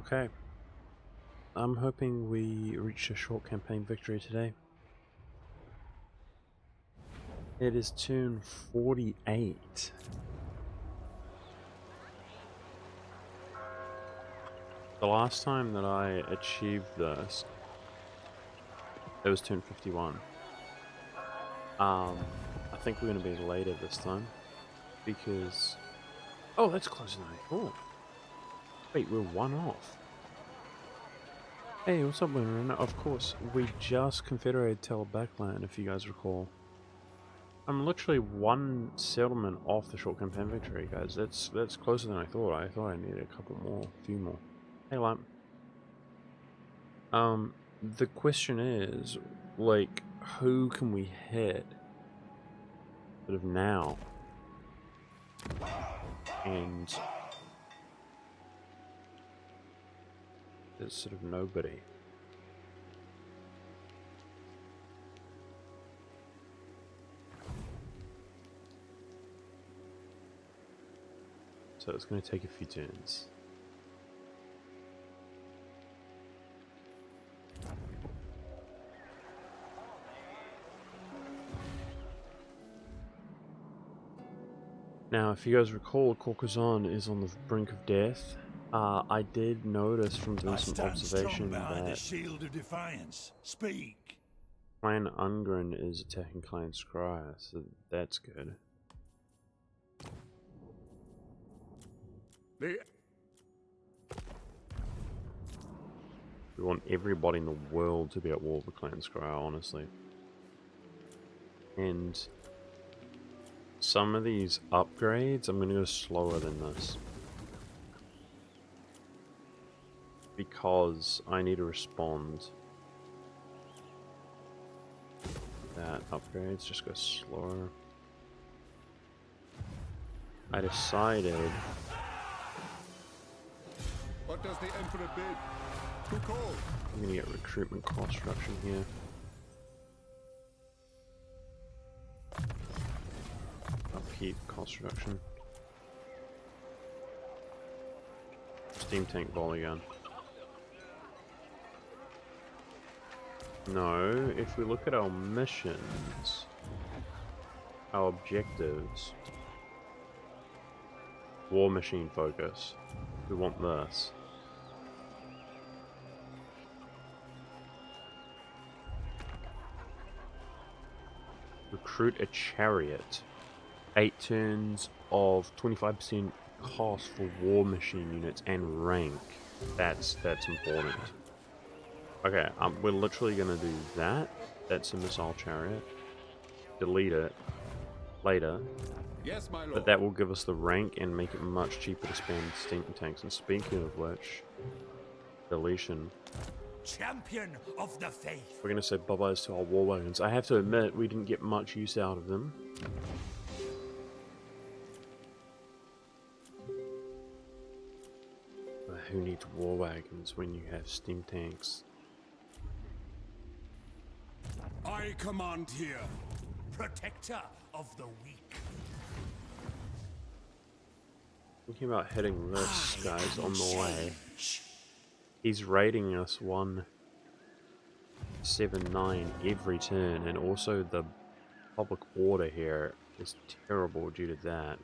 Okay, I'm hoping we reach a short campaign victory today. It is turn 48. The last time that I achieved this, it was turn 51. I think we're going to be later this time, because... Oh, that's closer than I thought. Wait, we're one off. Hey, what's up, Lunar? Of course, we just confederated Backland, if you guys recall. I'm literally one settlement off the short campaign victory, guys. That's closer than I thought. I thought I needed a couple more, a few more. Hey, Lamp. The question is, like, who can we hit sort of now? And there's sort of nobody. So it's going to take a few turns. Now, if you guys recall, Caucason is on the brink of death. I did notice from doing some observation that the shield of defiance. Speak. Clan Ungren is attacking Clan Scryer, so that's good. We want everybody in the world to be at war with Clan Scryer, honestly. And some of these upgrades, I'm going to go slower than this. Because I need to respond. That upgrades, just go slower. I decided... What does the Emperor bid? Who called? I'm gonna get recruitment cost reduction here. Upkeep cost reduction. Steam tank volley gun. No, if we look at our missions, our objectives, war machine focus, we want this. Recruit a chariot. 8 turns of 25% cost for war machine units and rank. That's important. Okay, we're literally gonna do that. That's a missile chariot. Delete it later. Yes, my lord. But that will give us the rank and make it much cheaper to spend steam tanks. And speaking of which, deletion. Champion of the faith. We're gonna say bye-byes to our war wagons. I have to admit, we didn't get much use out of them. But who needs war wagons when you have steam tanks? I command here, protector of the weak. Thinking about hitting this, guys, on the way. He's raiding us 179 every turn, and also the public order here is terrible due to that.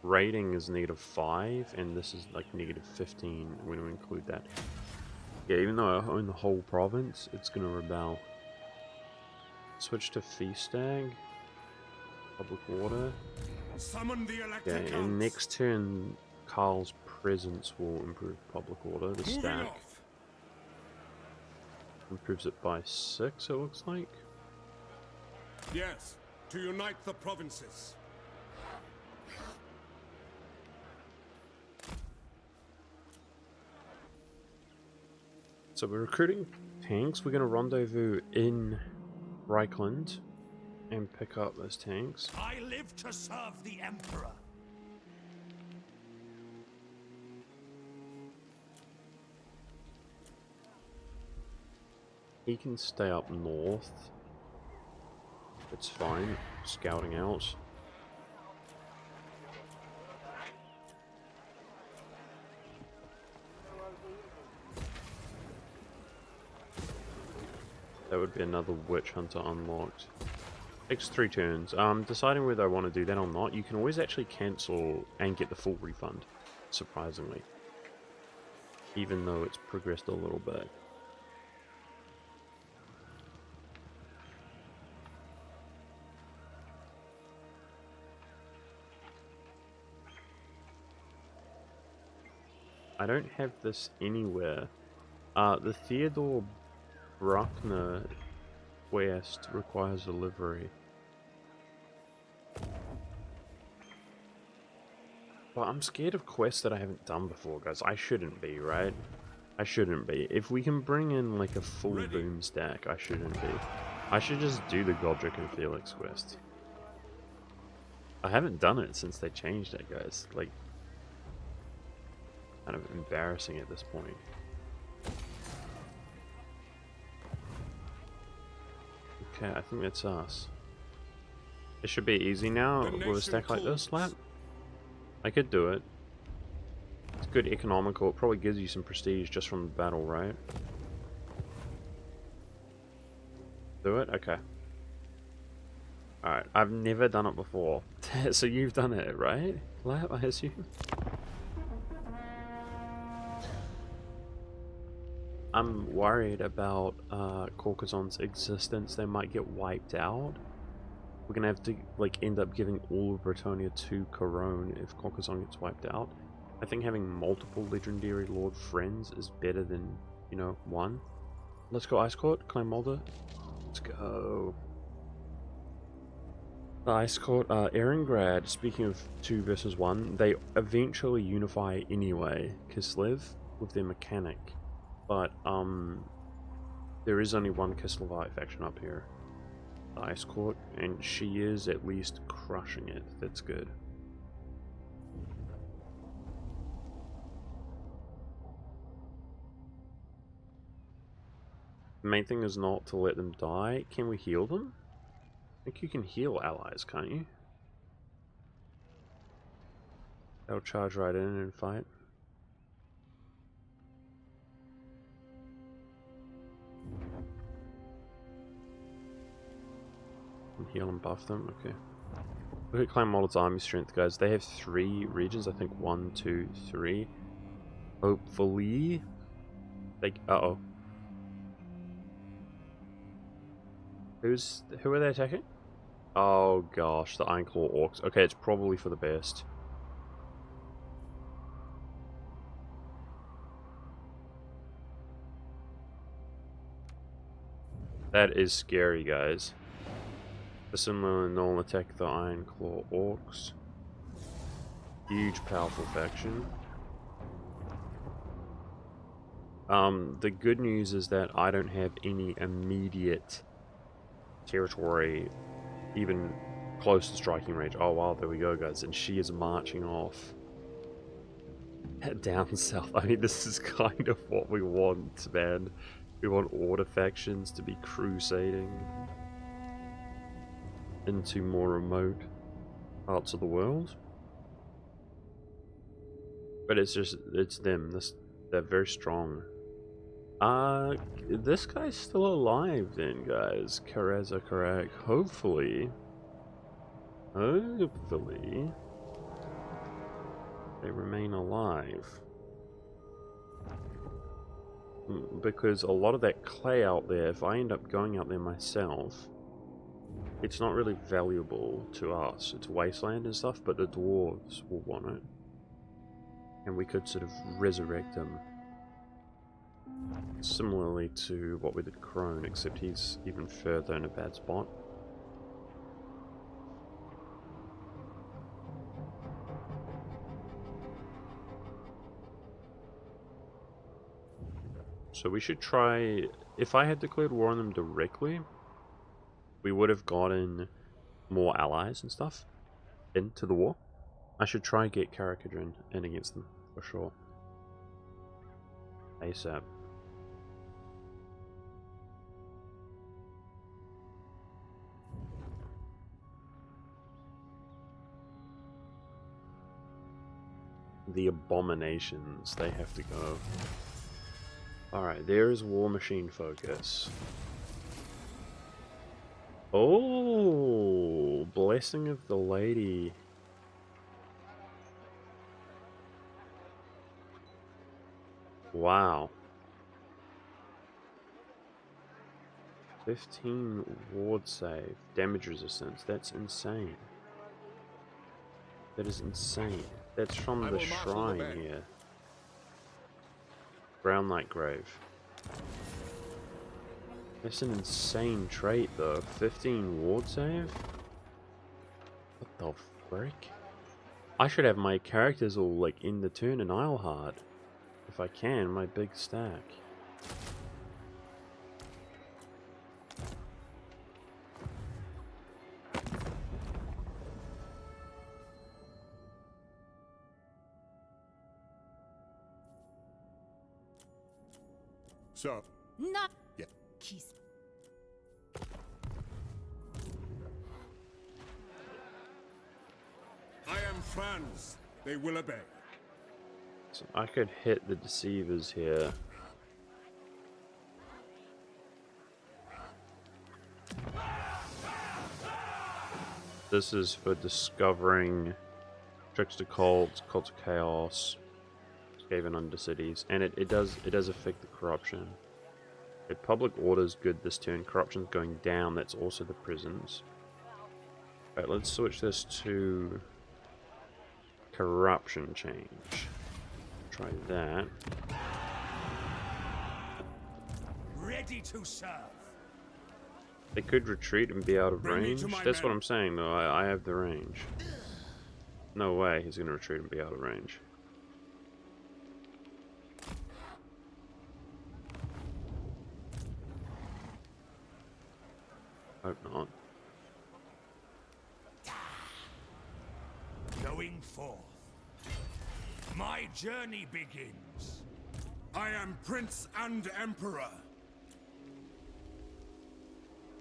Raiding is -5, and this is like -15 when we include that. Yeah, even though I own the whole province, it's gonna rebel. Switch to Feast Stag. Public order. Summon the elected Okay, and counts. next turn, Carl's presence will improve public order. The stack improves it by 6, it looks like. Yes, to unite the provinces. So we're recruiting tanks. We're going to rendezvous in Reichland and pick up those tanks. I live to serve the Emperor. He can stay up north. It's fine. Scouting out. That would be another witch hunter unlocked. Takes 3 turns. Deciding whether I want to do that or not, you can always actually cancel and get the full refund, surprisingly. Even though it's progressed a little bit. I don't have this anywhere. The Theodore Bruckner quest requires delivery. But I'm scared of quests that I haven't done before, guys. I shouldn't be, right? I shouldn't be. If we can bring in like a full boom stack, I shouldn't be. I should just do the Godric and Felix quest. I haven't done it since they changed it, guys. Like, kind of embarrassing at this point. Okay, I think that's us. It should be easy now with a stack like this, Slap. I could do it. It's good economical. It probably gives you some prestige just from the battle, right? Do it? Okay. Alright, I've never done it before. So you've done it, right? Lap, I assume? I'm worried about Caucason's existence. They might get wiped out. We're gonna have to like end up giving all of Bretonnia to Corone if Caucason gets wiped out. I think having multiple legendary lord friends is better than, you know, one. Let's go Ice Court, claim Mulder. Let's go. The Ice Court, Erengrad, speaking of 2 versus 1, they eventually unify anyway, Kislev, with their mechanic. But, there is only one Kislevite faction up here. The Ice Court, and she is at least crushing it. That's good. The main thing is not to let them die. Can we heal them? I think you can heal allies, can't you? They'll charge right in and fight. And heal and buff them, okay. Look at Clan Model's army strength, guys. They have 3 regions, I think 1, 2, 3. Hopefully. They, uh-oh. Who are they attacking? Oh gosh, the Ironclaw Orcs. Okay, it's probably for the best. That is scary, guys. The similar null attack the Ironclaw Orcs. Huge, powerful faction. The good news is that I don't have any immediate territory even close to striking range. Oh wow, there we go, guys. And she is marching off down south. I mean, this is kind of what we want, man. We want order factions to be crusading into more remote parts of the world. But it's just, it's them. They're very strong. This guy's still alive then, guys. Kareza Karak. Hopefully, they remain alive. Because a lot of that clay out there, if I end up going out there myself, it's not really valuable to us. It's wasteland and stuff, but the dwarves will want it. And we could sort of resurrect him. Similarly to what we did Crone, except he's even further in a bad spot. So we should try, if I had declared war on them directly, we would have gotten more allies and stuff into the war. I should try and get Karakadrin in against them, for sure. ASAP. The abominations, they have to go. Alright, there is War Machine focus. Oh, blessing of the lady. Wow. 15 ward save, damage resistance. That's insane. That is insane. That's from I the will marshal the shrine band. here. Brown Light Grave. That's an insane trait though. 15 ward save? What the frick? I should have my characters all like in the turn in Isleheart. If I can, my big stack. So, Not yeah. kiss. I am Franz. They will obey. So I could hit the deceivers here. This is for discovering Trickster Cult, Cult of Chaos, Skaven Undercities, and it does affect the corruption. If public order is good this turn, corruption's going down, that's also the prisons. Alright, let's switch this to corruption change. Try that. Ready to serve. They could retreat and be out of Bring me range. to my That's what men. I'm saying though, I have the range. No way he's gonna retreat and be out of range. Hope not. Going forth. My journey begins. I am Prince and Emperor.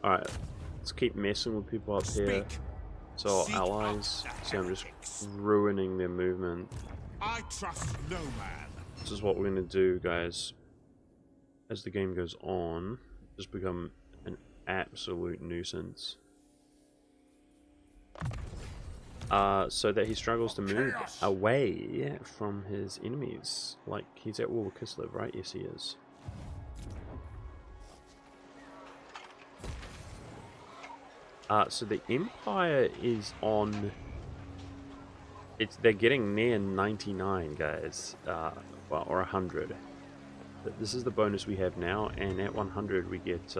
Alright, let's keep messing with people up here. Speak. So our Seek allies, out the see I'm just heretics. ruining their movement. I trust no man. This is what we're gonna do, guys. As the game goes on, just become an absolute nuisance. So that he struggles to move Chaos. away from his enemies. Like, he's at war with Kislev, right? Yes, he is. So the Empire is on... They're getting near 99, guys. Well, or 100. But this is the bonus we have now, and at 100 we get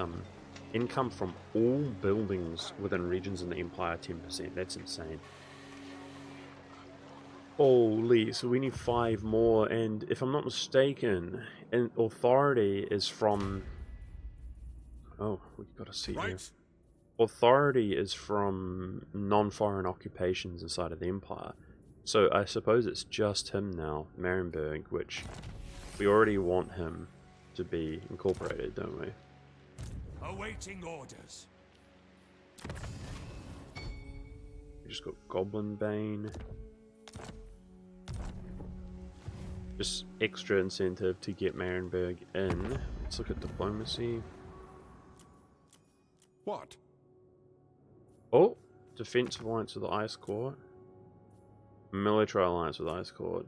income from all buildings within regions in the Empire 10%. That's insane. Holy, so we need 5 more, and if I'm not mistaken, and authority is from... Oh, we gotta see here. Right? Authority is from non-foreign occupations inside of the Empire. So I suppose it's just him now, Marienburg, which we already want him to be incorporated, don't we? Awaiting orders. We just got Goblin Bane. Just extra incentive to get Marienburg in. Let's look at diplomacy. What? Oh! Defensive alliance with the Ice Court. Military alliance with Ice Court.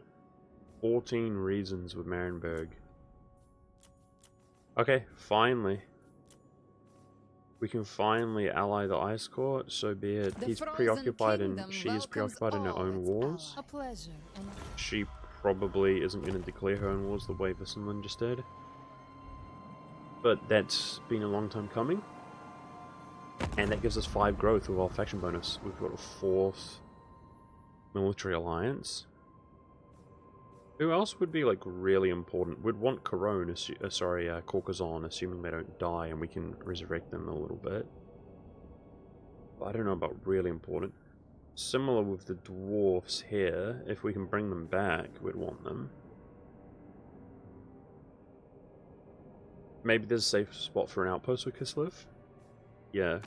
14 reasons with Marienburg. Okay, finally. We can finally ally the Ice Court, so be it. The He's Frozen preoccupied in... Kingdom She is welcomes preoccupied in her all own its wars. allies. A pleasure. And She probably isn't going to declare her own wars the way Vissenland just did. But that's been a long time coming. And that gives us 5 growth with our faction bonus. We've got a 4th military alliance. Who else would be like really important? We'd want Corone, Caucason, assuming they don't die and we can resurrect them a little bit. But I don't know about really important. Similar with the dwarfs here, if we can bring them back, we'd want them. Maybe there's a safe spot for an outpost with Kislev? Yeah.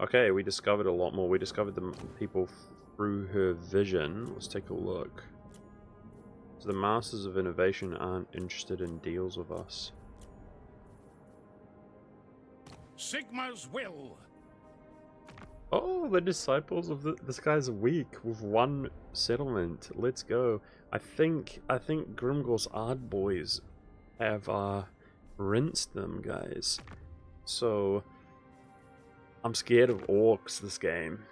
Okay, we discovered a lot more. We discovered the people through her vision. Let's take a look. So the Masters of Innovation aren't interested in deals with us. Sigma's will. Oh, the disciples of this guy's weak with one settlement. Let's go. I think Grimgor's Ard boys have rinsed them, guys. So I'm scared of orcs this game.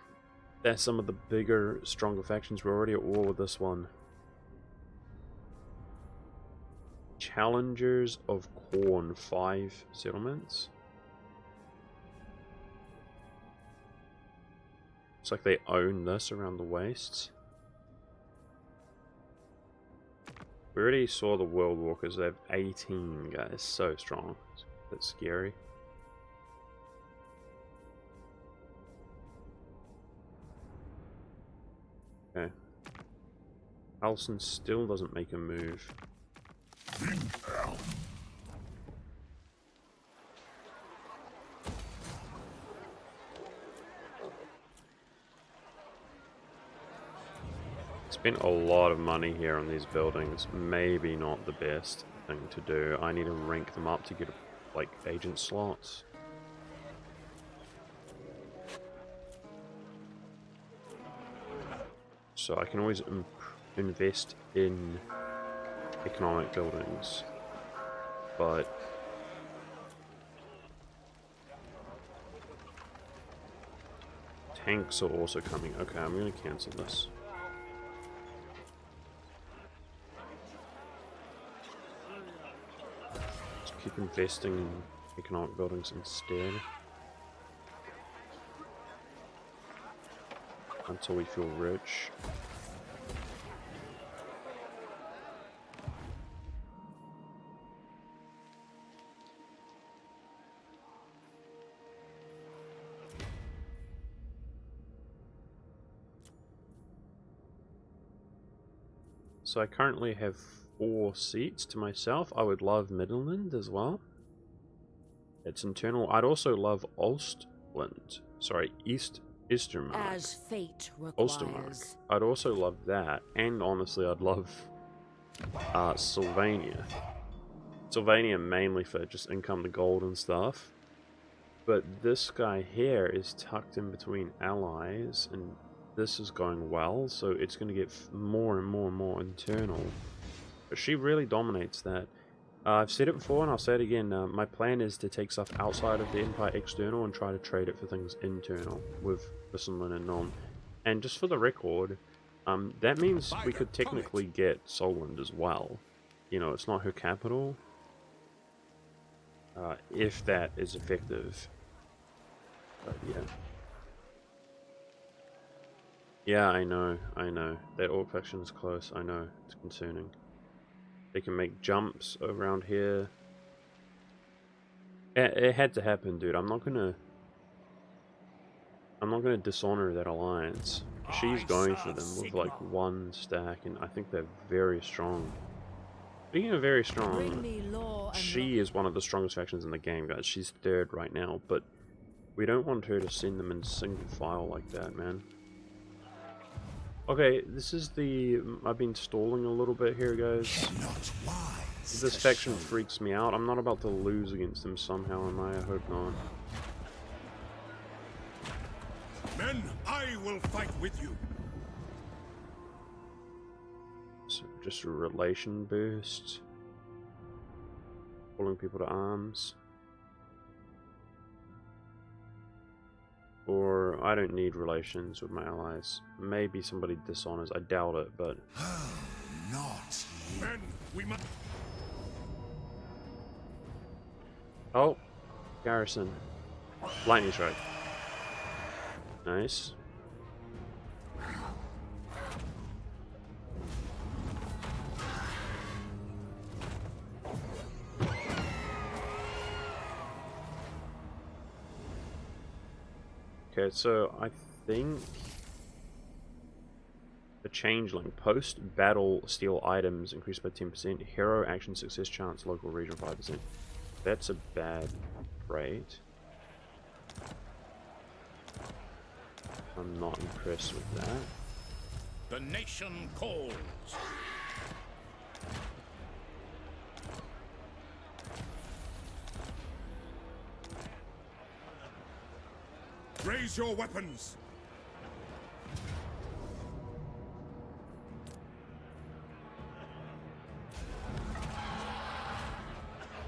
They're some of the bigger, stronger factions. We're already at war with this one. Challengers of Corn, 5 settlements. Looks like they own this around the wastes. We already saw the World Walkers. They have 18 guys. So strong. It's a bit scary. Okay. Alson still doesn't make a move. Spent a lot of money here on these buildings. Maybe not the best thing to do. I need to rank them up to get like agent slots. So I can always invest in economic buildings, but tanks are also coming. Okay, I'm going to cancel this. Let's keep investing in economic buildings instead until we feel rich. So I currently have 4 seats to myself. I would love Midland as well. It's internal. I'd also love Ostland. Sorry, Eastermark. As fate Ulstermark. requires. I'd also love that. And honestly, I'd love Sylvania. Sylvania mainly for just income to gold and stuff. But this guy here is tucked in between allies, and this is going well, so it's going to get more and more and more internal. But she really dominates that. I've said it before and I'll say it again. My plan is to take stuff outside of the Empire external and try to trade it for things internal with Vinland and Nuln. And just for the record, that means we could technically get Solland as well. You know, it's not her capital. If that is effective. But yeah. Yeah, I know. That orc faction is close, I know. It's concerning. They can make jumps around here. It had to happen, dude. I'm not gonna dishonor that alliance. She's going for them with like 1 stack, and I think they're very strong. Speaking of very strong, she is one of the strongest factions in the game, guys. She's 3rd right now, but we don't want her to send them in single file like that, man. Okay, this is the... I've been stalling a little bit here, guys. This faction freaks me out. I'm not about to lose against them somehow, am I? I hope not. Men, I will fight with you. So just a relation boost. Pulling people to arms. Or I don't need relations with my allies. Maybe somebody dishonors. I doubt it, but... Not men, we must... Oh! Garrison. Lightning strike. Nice. Okay, so I think the changeling post-battle steal items increased by 10%. Hero action success chance local region 5%. That's a bad rate. I'm not impressed with that. The nation calls. Raise your weapons.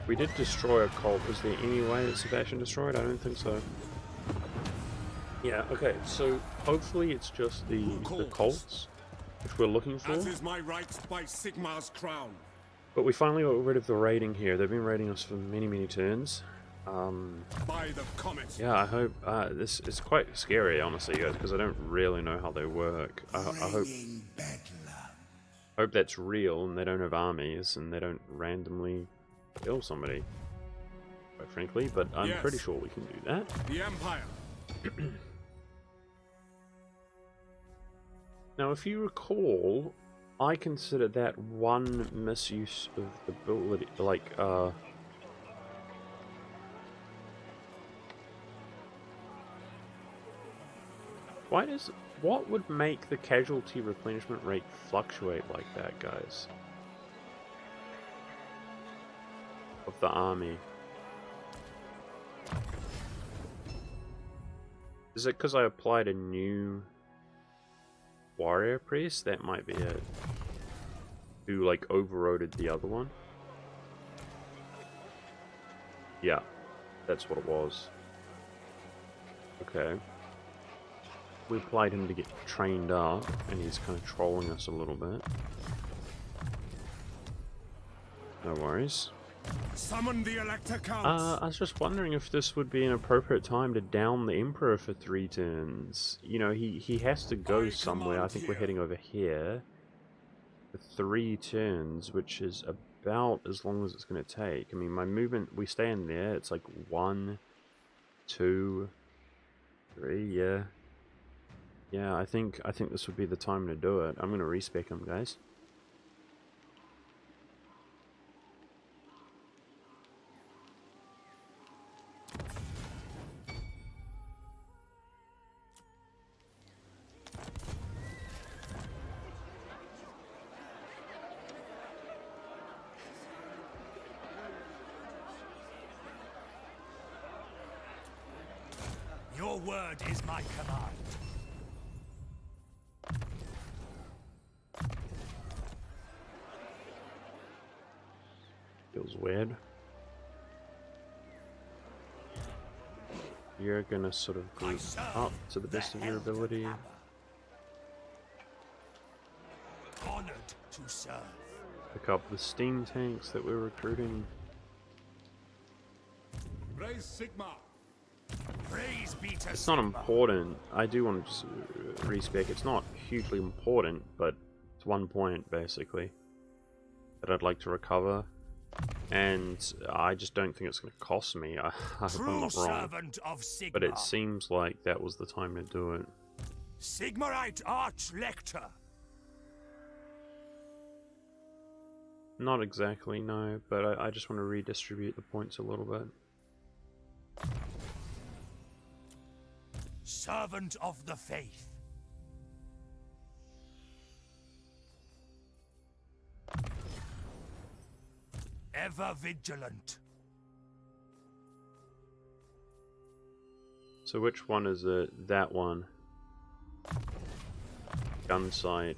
We did destroy a cult. Was there any way that Sebastian destroyed? I don't think so. Yeah, okay, so hopefully it's just the cults which we're looking for. As is my right by Sigmar's crown. But we finally got rid of the raiding here. They've been raiding us for many, many turns. By the comet. Yeah, I hope this is quite scary, honestly, guys, because I don't really know how they work. I hope that's real and they don't have armies and they don't randomly kill somebody, quite frankly, but I'm pretty sure we can do that. The Empire. Now, if you recall, I consider that one misuse of the ability, like, what would make the casualty replenishment rate fluctuate like that, guys? Of the army. Is it because I applied a new warrior priest? That might be it. Who, like, overrode the other one? Yeah, that's what it was. Okay. We applied him to get trained up, and he's kind of trolling us a little bit. No worries. Summon the Elector Counts. I was just wondering if this would be an appropriate time to down the Emperor for 3 turns. You know, he has to go somewhere. I think we're heading over here for 3 turns, which is about as long as it's going to take. I mean, my movement, we stay in there. It's like 1, 2, 3, yeah. Yeah, I think this would be the time to do it. I'm going to respec him, guys. Your word is my command. Feels weird. You're gonna sort of group up to the best of your ability. Honored to serve. Pick up the steam tanks that we're recruiting. Raise Sigmar. Praise be to It's not Sigmar. important. I do want to respec. It's not hugely important, but it's 1 point basically that I'd like to recover. And I just don't think it's going to cost me. I hope I'm not wrong. Servant of Sigmar. But it seems like that was the time to do it. Sigmarite Arch-Lector. Not exactly, no, but I just want to redistribute the points a little bit. Servant of the Faith. Ever vigilant. So which one is it? That one. Gunsight.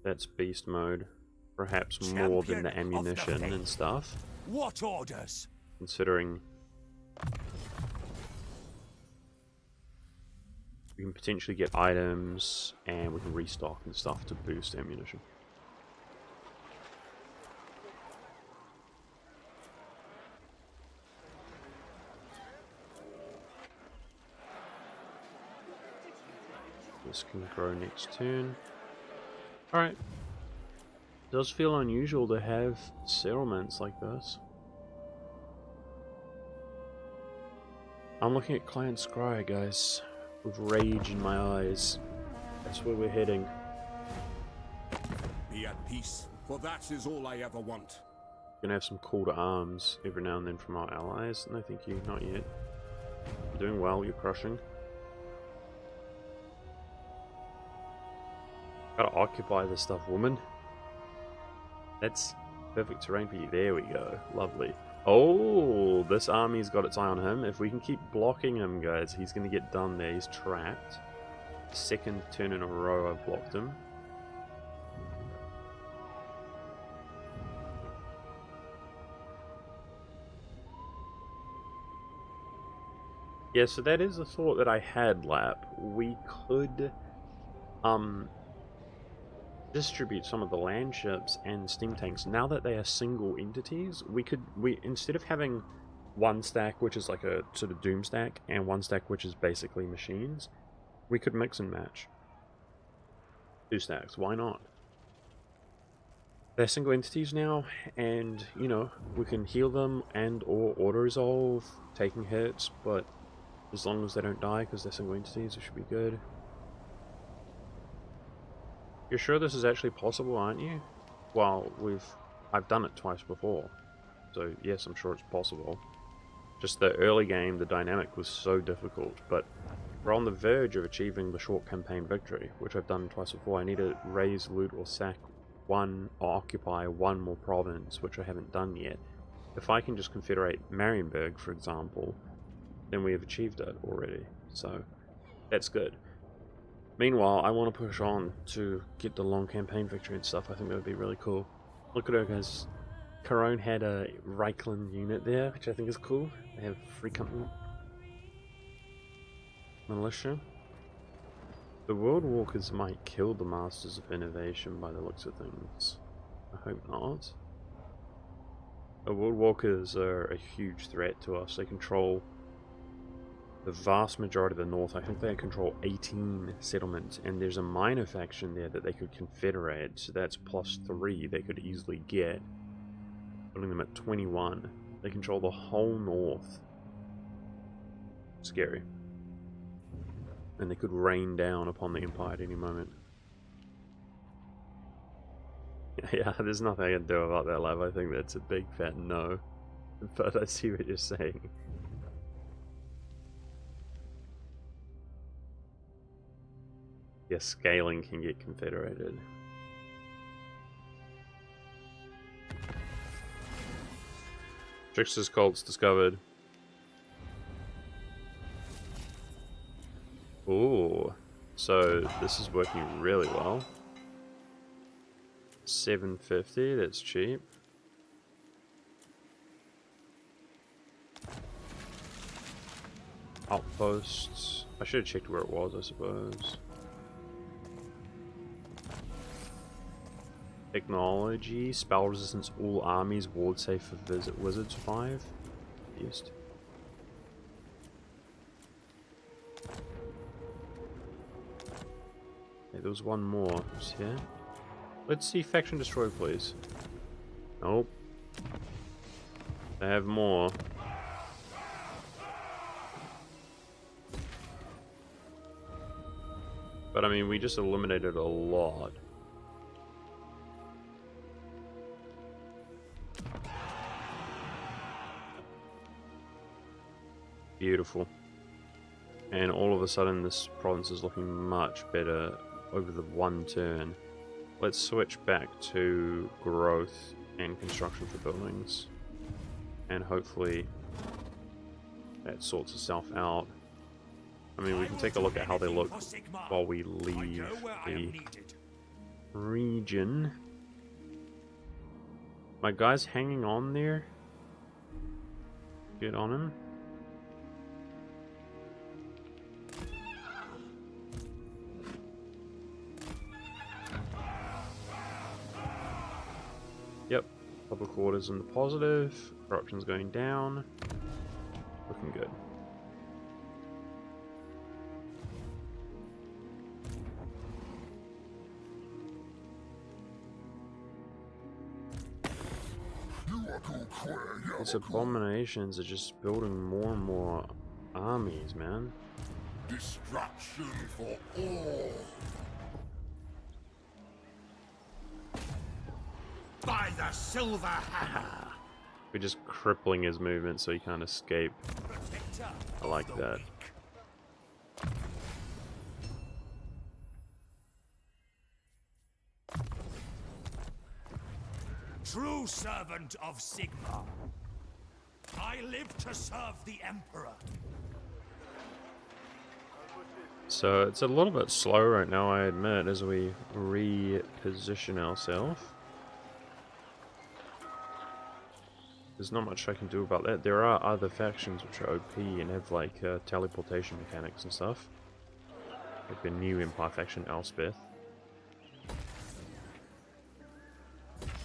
That's beast mode. Perhaps more than the Champion of the ammunition faith. and stuff. What orders? Considering we can potentially get items and we can restock and stuff to boost ammunition. This can grow next turn. Alright. Does feel unusual to have settlements like this. I'm looking at Clan Scry, guys, with rage in my eyes. That's where we're heading. Be at peace, for that is all I ever want. We're gonna have some call to arms every now and then from our allies. No, thank you, not yet. You're doing well, you're crushing. Gotta occupy this stuff, woman. That's perfect terrain for you. There we go. Lovely. Oh, this army's got its eye on him. If we can keep blocking him, guys, he's going to get done there. He's trapped. Second turn in a row I've blocked him. Yeah, so that is the thought that I had, Lap. We could distribute some of the land ships and steam tanks. Now that they are single entities, we instead of having one stack which is like a sort of doom stack and one stack which is basically machines, we could mix and match. Two stacks, why not? They're single entities now, and you know, we can heal them and or auto resolve, taking hits, but as long as they don't die because they're single entities, it should be good. You're sure this is actually possible, aren't you? Well, I've done it twice before, so yes, I'm sure it's possible. Just the early game, the dynamic was so difficult, but we're on the verge of achieving the short campaign victory, which I've done twice before. I need to raise, loot, or sack one, or occupy one more province, which I haven't done yet. If I can just confederate Marienburg, for example, then we have achieved it already, so that's good. Meanwhile, I want to push on to get the long campaign victory and stuff. I think that would be really cool. Look at her, guys. Corone had a Reichland unit there, which I think is cool. They have free company militia. The World Walkers might kill the Masters of Innovation by the looks of things. I hope not. The World Walkers are a huge threat to us. They control the vast majority of the north. I think they control 18 settlements, and there's a minor faction there that they could confederate, so that's +3 they could easily get. Putting them at 21. They control the whole north. Scary. And they could rain down upon the Empire at any moment. Yeah, there's nothing I can do about that, Lab. I think that's a big fat no. But I see what you're saying. Yeah, scaling can get confederated. Trickster's cults discovered. Ooh, so this is working really well. 750, that's cheap. Outposts. I should have checked where it was, I suppose. Technology, spell resistance, all armies, ward safe for visit wizards 5. Used. Okay, there was one more. Just here. Let's see faction destroy, please. Nope. They have more. But I mean, we just eliminated a lot. Beautiful. And all of a sudden this province is looking much better over the one turn. Let's switch back to growth and construction for buildings. And hopefully that sorts itself out. I mean, we can take a look at how they look while we leave the region. My guy's hanging on there. Get on him. Yep, public order's in the positive, corruption's going down, looking good. These abominations are just building more and more armies, man. Destruction for all. By the silver hammer. We're just crippling his movement so he can't escape. I like that. True servant of Sigma. I live to serve the Emperor. So it's a little bit slow right now, I admit, as we reposition ourselves. There's not much I can do about that. There are other factions which are OP and have like teleportation mechanics and stuff. Like the new Empire faction, Elspeth.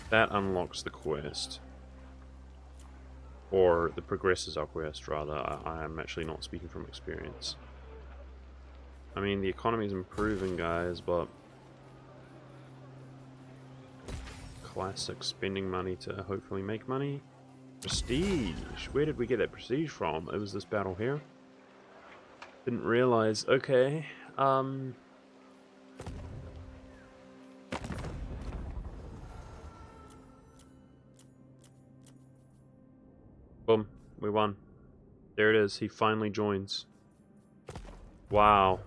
That unlocks the quest. Or the progresses our quest, rather. I am actually not speaking from experience. I mean, the economy's improving, guys, but... Classic spending money to hopefully make money. Prestige! Where did we get that prestige from? It was this battle here. Didn't realize. Okay. Boom. We won. There it is. He finally joins. Wow.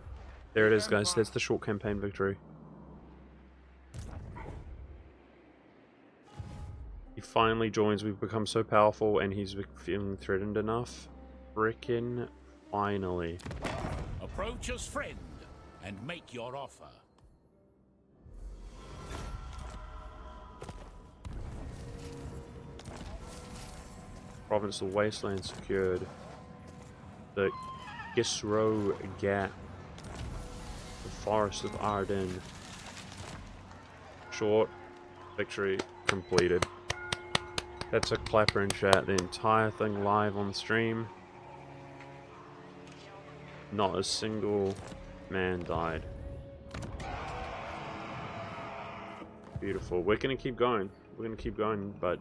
There it is, guys. That's the short campaign victory. He finally joins. We've become so powerful and he's feeling threatened enough. Frickin' finally. Approach us, friend, and make your offer. Provincial wasteland secured. The Gisro Gap. The Forest of Arden. Short victory completed. That's a clapper in chat. The entire thing live on stream. Not a single man died. Beautiful. We're gonna keep going. We're gonna keep going, but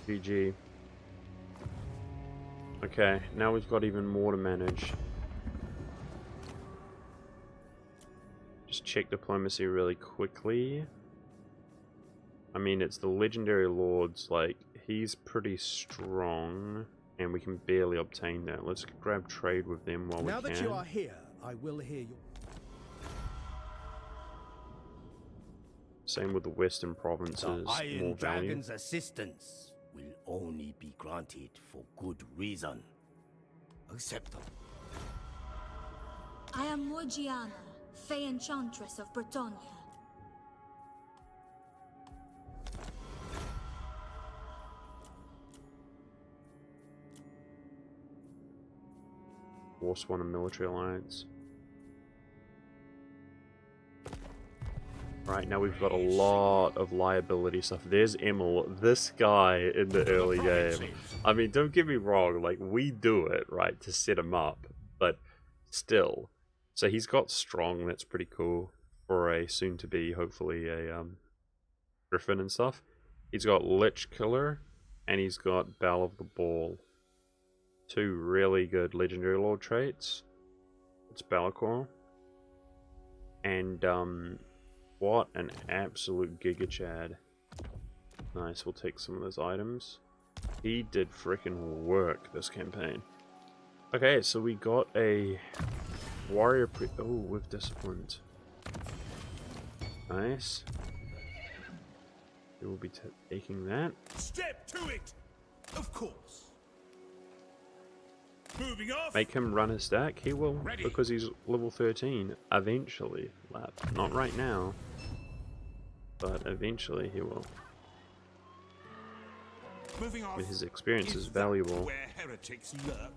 GG. Okay, now we've got even more to manage. Just check diplomacy really quickly. I mean, it's the legendary lords, like, he's pretty strong, and we can barely obtain that. Let's grab trade with them while we can. Now that you are here, I will hear you. Same with the western provinces, The more Iron value. Dragon's assistance will only be granted for good reason. Acceptable. I am Morgiana, Fey Enchantress of Bretonia. Forsworn a military alliance. Right, now we've got a lot of liability stuff. There's Emil, this guy in the early game. I mean, don't get me wrong, like, we do it, right, to set him up, but still. So he's got strong, that's pretty cool, for a soon-to-be, hopefully, a Griffin and stuff. He's got Lich Killer, and he's got Bell of the Ball. Two really good legendary lord traits. It's Bellicor. And, what an absolute Giga Chad. Nice, we'll take some of those items. He did frickin' work this campaign. Okay, so we got a warrior oh, with disciplined. Nice. We will be taking that. Step to it! Of course. Moving off. Make him run his stack. He will, Ready. because he's level 13. Eventually, lad. Not right now, but eventually he will. Moving off. With his experience is that valuable. Where heretics lurk.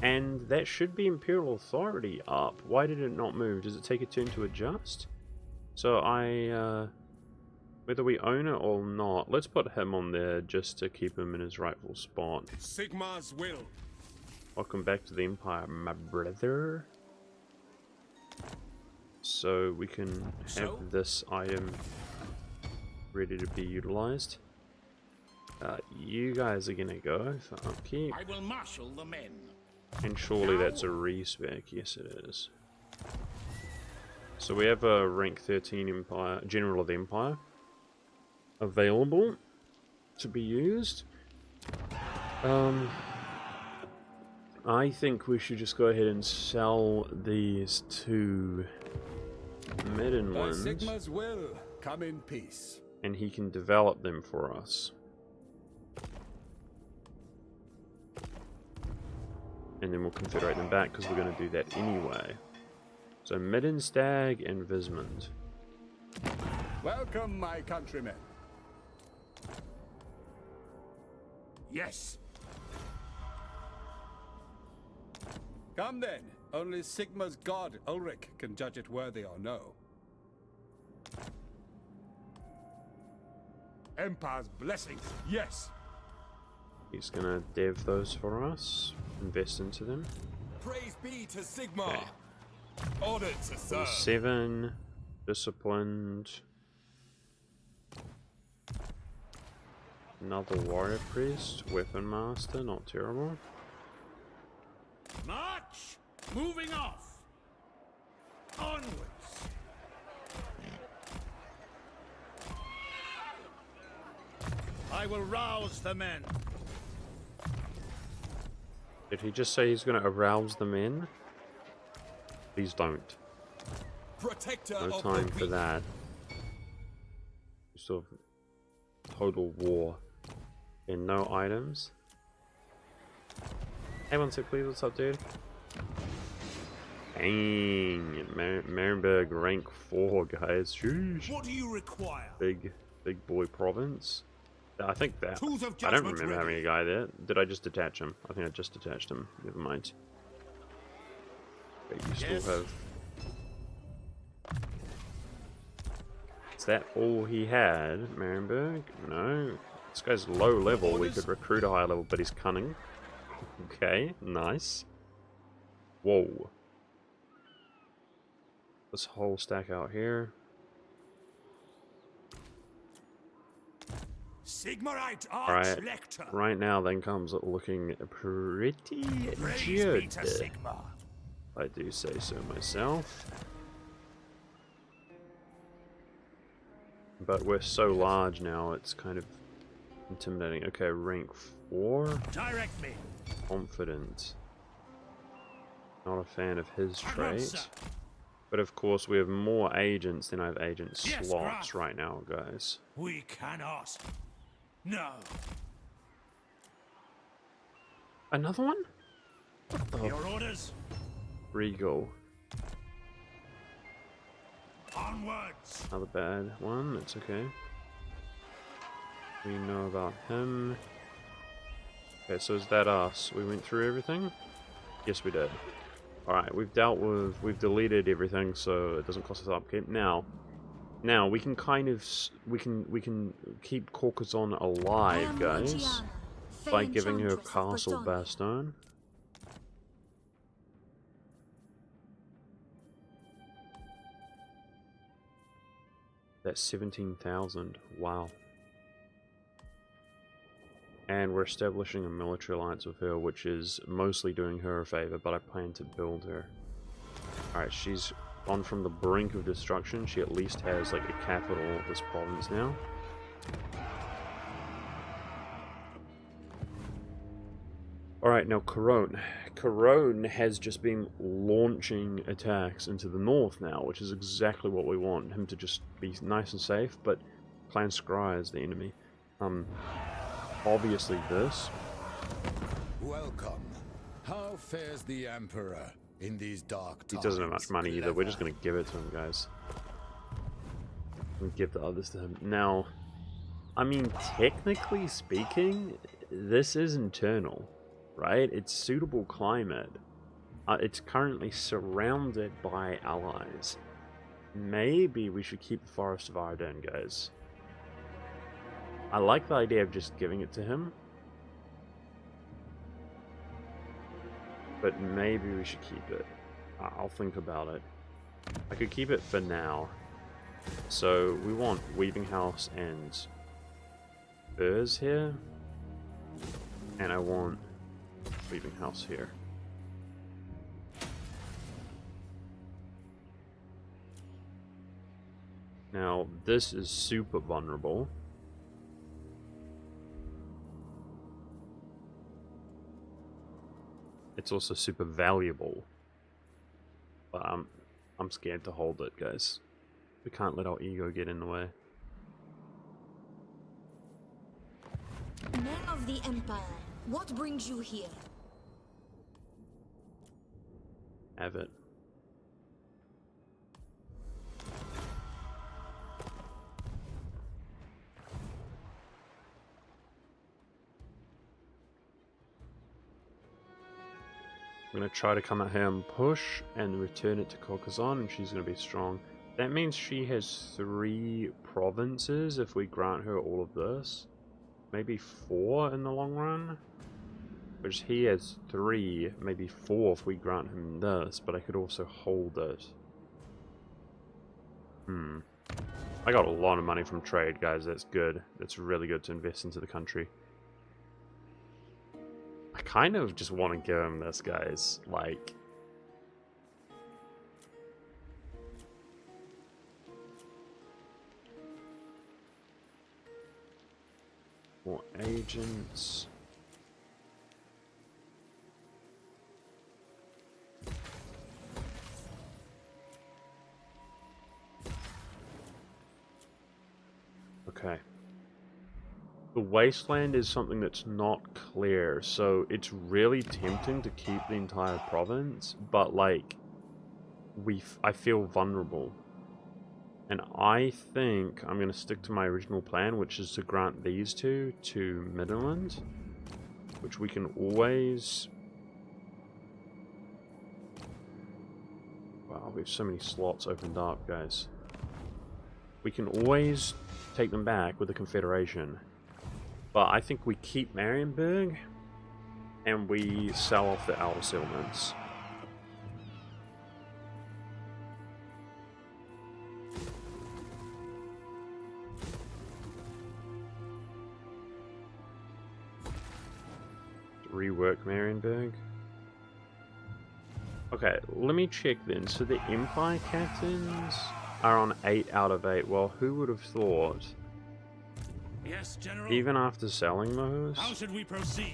And that should be Imperial Authority up. Why did it not move? Does it take a turn to adjust? So whether we own it or not, let's put him on there just to keep him in his rightful spot. Sigma's will. Welcome back to the Empire, my brother. So we can have this item ready to be utilized. You guys are gonna go for upkeep. I will marshal the men. And surely that's a respec. Yes, it is. So we have a rank 13 Empire, General of the Empire available to be used. I think we should just go ahead and sell these two midden By ones. Sigma's will, come in peace. and he can develop them for us. And then we'll confederate them back because we're going to do that anyway. So Middenstag and Vismund. Welcome, my countrymen. Yes. Come then. Only Sigma's god, Ulrich, can judge it worthy or no. Empire's blessings, yes. He's going to dev those for us. Invest into them. Praise be to Sigma. Okay. Ordered to serve. 7. Disciplined. Another warrior priest. Weapon master. Not terrible. March! Moving off! Onwards! I will rouse the men. Did he just say he's going to arouse the men? Please don't. Protector No of time the for weak. that. Sort of total war. And no items. Hey, one sec, please. What's up, dude? Dang. Marienburg rank 4, guys. Sheesh. What do you require? Big boy province. I think that. Tools of I don't judgment remember having ready. a guy there. Did I just detach him? I think I just detached him. Never mind. Okay, you still Yes. have. Is that all he had, Marienburg? No. This guy's low level. We could recruit a higher level, but he's cunning. Okay, nice. Whoa. This whole stack out here. Sigmarite Alright, Archlector. right now then comes looking pretty Praise be good. to Sigma. I do say so myself. But we're so large now, it's kind of intimidating. Okay, rank 4. Direct me. Confident. Not a fan of his At once, trait. sir. But of course we have more agents than I have agent Yes, slots Graf. right now, guys. We cannot. No. Another one? Your orders? Regal. Onwards. Another bad one, it's okay. We know about him. Okay, so is that us? We went through everything? Yes, we did. Alright, we've deleted everything, so it doesn't cost us upkeep. Now we can kind of, we can keep Caucason alive, guys, by giving her Castle Bastogne. That's 17,000. Wow. And we're establishing a military alliance with her, which is mostly doing her a favor, but I plan to build her. Alright, she's gone from the brink of destruction. She at least has like a capital of this province now. Alright, now Corone. Corone has just been launching attacks into the north now, which is exactly what we want. Him to just be nice and safe, but Clan Scry is the enemy. Obviously this. Welcome. How fares the Emperor in these dark He times? doesn't have much money either. We're just going to give it to him, guys. And give the others to him. Now, I mean, technically speaking, this is internal, right? It's suitable climate. It's currently surrounded by allies. Maybe we should keep the Forest of Ardennes, guys. I like the idea of just giving it to him. But maybe we should keep it. I'll think about it. I could keep it for now. So we want Weaving House and Furs here. And I want Weaving House here. Now, this is super vulnerable. It's also super valuable. But I'm scared to hold it, guys. We can't let our ego get in the way. Men of the Empire, what brings you here? Have it. I'm going to try to come at her and push and return it to Caucason, and she's going to be strong. That means she has 3 provinces if we grant her all of this. Maybe 4 in the long run. Which he has 3, maybe 4 if we grant him this, but I could also hold it. I got a lot of money from trade, guys. That's good. That's really good to invest into the country. I kind of just want to give him this, guys. Like... more agents... Okay. The wasteland is something that's not clear, so it's really tempting to keep the entire province, but like, I feel vulnerable. And I think I'm going to stick to my original plan, which is to grant these 2 to Midland, which we can always... Wow, we have so many slots opened up, guys. We can always take them back with the Confederation. But I think we keep Marienburg, and we sell off the outer settlements. Rework Marienburg. Okay, let me check then. So the Empire captains are on 8 out of 8. Well, who would have thought? Yes, General. Even after selling those, How should we proceed?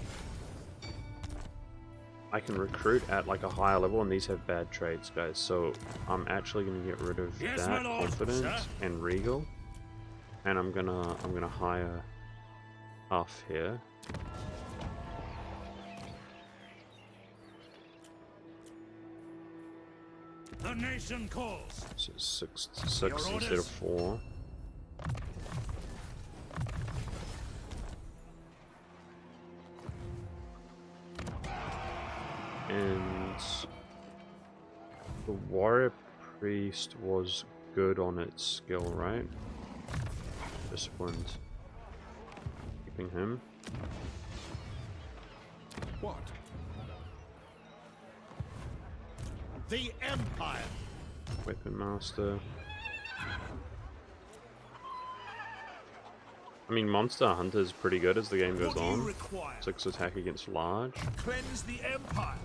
I can recruit at like a higher level, and these have bad traits, guys. So I'm actually gonna get rid of Yes, that my lord, confidence sir. and regal, and I'm gonna hire Huff here. The nation calls. So 6 to 6 Your instead of orders? 4. And the warrior priest was good on its skill, right? Disciplined. Keeping him. What? The Empire! Weapon master. I mean, monster hunter is pretty good as the game goes What do you on. require? 6 attack against large. Cleanse the Empire.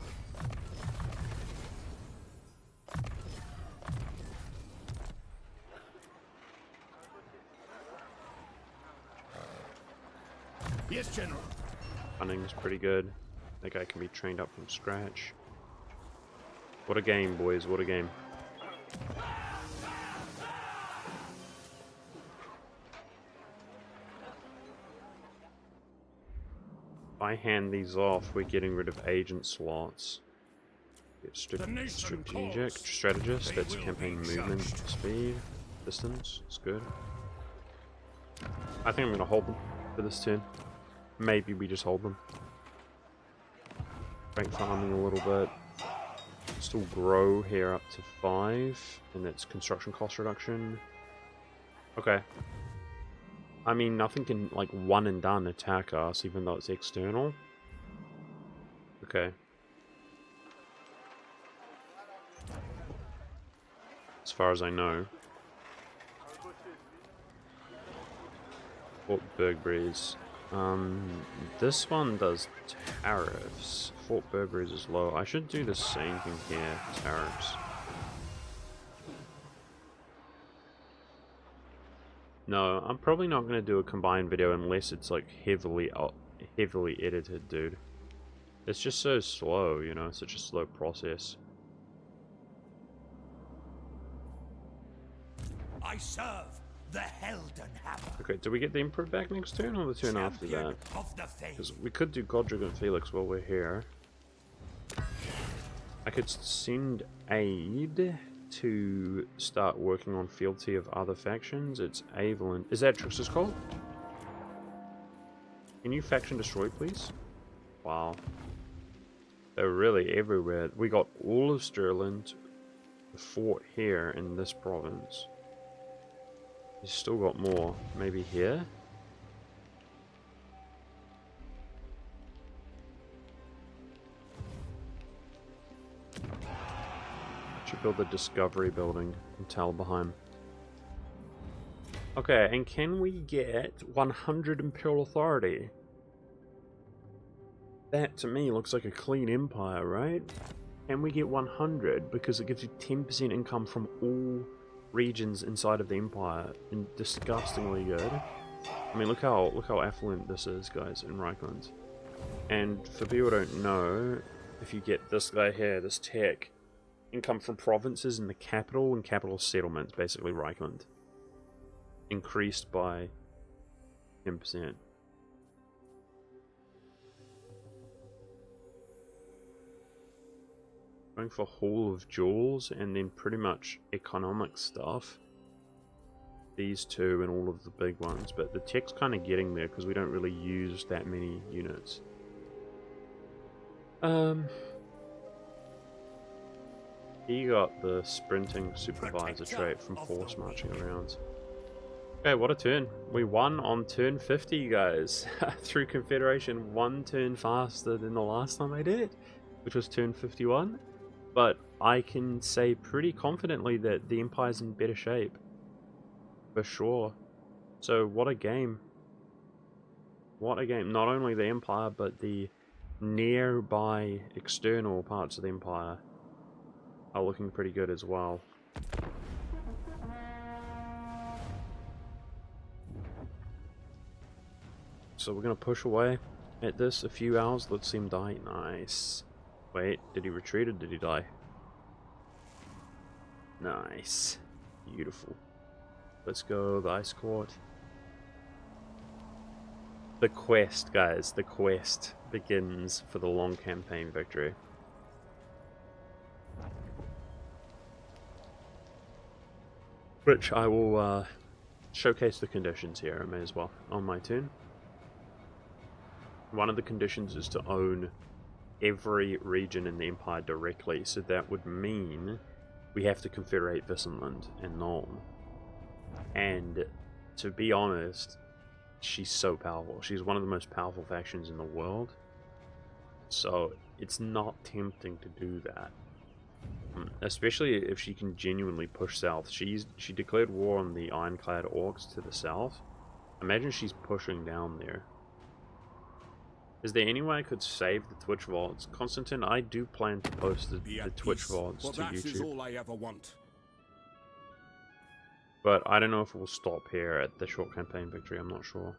Yes, General. Cunning's pretty good. That guy can be trained up from scratch. What a game, boys. What a game. If I hand these off, we're getting rid of agent slots. Get The nation strategic, calls. strategist, They that's will campaign be movement, judged. speed, distance, it's good. I think I'm gonna hold them for this turn. Maybe we just hold them. Bank farming a little bit. Still grow here up to 5, and that's construction cost reduction. Okay. I mean, nothing can, like, one and done attack us, even though it's external. Okay. As far as I know. Fort Burgbreeze. This one does tariffs. Fort Burgbreeze is low. I should do the same thing here. Tariffs. No, I'm probably not going to do a combined video unless it's like heavily edited, dude. It's just so slow, you know, such a slow process. I serve The Helden Hammer. Okay, do we get the Emperor back next turn or the turn after that? Of the faith. Because we could do Godric and Felix while we're here. I could send aid to start working on fealty of other factions. It's Avelin. Is that Trix's call? Can you faction destroy, please? Wow. They're really everywhere. We got all of Stirland, the fort here in this province. He's still got more. Maybe here? Should build a discovery building in Talbheim. Okay, and can we get 100 Imperial Authority? That to me looks like a clean empire, right? Can we get 100? Because it gives you 10% income from all regions inside of the empire, and disgustingly good. I mean, look how affluent this is, guys, in Reichland. And for people who don't know, if you get this guy here, this tech, income from provinces in the capital and capital settlements, basically Reichland, increased by 10%. Going for Hall of Jewels and then pretty much economic stuff. These two and all of the big ones, but the tech's kind of getting there because we don't really use that many units. He got the sprinting supervisor trait from force marching around. Okay, what a turn. We won on turn 50, guys. Through Confederation, one turn faster than the last time I did it, which was turn 51. But I can say pretty confidently that the Empire's in better shape. For sure. So, what a game. What a game. Not only the Empire, but the nearby external parts of the Empire are looking pretty good as well. So we're going to push away at this a few hours. Let's see him die. Nice. Wait, did he retreat or did he die? Nice. Beautiful. Let's go, the Ice Court. The quest, guys. The quest begins for the long campaign victory. Which I will showcase the conditions here, I may as well, on my turn. One of the conditions is to own every region in the Empire directly, so that would mean we have to confederate Visenland and Nuln. And to be honest, she's so powerful. She's one of the most powerful factions in the world. So it's not tempting to do that. Especially if she can genuinely push south. She declared war on the Ironclad Orcs to the south. Imagine she's pushing down there. Is there any way I could save the Twitch VODs? Constantine, I do plan to post the Twitch VODs to that is YouTube. all I ever want. But I don't know if we'll stop here at the short campaign victory, I'm not sure.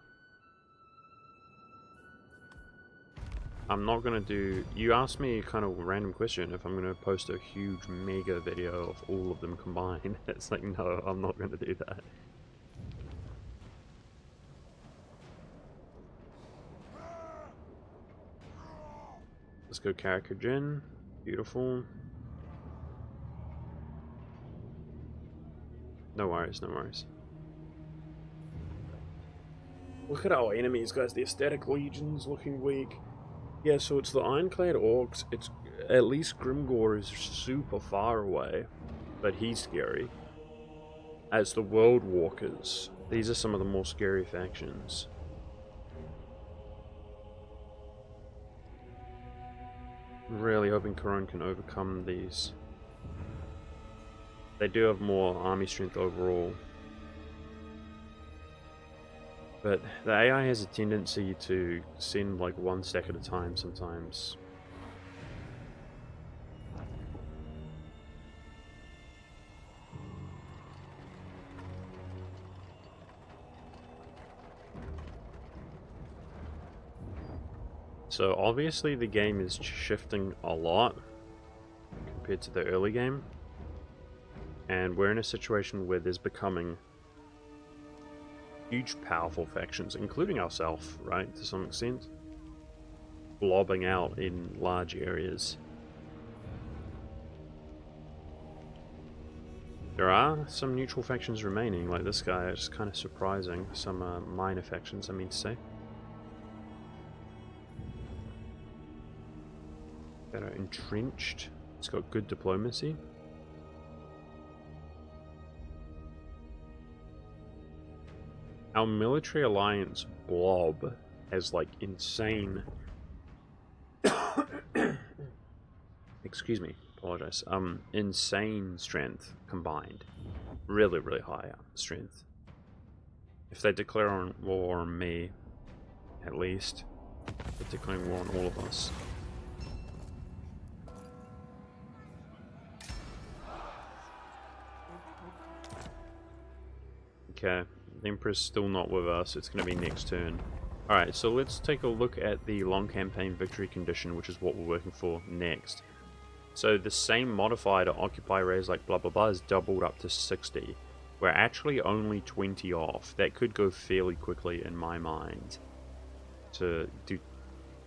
I'm not going to do... You asked me a kind of random question if I'm going to post a huge mega video of all of them combined. It's like, no, I'm not going to do that. Let's go Karakajin. Beautiful. No worries, no worries. Look at our enemies, guys. The Aesthetic Legion's looking weak. Yeah, so it's the Ironclad Orcs. It's at least Grimgor is super far away, but he's scary. As the World Walkers, these are some of the more scary factions. Really hoping Corone can overcome these. They do have more army strength overall. But the AI has a tendency to send like one stack at a time sometimes. So obviously the game is shifting a lot compared to the early game. And we're in a situation where there's becoming huge, powerful factions, including ourselves, right, to some extent, blobbing out in large areas. There are some neutral factions remaining, like this guy. It's kind of surprising. Some minor factions, I mean to say. That are entrenched. It's got good diplomacy. Our military alliance blob has like insane excuse me, apologize. Insane strength combined. Really, really high strength. If they declare war on me, at least, they're declaring war on all of us. Okay, the Emperor's still not with us. It's going to be next turn. Alright, so let's take a look at the long campaign victory condition, which is what we're working for next. So the same modifier to occupy, raise, like blah blah blah is doubled up to 60. We're actually only 20 off. That could go fairly quickly in my mind. To do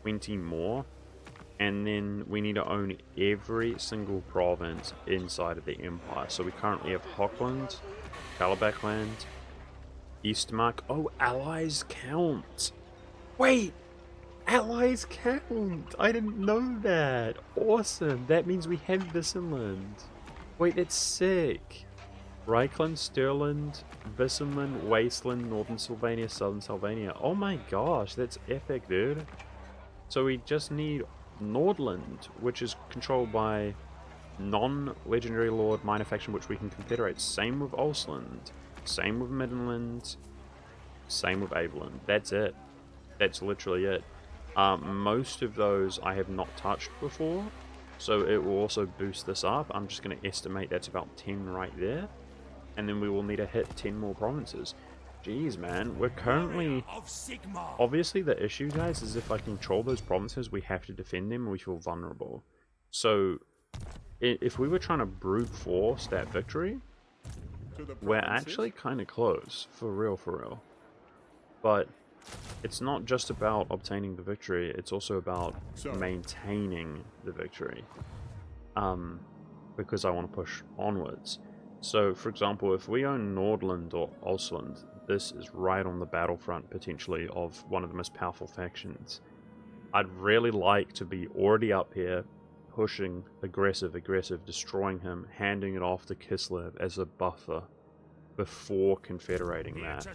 20 more. And then we need to own every single province inside of the Empire. So we currently have Hockland, Kalabakland, Eastmark. Oh, allies count! Wait! Allies count! I didn't know that! Awesome! That means we have Vissenland. Wait, that's sick! Reichland, Stirland, Vissenland, Wasteland, Northern Sylvania, Southern Sylvania. Oh my gosh, that's epic, dude. So we just need Nordland, which is controlled by non-legendary lord minor faction, which we can confederate. Same with Ulsland, same with Midland, same with Aveland. That's it. That's literally it. Most of those I have not touched before, so it will also boost this up. I'm just going to estimate that's about 10 right there, and then we will need to hit 10 more provinces. Jeez, man, we're currently... Obviously the issue, guys, is if I control those provinces, we have to defend them and we feel vulnerable. So, if we were trying to brute force that victory, we're actually kind of close, for real. But it's not just about obtaining the victory, it's also about maintaining the victory. Because I want to push onwards. So, for example, if we own Nordland or Ulsland, this is right on the battlefront, potentially, of one of the most powerful factions. I'd really like to be already up here, pushing aggressive, destroying him, handing it off to Kislev as a buffer before confederating that.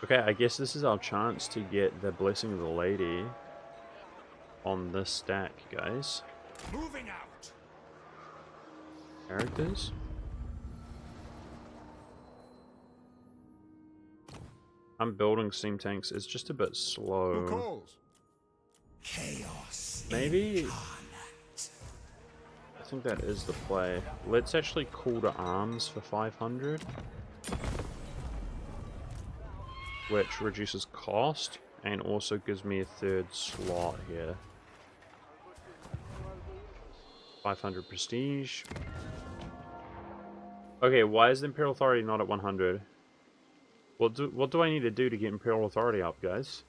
Okay, I guess this is our chance to get the Blessing of the Lady on this stack, guys. Moving out. Characters. I'm building steam tanks. It's just a bit slow. Who calls? Chaos. Maybe... I think that is the play. Let's actually call to arms for 500. Which reduces cost and also gives me a third slot here. 500 prestige. Okay, why is the Imperial Authority not at 100? What do I need to do to get Imperial Authority up, guys?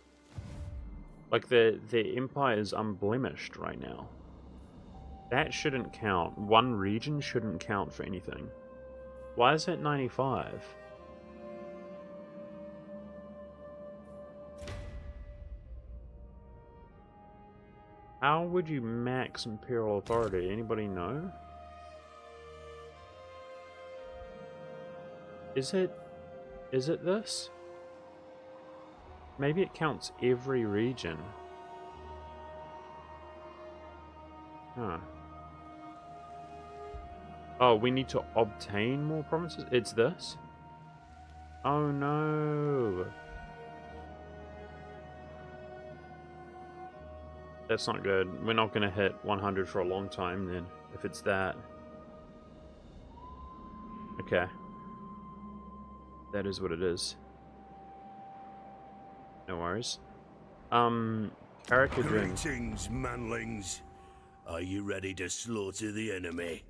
Like, the Empire is unblemished right now. That shouldn't count. One region shouldn't count for anything. Why is it 95? How would you max Imperial Authority? Anybody know? Is it this? Maybe it counts every region. Huh. Oh, we need to obtain more provinces? It's this? Oh no. That's not good. We're not going to hit 100 for a long time then, if it's that. Okay. That is what it is. No worries. Character Dream. Greetings, manlings. Are you ready to slaughter the enemy?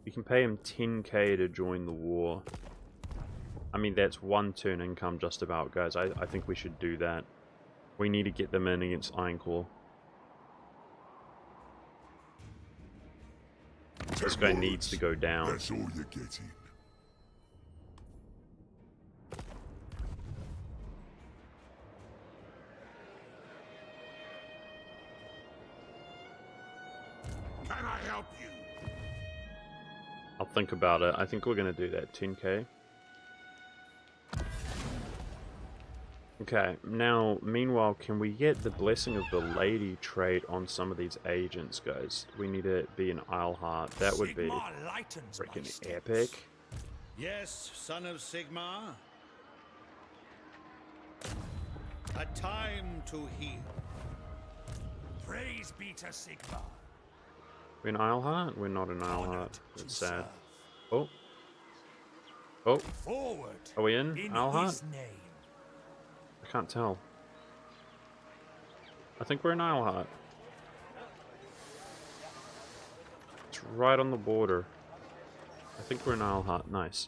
We can pay him 10k to join the war. I mean, that's 1 turn income just about, guys. I think we should do that. We need to get them in against Ironclaw. This guy needs to go down. That's all you're getting. Can I help you? I'll think about it. I think we're going to do that. 10k. Okay, now, meanwhile, can we get the Blessing of the Lady trait on some of these agents, guys? We need to be an Isleheart. That would be Sigmar lightens my freaking steps. epic. Yes, son of Sigmar. A time to heal. Praise be to Sigmar. We're an Isleheart? We're not an Isleheart. Honored to That's sad. serve. Oh. Oh, Forward. are we in In Isleheart? his name. I can't tell. I think we're in Isleheart. It's right on the border. I think we're in Isleheart. Nice.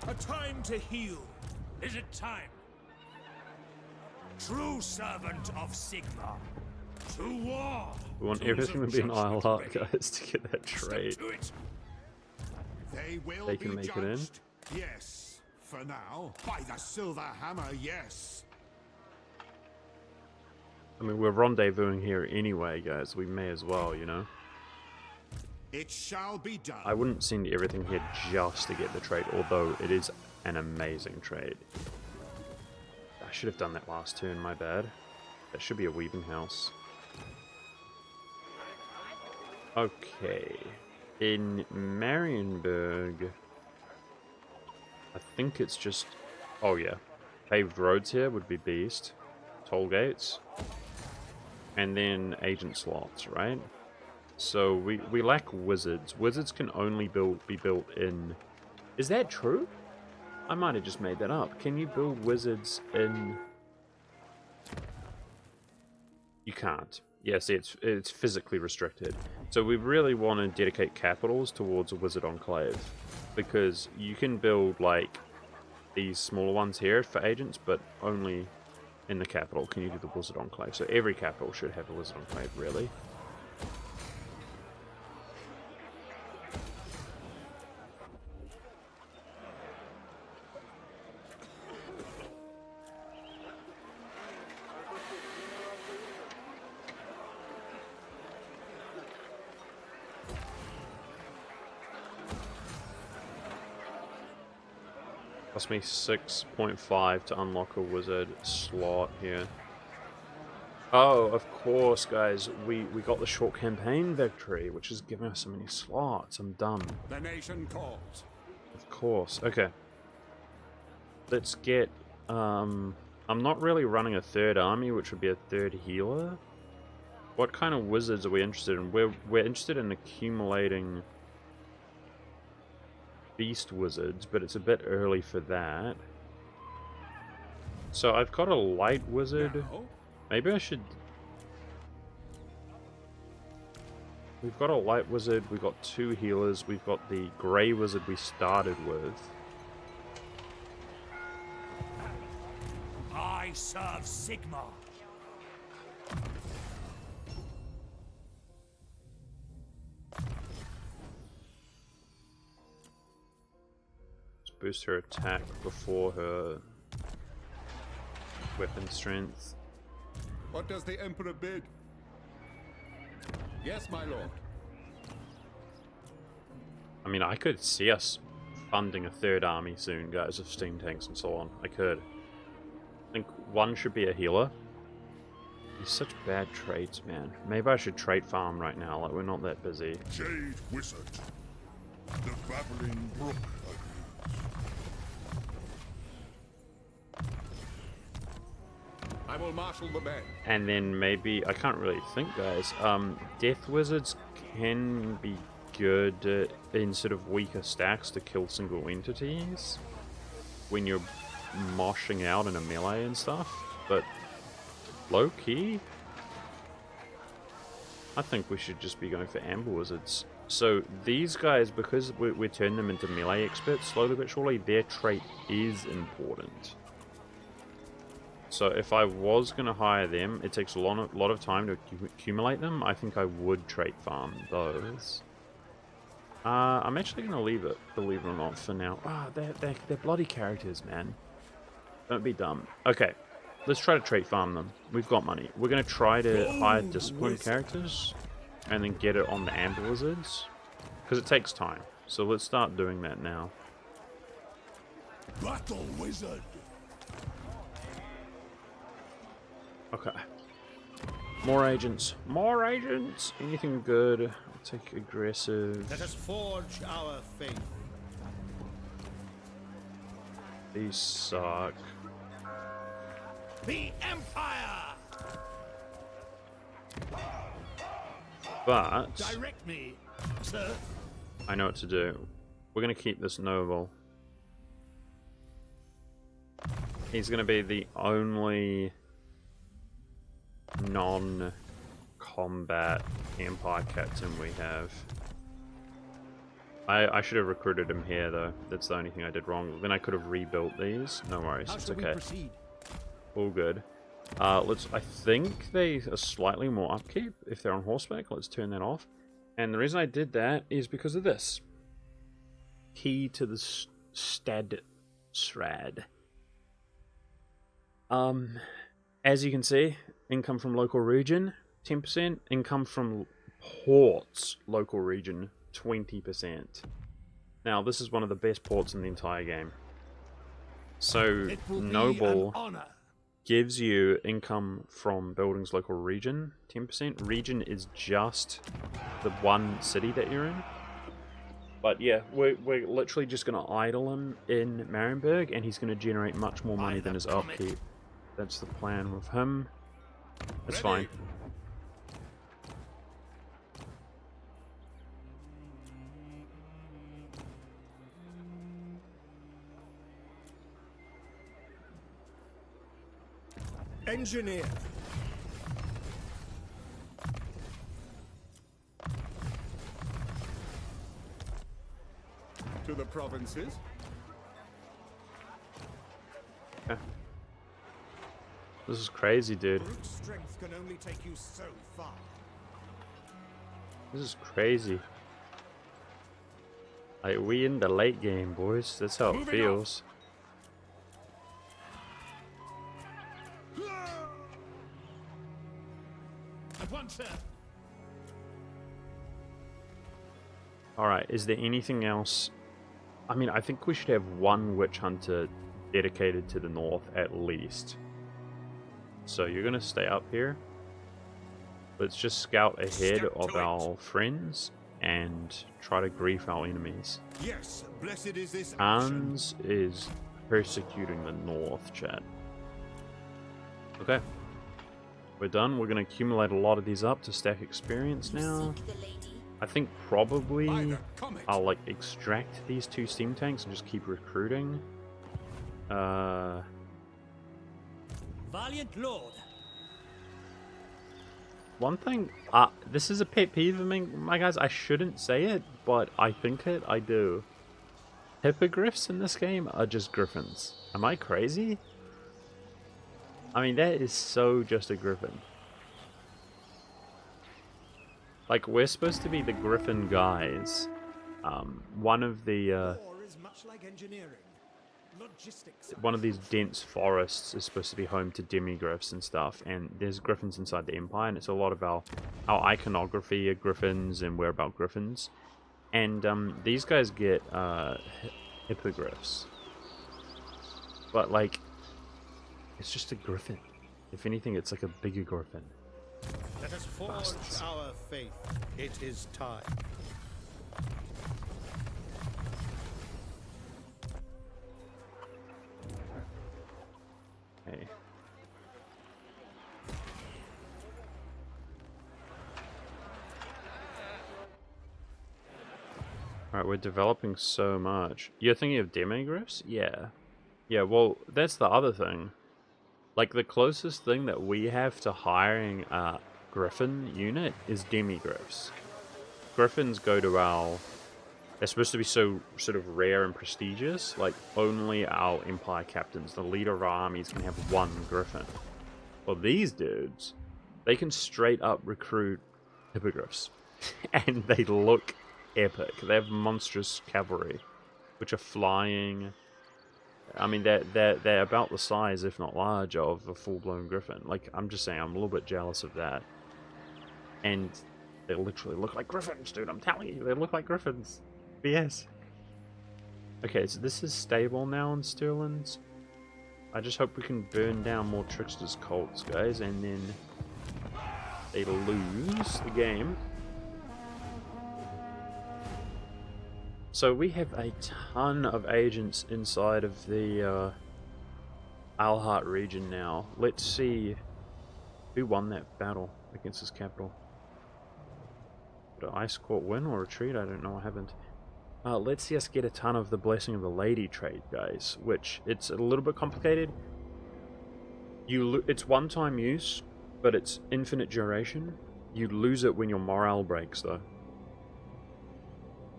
A time to heal. Is it time? True servant of Sigmar. To war. We want Tools everything of to be in judgment Isleheart, ready. guys, to get that Step trade. to it. They will They can be make it in? judged. Yes, for now. By the silver hammer, yes. I mean, we're rendezvousing here anyway, guys. We may as well, you know? It shall be done. I wouldn't send everything here just to get the trade, although it is an amazing trade. I should have done that last turn, my bad. That should be a weaving house. Okay. In Marienburg, I think it's just... Oh yeah. Paved roads here would be beast. Toll gates. And then agent slots, right? So we lack wizards. Wizards can only be built in... Is that true? I might have just made that up. Can you build wizards in... You can't. Yes, it's physically restricted. So we really want to dedicate capitals towards a wizard enclave. Because you can build, like, these smaller ones here for agents, but only in the capital can you do the wizard enclave. So every capital should have a wizard enclave, really. Cost me 6.5 to unlock a wizard slot here. Oh, of course, guys. We got the short campaign victory, which is giving us so many slots. I'm dumb. The nation calls. Of course. Okay. Let's get... I'm not really running a third army, which would be a third healer. What kind of wizards are we interested in? We're interested in accumulating... beast wizards, but it's a bit early for that. So I've got a light wizard. Now, Maybe I should... We've got a light wizard, we've got 2 healers, we've got the grey wizard we started with. I serve Sigmar. Let's boost her attack before her weapon strength. What does the Emperor bid? Yes, my lord. I mean, I could see us funding a third army soon, guys, of steam tanks and so on. I could. I think 1 should be a healer. These such bad trades, man. Maybe I should trade farm right now, like we're not that busy. Jade Wizard. The Babbling Brook agrees. I will marshal the men. And then maybe, I can't really think, guys. Death wizards can be good in sort of weaker stacks to kill single entities when you're moshing out in a melee and stuff, but low key, I think we should just be going for amber wizards. So these guys, because we turn them into melee experts slowly but surely, their trait is important. So if I was going to hire them, it takes a lot of time to accumulate them. I think I would trait farm those. I'm actually going to leave it, believe it or not, for now. Ah, they're bloody characters, man. Don't be dumb. Okay, let's try to trait farm them. We've got money. We're going to try to hire disciplined characters and then get it on the amber wizards, because it takes time. So let's start doing that now. Battle wizard. Okay. More agents. More agents! Anything good? I'll take aggressive. Let us forge our faith. These suck. The Empire! But Direct me, sir. I know what to do. We're going to keep this noble. He's going to be the only non-combat Empire captain we have. I should have recruited him here, though. That's the only thing I did wrong. Then I could have rebuilt these. No worries, How it's shall we okay. proceed? All good. I think they are slightly more upkeep if they're on horseback. Let's turn that off. And the reason I did that is because of this. Key to the Stad Srad. As you can see, income from local region, 10%. Income from ports, local region, 20%. Now, this is one of the best ports in the entire game. So, It will be Noble an honor. gives you income from buildings local region, 10%. Region is just the one city that you're in. But yeah, we're literally just going to idle him in Marienburg, and he's going to generate much more money than his upkeep. That's the plan with him. That's fine. Engineer. To the provinces. Okay. This is crazy, dude. Brute strength can only take you so far. This is crazy. Like, we in the late game, boys. That's how it feels. At once, sir. Alright, is there anything else? I mean, I think we should have one witch hunter dedicated to the north at least. So you're going to stay up here. Let's just scout ahead of our friends and try to grief our enemies. Yes, blessed is this action. Hans is persecuting the north, chat. Okay. We're done. We're going to accumulate a lot of these up to stack experience now. Seek the lady. I think probably By the comet. I'll like extract these 2 steam tanks and just keep recruiting. Valiant lord. One thing, this is a pet peeve of mine, my guys. I shouldn't say it, but I think I do. Hippogriffs in this game are just griffins. Am I crazy? I mean, that is so just a griffin. Like, we're supposed to be the griffin guys. One of the, War is much like engineering. Logistics. one of these dense forests is supposed to be home to demigriffs and stuff, and there's griffins inside the Empire, and it's a lot of our iconography of griffins, and we're about griffins. And these guys get hippogriffs. But, like, it's just a griffin. If anything, it's like a bigger griffin. Let us forge Bastards. our faith. It is time. Hey. Alright, we're developing so much. You're thinking of demigriffs? Yeah. Yeah, well, that's the other thing. Like, the closest thing that we have to hiring Griffin unit is demigriffs. Griffins go to our... They're supposed to be so sort of rare and prestigious. Like, only our Empire captains, the leader of our armies, can have one Griffin. Well, these dudes, they can straight up recruit hippogriffs. And they look epic. They have monstrous cavalry, which are flying. I mean, they're about the size, if not large, of a full-blown Griffin. Like, I'm just saying, I'm a little bit jealous of that. And they literally look like Griffins, dude. I'm telling you, they look like Griffins. BS. Okay, so this is stable now in Sterling's. I just hope we can burn down more Trickster's cults, guys, and then they lose the game. So we have a ton of agents inside of the Alhart region now. Let's see who won that battle against his capital. Did Ice Court win or retreat? I don't know, I haven't. Let's see us get a ton of the Blessing of the Lady trade, guys, which it's a little bit complicated. It's one-time use, but it's infinite duration. You lose it when your morale breaks, though.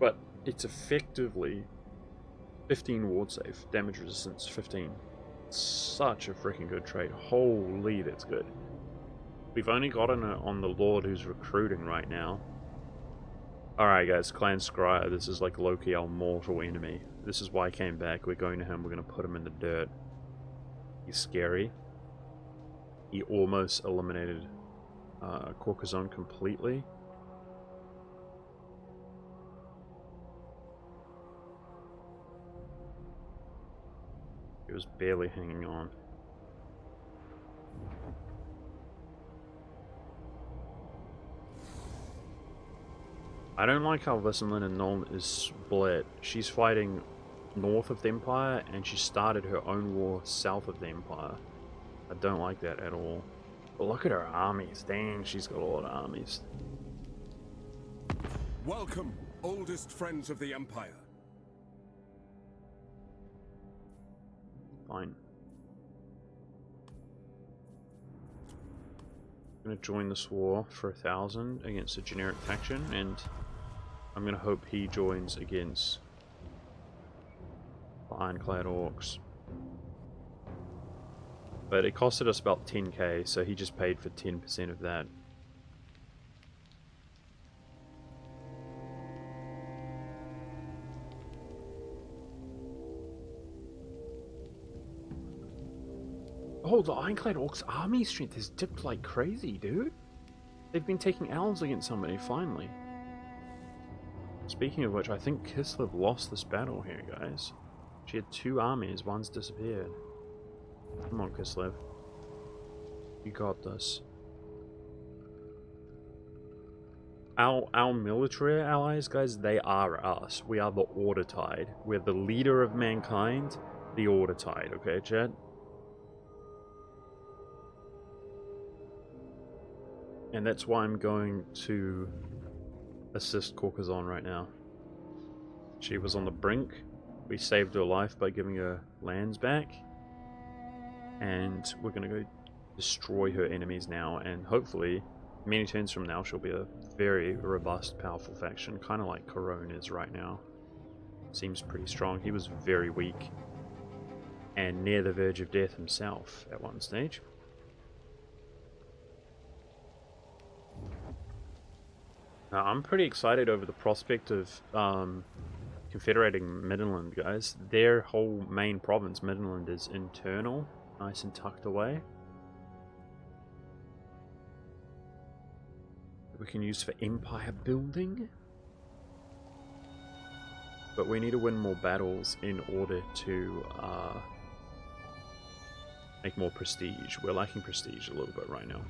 But it's effectively 15 ward save, damage resistance 15. Such a freaking good trade. Holy, that's good. We've only gotten it on the Lord who's recruiting right now. Alright guys, Clan Scryer, this is like Loki, our mortal enemy. This is why I came back. We're going to him, we're going to put him in the dirt. He's scary. He almost eliminated Caucason completely. He was barely hanging on. I don't like how Vesselin and Nuln is split. She's fighting north of the Empire, and she started her own war south of the Empire. I don't like that at all. But look at her armies. Dang, she's got a lot of armies. Welcome, oldest friends of the Empire. Fine. I'm gonna join this war for 1,000 against a generic faction, and I'm gonna hope he joins against the Ironclad Orcs. But it costed us about 10k, so he just paid for 10% of that. Oh, the Ironclad Orcs' army strength has dipped like crazy, dude. They've been taking L's against somebody, finally. Speaking of which, I think Kislev lost this battle here, guys. She had 2 armies, one's disappeared. Come on, Kislev. You got this. Our military allies, guys, they are us. We are the Order Tide. We're the leader of mankind, the Order Tide, okay, chat? And that's why I'm going to assist Caucason right now. She was on the brink. We saved her life by giving her lands back. And we're going to go destroy her enemies now. And hopefully, many turns from now, she'll be a very robust, powerful faction. Kind of like Corone is right now. Seems pretty strong. He was very weak. And near the verge of death himself at one stage. I'm pretty excited over the prospect of confederating Midland, guys. Their whole main province, Midland, is internal, nice and tucked away. We can use for empire building. But we need to win more battles in order to make more prestige. We're lacking prestige a little bit right now.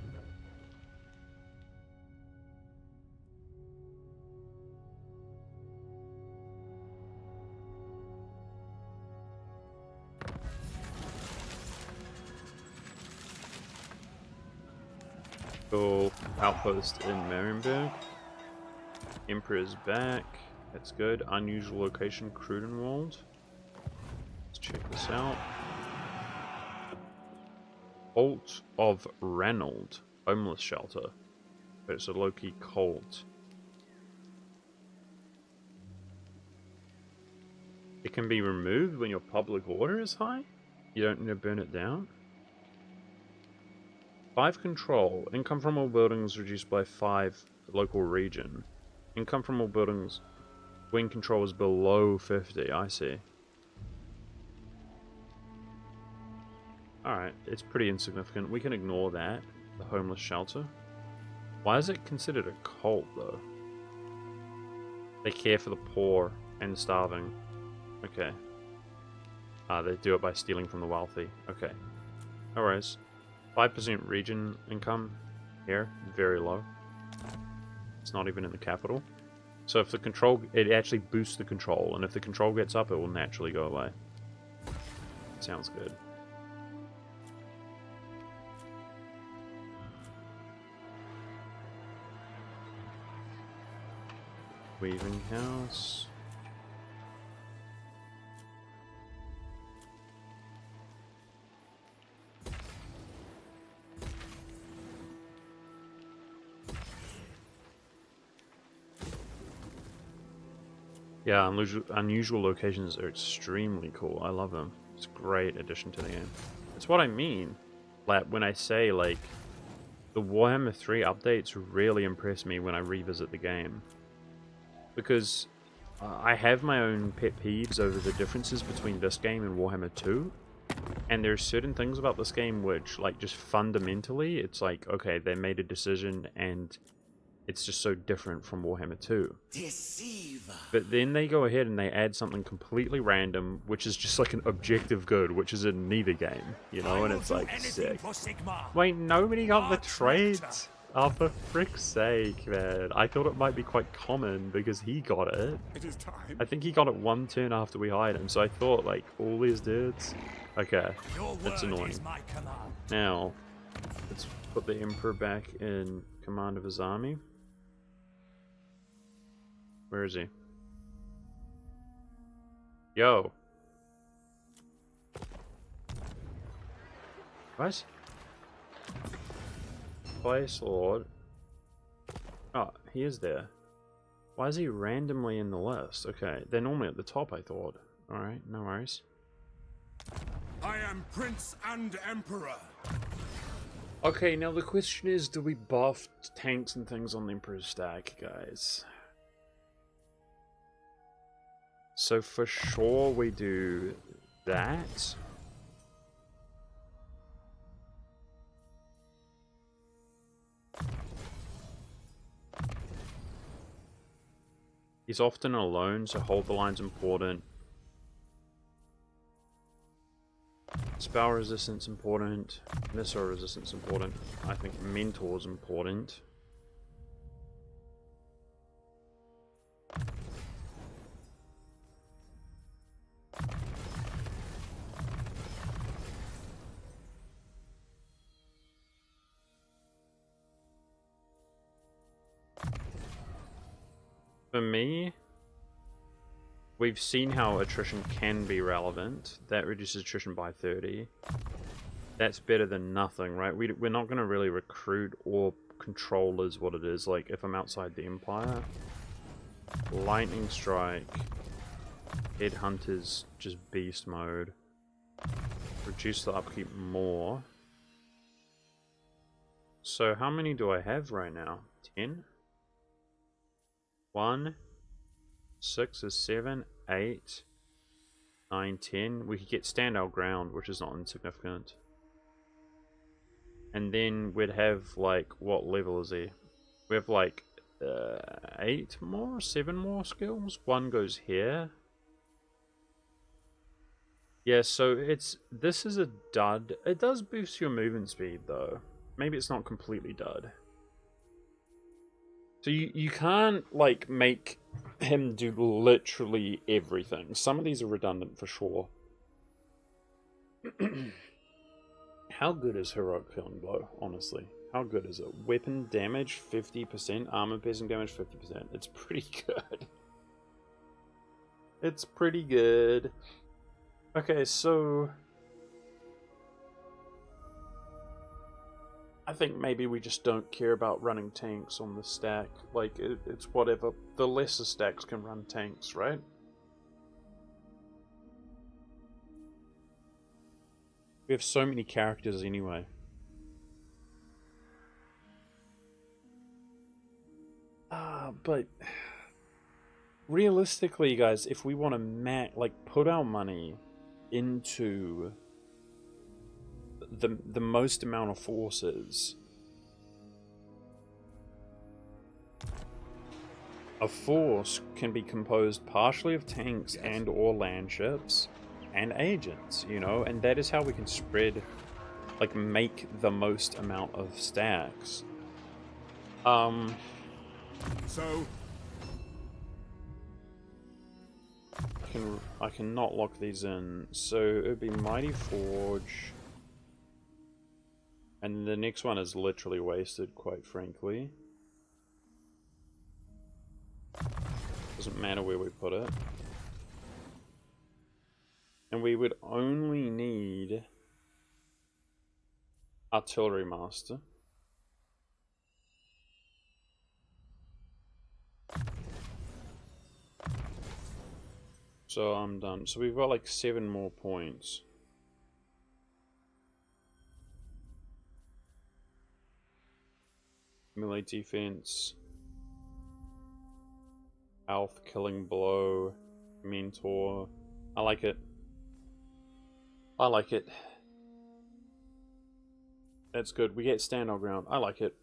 Outpost in Marienburg. Emperor's back. That's good. Unusual location, Crudenwald. Let's check this out. Alt of Ranald. Homeless shelter. but it's a low-key cult. It can be removed when your public order is high? You don't need to burn it down? 5 control. Income from all buildings reduced by 5 local region. Income from all buildings when control is below 50. I see. Alright, it's pretty insignificant. We can ignore that. The homeless shelter. Why is it considered a cult, though? They care for the poor and the starving. Okay. They do it by stealing from the wealthy. Okay. No worries. 5% region income here. Very low. It's not even in the capital. So if the control... It actually boosts the control. And if the control gets up, it will naturally go away. Sounds good. Weaving house. Yeah, unusual locations are extremely cool. I love them. It's a great addition to the game. That's what I mean. Like, when I say, like, the Warhammer 3 updates really impress me when I revisit the game. Because I have my own pet peeves over the differences between this game and Warhammer 2. And there's certain things about this game which, like, just fundamentally, it's like, okay, they made a decision and it's just so different from Warhammer 2. Deceiver. But then they go ahead and they add something completely random, which is just like an objective good, which is in neither game, you know, and it's like sick. Wait, nobody got the traits? Oh, for frick's sake, man. I thought it might be quite common because he got it. It is time. I think he got it 1 turn after we hired him, so I thought, like, all these dudes. Okay, that's annoying. Now, let's put the Emperor back in command of his army. Where is he? Yo. What? Place Lord. Oh, he is there. Why is he randomly in the list? Okay, they're normally at the top, I thought. Alright, no worries. I am Prince and Emperor. Okay, now the question is, do we buff tanks and things on the Emperor's stack, guys? So for sure we do that. He's often alone, so hold the line's important. Spell resistance important. Missile resistance important. I think mentor's important. For me, we've seen how attrition can be relevant. That reduces attrition by 30. That's better than nothing, right? We're not going to really recruit or control is what it is. Like, if I'm outside the Empire, Lightning Strike, Headhunters, just beast mode. Reduce the upkeep more. So how many do I have right now? 10? 1, 6 is 7, 8, 9, 10. We could get stand our ground, which is not insignificant. And then we'd have, like, what level is he? We have, like, 8 more, 7 more skills. 1 goes here. Yeah, so this is a dud. It does boost your movement speed, though. Maybe it's not completely dud. So you can't, like, make him do literally everything. Some of these are redundant for sure. How good is Heroic Killing Blow, honestly? How good is it? Weapon damage 50%, armor piercing damage 50%. It's pretty good. It's pretty good. Okay, so think maybe we just don't care about running tanks on the stack. Like, it's whatever. The lesser stacks can run tanks, right? We have so many characters anyway. But realistically, guys, if we want to put our money into the most amount of forces, a force can be composed partially of tanks and or land ships and agents, you know, and that is how we can spread, like, make the most amount of stacks. So, I cannot lock these in, so it would be Mighty Forge, and the next one is literally wasted, quite frankly. Doesn't matter where we put it. And we would only need Artillery Master. So I'm done. So we've got like 7 more points. Melee defense. Health, killing blow, mentor. I like it. I like it. That's good. We get stand our ground. I like it.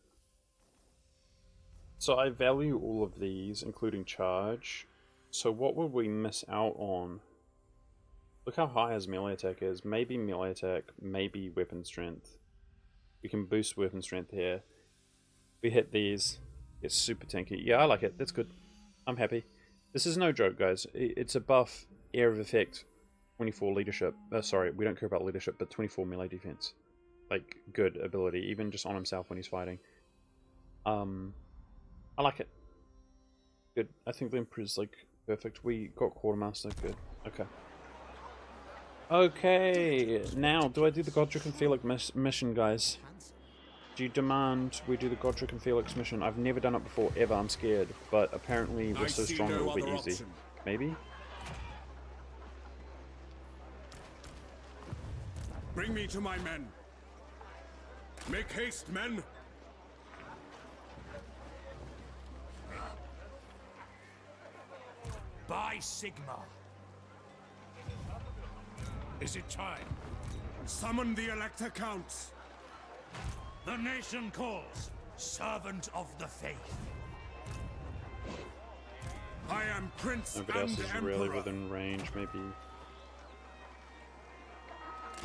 So I value all of these, including charge. So what would we miss out on? Look how high his melee attack is. Maybe melee attack, maybe weapon strength. We can boost weapon strength here. We hit these. It's super tanky. Yeah, I like it. That's good. I'm happy. This is no joke, guys. It's a buff, air of effect, 24 leadership. Sorry, we don't care about leadership, but 24 melee defense. Like, good ability, even just on himself when he's fighting. I like it. Good. I think the Emperor's, like, perfect. We got Quartermaster. Good. Okay. Okay. Now, do I do the Godric and Felix mission, guys? Do you demand we do the Godric and Felix mission? I've never done it before, ever. I'm scared. But apparently we're so strong it will be easy. Option. Maybe? Bring me to my men. Make haste, men. By Sigma. Is it time? summon the Elector Counts. The nation calls, servant of the faith. I am Prince Nobody else and is Emperor. really within range, maybe.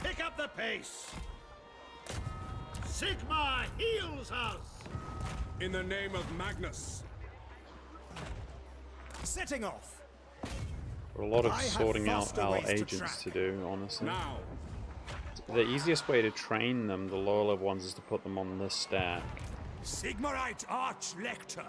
Pick up the pace. Sigma heals us. In the name of Magnus. Setting off. A lot of I have sorting out faster our ways to agents track. to do, honestly. Now. The easiest way to train them, the lower level ones, is to put them on this stack. Sigmarite Arch-Lector.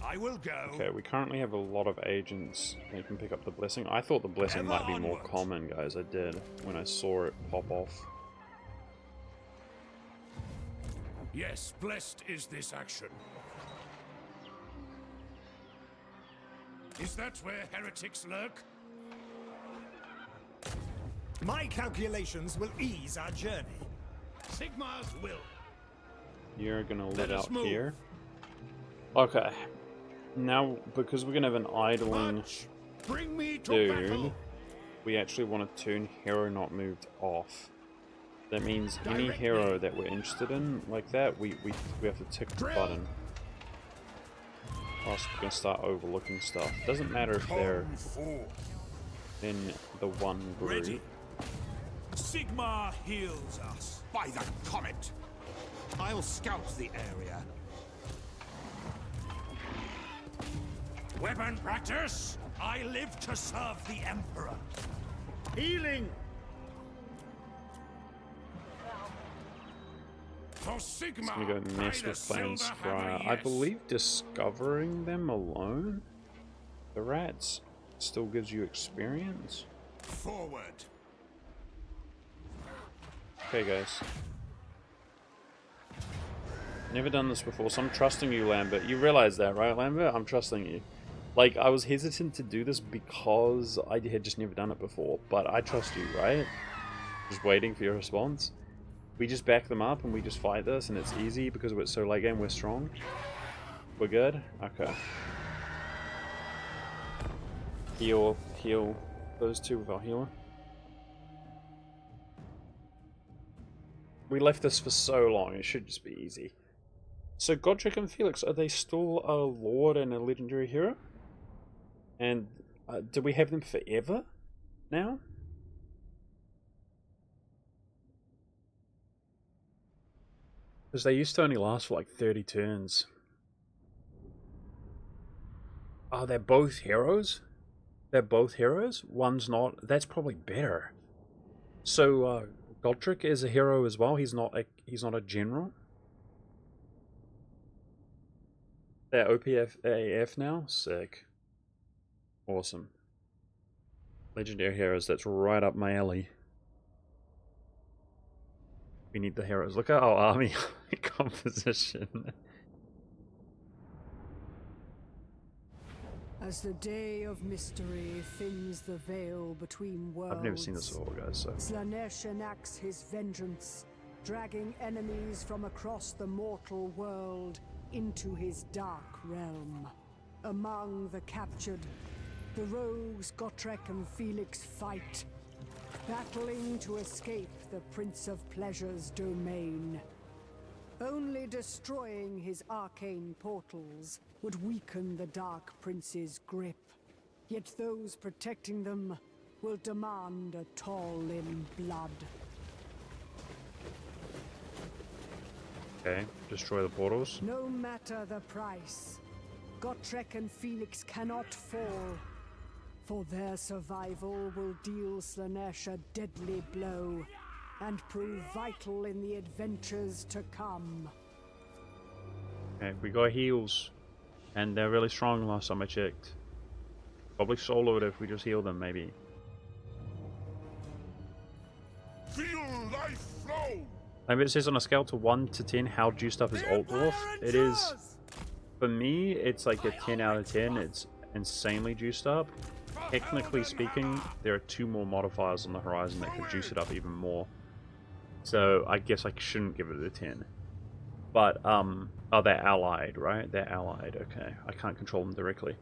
I will go. Okay, we currently have a lot of agents that can pick up the blessing. I thought the blessing Ever might be more onward. common, guys. I did, when I saw it pop off. Yes, blessed is this action. Is that where heretics lurk? My calculations will ease our journey. Sigmar's will. You're gonna Let let us out move. here. Okay. Now, because we're gonna have an idling March! Bring me to dude, battle. we actually want to turn hero not moved off. That means any Direct hero me. that we're interested in, like that, we have to tick the Drill. button. Or else we're gonna start overlooking stuff. Doesn't matter if they're Come forth. in the one group. Ready. Sigmar heals us. By the comet. I'll scout the area. Weapon practice. I live to serve the Emperor. Healing. For Sigmar. It's gonna go mess by with the Clan silver Scryer. hammer, I yes. believe discovering them alone, the rats, still gives you experience. Forward. Okay, guys. Never done this before, so I'm trusting you, Lambert. You realize that, right, Lambert? I'm trusting you. Like, I was hesitant to do this because I had just never done it before, but I trust you, right? Just waiting for your response. We just back them up and we just fight this, and it's easy because we're so late game, we're strong. We're good? Okay. Heal those two with our healer. We left this for so long, it should just be easy. So Godric and Felix, are they still a lord and a legendary hero? And do we have them forever now? Because they used to only last for like 30 turns. Oh, they're both heroes? They're both heroes? One's not. That's probably better. So Godric is a hero as well. He's not a general. They're OPF AF now? Sick. Awesome. Legendary heroes, that's right up my alley. We need the heroes. Look at our army composition. As the day of mystery thins the veil between worlds, I've never seen this before, guys, so... Slaanesh enacts his vengeance, dragging enemies from across the mortal world into his dark realm. Among the captured, the rogues Gotrek and Felix fight, battling to escape the Prince of Pleasure's domain. Only destroying his arcane portals would weaken the Dark Prince's grip. Yet those protecting them will demand a toll in blood. Okay, destroy the portals. No matter the price, Gotrek and Felix cannot fall, for their survival will deal Slaanesh a deadly blow and prove vital in the adventures to come. Okay, we got heals, and they're really strong last time I checked. Probably solo it if we just heal them, maybe. Feel life flow! Maybe it says on a scale to 1 to 10 how juiced up is Alt Dwarf. It is, for me, it's like a 10 out of 10. It's insanely juiced up. Technically speaking, there are 2 more modifiers on the horizon that could juice it up even more. So I guess I shouldn't give it a 10. But, oh, they're allied, right? They're allied, okay. I can't control them directly.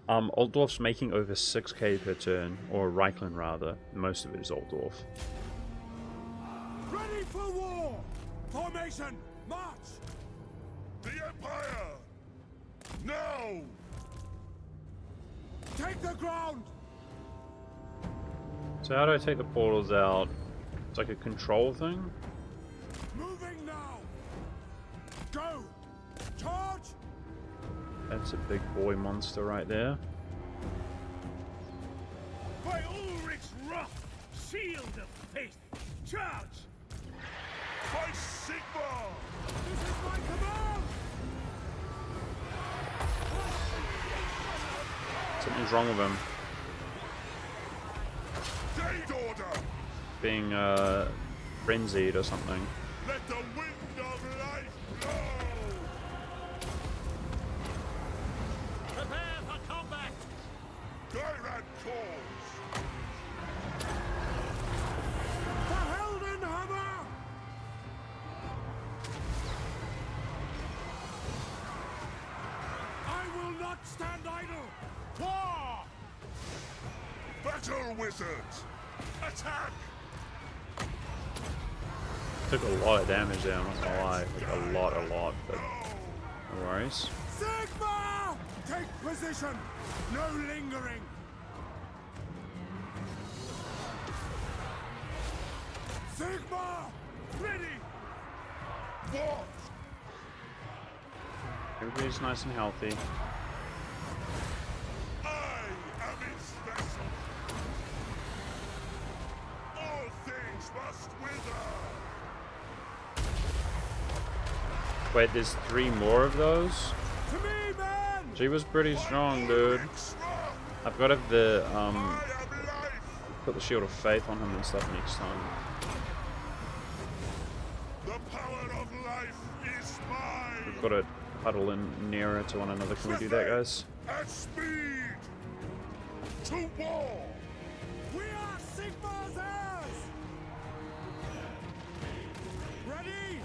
Alt Dwarf's making over 6k per turn, or Reichland rather. Most of it is Alt Dwarf. Ready for war! Formation, march! The Empire! Now! Take the ground! So how do I take the portals out? It's like a control thing? Moving now! Go! Charge! That's a big boy monster right there. By Ulrich's wrath, shield of faith, charge! By Sigma! This is my command! Something's wrong with him. Date order! Being frenzied or something. Let the wind of life blow! Prepare for combat! Tyrant calls! The Helden Hammer! I will not stand idle! War! Battle wizards! Attack! Took a lot of damage there, I'm not gonna lie. Like, a lot, but no worries. Sigma! Take position! No lingering! Sigma! Ready! What? Everybody's nice and healthy. I am its vessel! All things must wither! Wait, there's 3 more of those? To me, man! She was pretty strong, dude. I've got to have the, put the Shield of Faith on him and stuff next time. The power of life is mine! we've got to huddle in nearer to one another. Can we do that, guys? At speed! To war! We are Sigmar's heirs! Ready?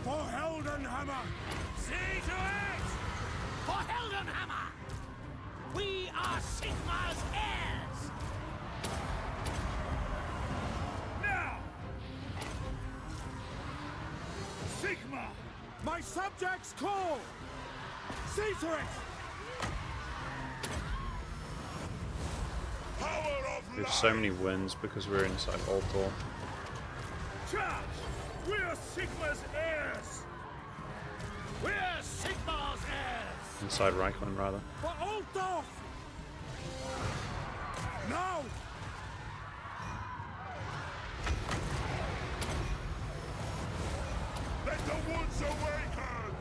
For Heldenhammer! See to it! For Heldenhammer! We are Sigmar's heirs! Now! Sigma! My subjects call! See to it! Power of We have light! so many wins because we're inside Ultor. Charge! We are Sigma's heirs! We are Sigmar's heirs! Inside Reichland, rather. For Altdorf! Now! Let the woods awaken!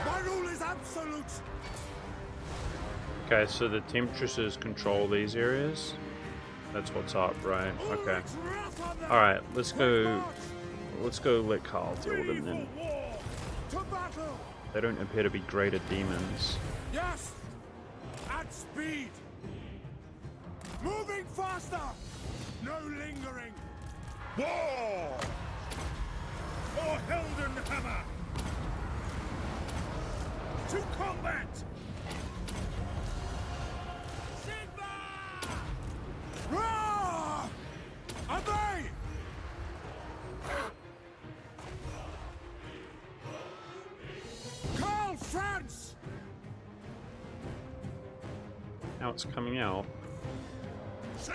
My rule is absolute! Okay, so the Temptresses control these areas. That's what's up, right? Okay. Ulrich's wrath on them! Alright, let's go. March! Let's go let Carl deal with them then. War! To battle! They don't appear to be greater demons. Yes! At speed! Moving faster! No lingering! War! For Heldenhammer! To combat! Sigma! Roar! Obey! Karl Franz! Now it's coming out.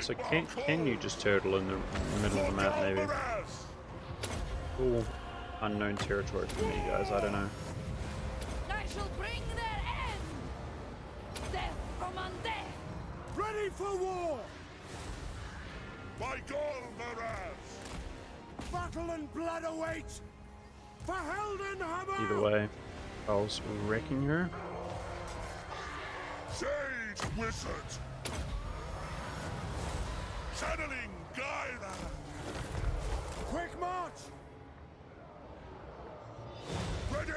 So can you just turtle in the middle of the map, maybe? Cool. Unknown territory for me, guys. I don't know. I shall bring their end! Death from undeath! Ready for war! By Golmaraz! Battle and blood await! For Heldenhammer! Either way, Carl's wrecking her. Sage Wizard! Channeling Gaira! Quick march! Ready!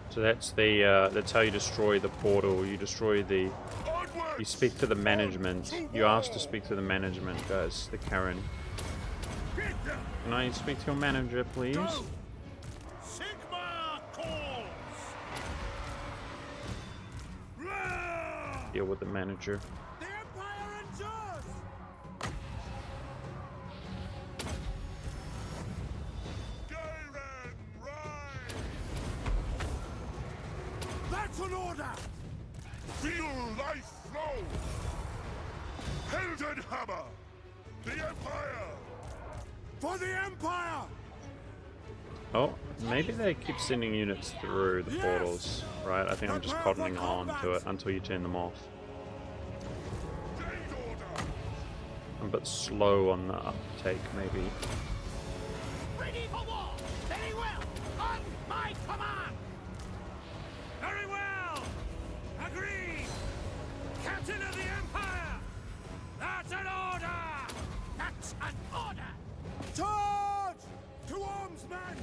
So that's how you destroy the portal. You destroy the. Onward! You speak to the management. You ask to speak to the management, guys. The Karen. Hit them! Can I speak to your manager, please? Go! Sigma calls! Roar! Deal with the manager. The Empire endures! Gairen, rise! That's an order! Feel life flow! Heldenhammer! The Empire! For the Empire! Oh, maybe they keep sending units through the portals, right? I think I'm just cottoning on to it until you turn them off. Date order! I'm a bit slow on the uptake, maybe. Ready for war! Very well! On my command! Very well! Agreed! Captain of the Empire! That's an order! That's an order! Charge! To arms, men!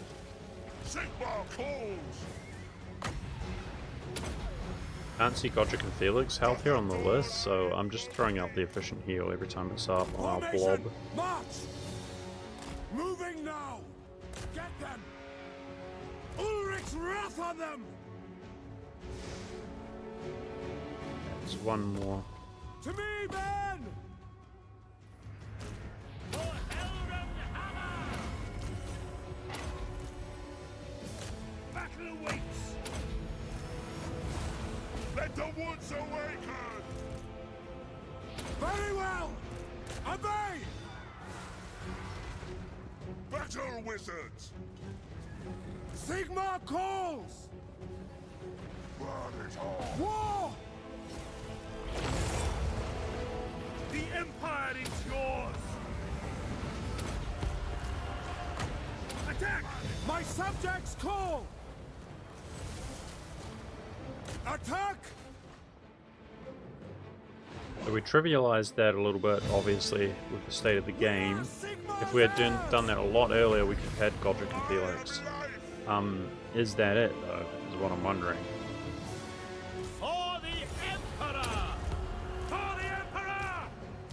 Sigma calls! Can't see Godric and Felix health here on the list, so I'm just throwing out the efficient heal every time it's up on our blob. Formation! March! Moving now! Get them! Ulrich's wrath on them! There's one more. To me, men! For Heldenhammer! Battle awaits! Let the woods awaken! Very well! Obey! Battle wizards! Sigma calls! Burn it all! War! The Empire is yours! Attack! My subjects call! Attack! So we trivialized that a little bit, obviously, with the state of the We game. are Sigma If we had done that a lot earlier, we could have had Godric and Felix. Is that it, though, is what I'm wondering. For the Emperor! For the Emperor!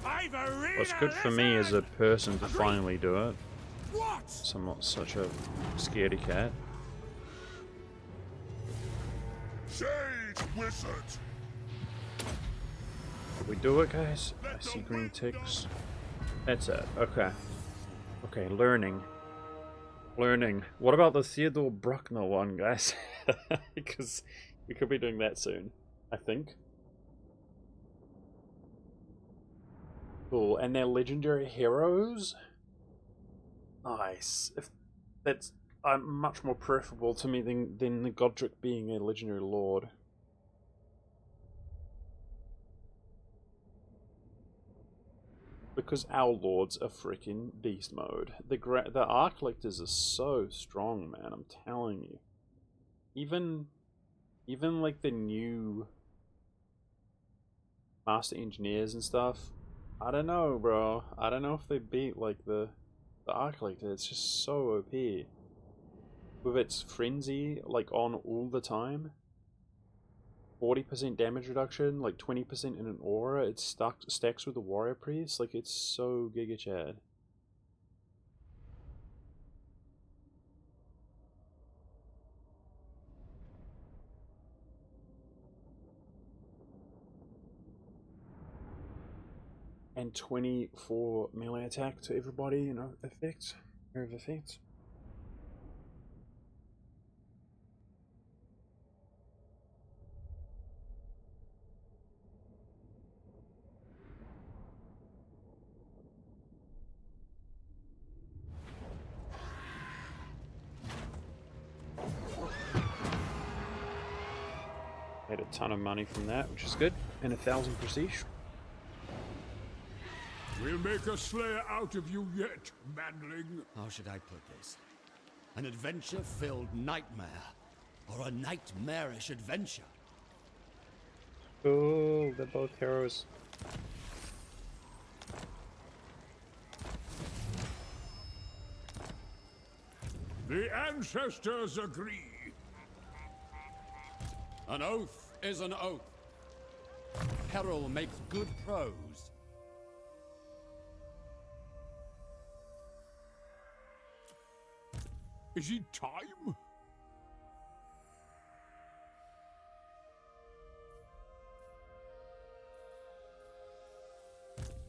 I've Well, it's good for me as a person to finally do it. What? So I'm not such a scaredy cat. Sage wizard! Did we do it, guys? I see green ticks. That's it. Okay. Okay, learning. Learning. What about the Theodore Bruckner one, guys? Because we could be doing that soon, I think. Cool. And they're legendary heroes? Nice. If that's much more preferable to me than the Godric being a legendary lord. Because our lords are freaking beast mode. The Arc Lectors are so strong, man. I'm telling you. Even like the new Master Engineers and stuff. I don't know, bro. I don't know if they beat like the Arc Lector. It's just so OP. With its frenzy like on all the time. 40% damage reduction, like 20% in an aura, it stacks with the warrior priest, like it's so giga chad. And 24 melee attack to everybody, you know, effects, area of effects. Made a ton of money from that, which is good, and 1,000 prestige. We'll make a slayer out of you yet, manling. How should I put this? An adventure-filled nightmare, or a nightmarish adventure? Cool, they're both heroes. The ancestors agree. An oath is an oath. Peril makes good prose. Is it time?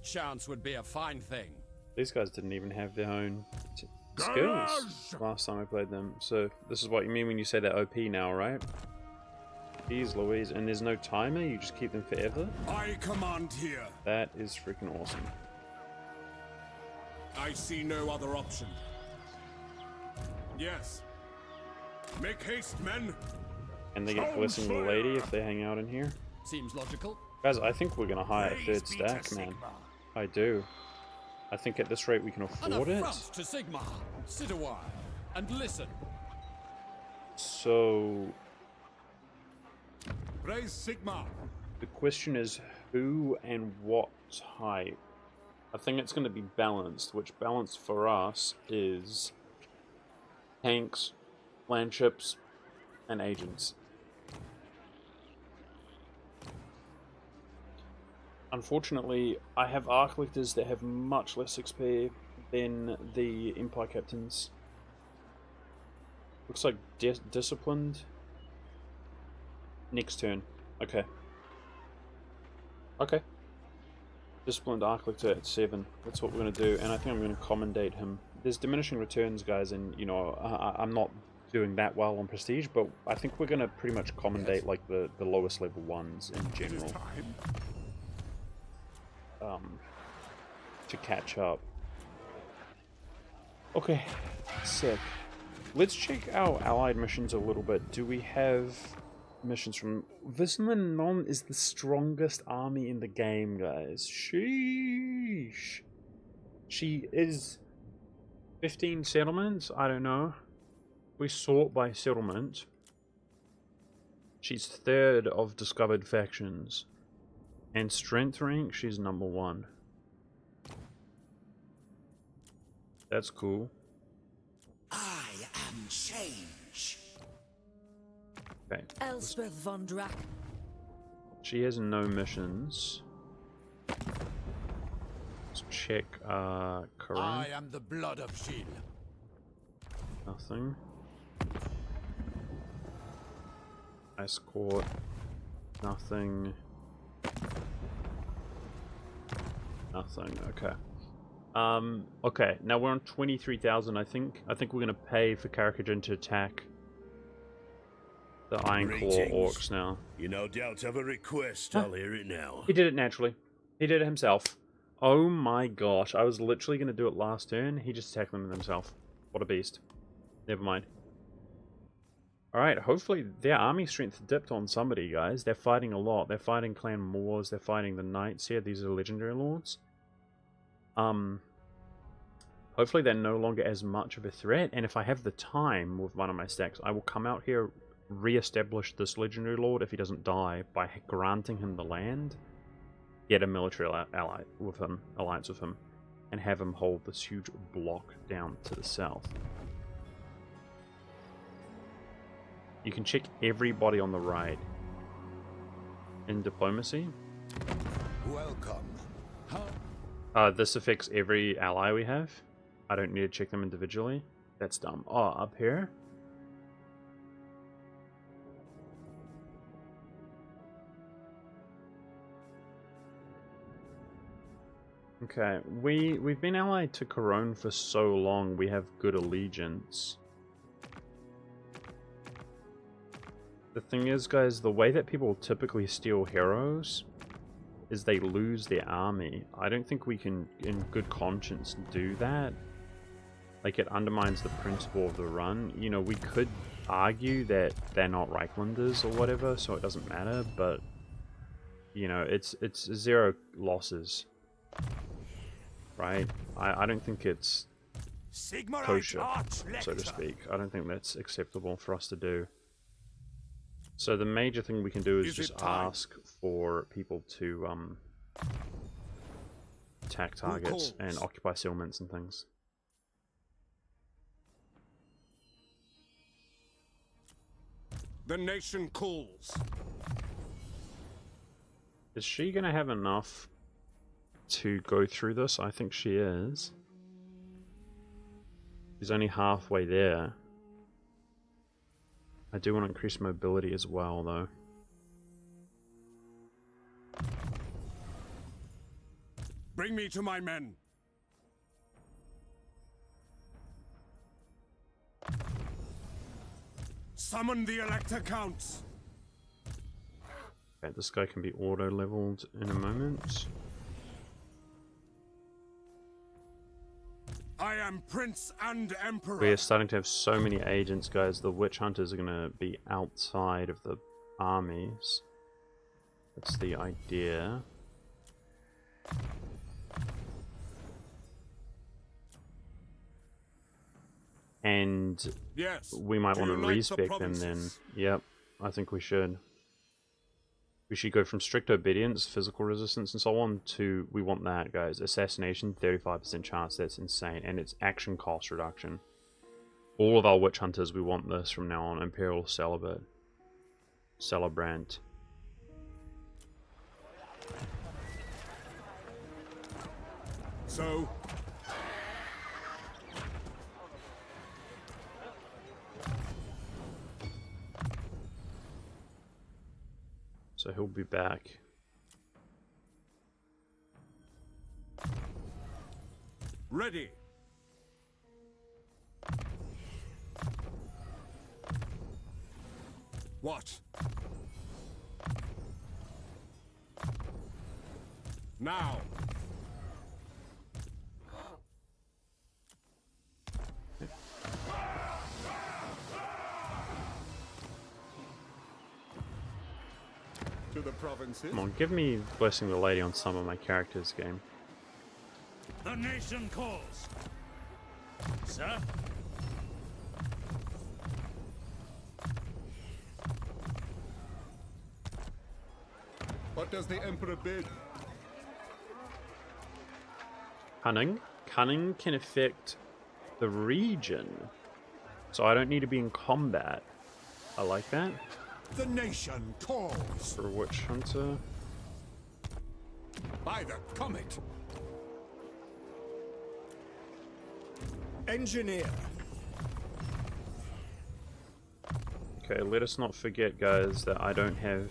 Chance would be a fine thing. These guys didn't even have their own skills last time I played them. So this is what you mean when you say they're OP now, right? Jeez Louise, and there's no timer? You just keep them forever? I command here. That is freaking awesome. I see no other option. Yes. Make haste, men. And they get Blessing the Lady if they hang out in here. Seems logical. Guys, I think we're gonna hire a Praise third be stack, to man. Sigma. I do. I think at this rate we can An afford it. affront to Sigma. Sit a while and listen. So Praise Sigma. the question is who and what type? I think it's going to be balanced, which balance for us is tanks, landships, and agents. Unfortunately, I have Arc Lectors that have much less XP than the Empire Captains. Looks like Disciplined. Next turn. Okay. Okay. Disciplined Arc Lector at 7. That's what we're going to do, and I think I'm going to commendate him. There's diminishing returns, guys, and, you know, I'm not doing that well on Prestige, but I think we're going to pretty much commendate, like, the lowest level ones in general. To catch up. Okay, sick. Let's check our allied missions a little bit. Do we have missions from... Vismanon is the strongest army in the game, guys. Sheesh. She is 15 settlements? I don't know. We sort by settlement. She's third of discovered factions. And strength rank, she's number 1. That's cool. I am change. Okay. Elspeth von Drack. She has no missions. Let's check Karan. I am the blood of Shield. Nothing. Ice Court. Nothing. Nothing. Okay. Okay. Now we're on 23,000. I think we're gonna pay for Karakajin to attack the Ironclaw orcs now. You no doubt have a request. I'll hear it now. He did it naturally. He did it himself. Oh my gosh! I was literally gonna do it last turn. He just attacked them himself. What a beast. Never mind. Alright, hopefully their army strength dipped on somebody, guys. They're fighting a lot. They're fighting Clan Moors, they're fighting the Knights here. These are legendary lords. Hopefully they're no longer as much of a threat, and if I have the time with one of my stacks, I will come out here, re-establish this legendary lord if he doesn't die by granting him the land, get a military alliance with him, and have him hold this huge block down to the south. You can check everybody on the right in diplomacy. Welcome. This affects every ally we have. I don't need to check them individually. That's dumb. Oh, up here? Okay, we've been allied to Corone for so long, we have good allegiance. The thing is, guys, the way that people typically steal heroes is they lose their army. I don't think we can, in good conscience, do that. Like, it undermines the principle of the run. You know, we could argue that they're not Reichlanders or whatever, so it doesn't matter, but, you know, it's 0 losses. Right? I don't think it's kosher, so to speak. I don't think that's acceptable for us to do. So the major thing we can do is just ask for people to attack targets and occupy settlements and things. The nation calls. Is she going to have enough to go through this? I think she is. She's only halfway there. I do want to increase mobility as well, though. Bring me to my men. Summon the Elector Counts. Okay, this guy can be auto-leveled in a moment. I am Prince and Emperor. We are starting to have so many agents, guys. The witch hunters are going to be outside of the armies. That's the idea. And yes, we might want to respec them then. Yep, I think we should. We should go from strict obedience, physical resistance, and so on to, we want that, guys. Assassination, 35% chance, that's insane. And it's action cost reduction. All of our witch hunters, we want this from now on. Imperial Celibate. Celebrant. So... So he'll be back. Ready. What? Now. To the provinces. Come on, give me Blessing the Lady on some of my characters, game. The nation calls. Sir? What does the Emperor bid? Cunning. Cunning can affect the region. So I don't need to be in combat. I like that. The nation calls. For a witch hunter. By the comet. Engineer. Okay, let us not forget, guys, that I don't have...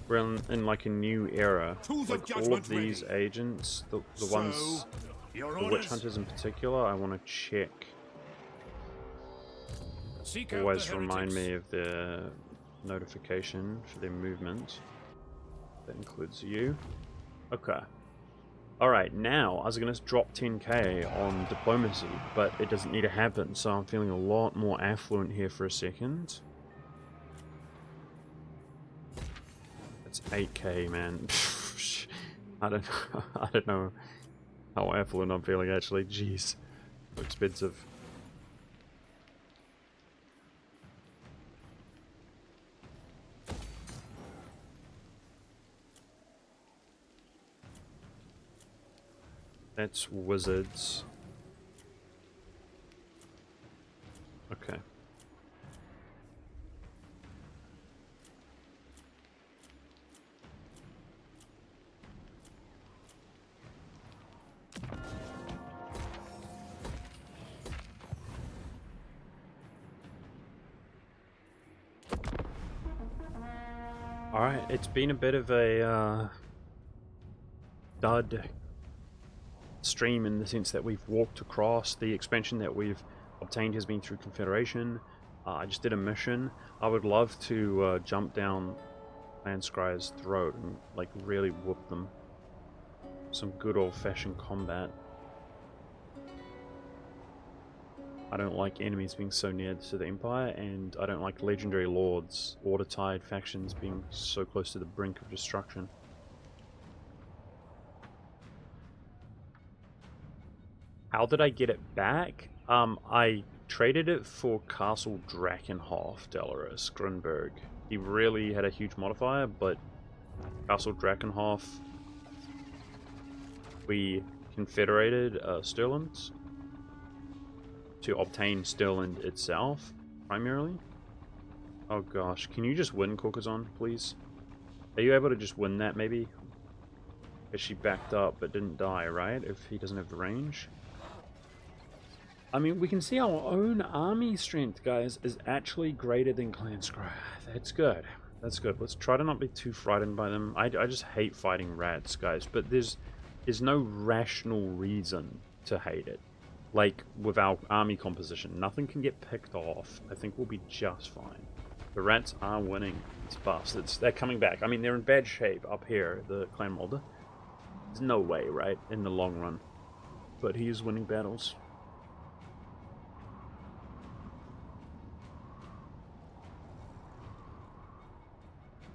We're in like a new era. Tools of Like all of judgment these ready. agents, the ones, Your the witch orders. hunters in particular, I want to check. Seek out Always the remind heretics. me of their notification for their movement. That includes you. Okay. Alright, now I was going to drop 10k on diplomacy, but it doesn't need to happen, so I'm feeling a lot more affluent here for a second. That's 8k, man. I don't know how affluent I'm feeling actually. Jeez. So expensive. That's wizards. Okay. Alright, it's been a bit of a dud stream in the sense that we've walked across. The expansion that we've obtained has been through Confederation. I just did a mission. I would love to jump down Landscry's throat and like really whoop them. Some good old-fashioned combat. I don't like enemies being so near to the Empire, and I don't like legendary lords, order-tied factions being so close to the brink of destruction. How did I get it back? I traded it for Castle Drakenhof, Delaris, Grinberg. He really had a huge modifier, but Castle Drakenhof, we confederated Stirland to obtain Stirland itself, primarily. Oh gosh, can you just win Caucason, please? Are you able to just win that, maybe? Because she backed up but didn't die, right? If he doesn't have the range. I mean, we can see our own army strength, guys, is actually greater than Clan Scry. That's good. That's good. Let's try to not be too frightened by them. I just hate fighting rats, guys. But there's no rational reason to hate it. Like, with our army composition, nothing can get picked off. I think we'll be just fine. The rats are winning. These bastards. They're coming back. I mean, they're in bad shape up here, the Clan Mulder. There's no way, right, in the long run. But he is winning battles.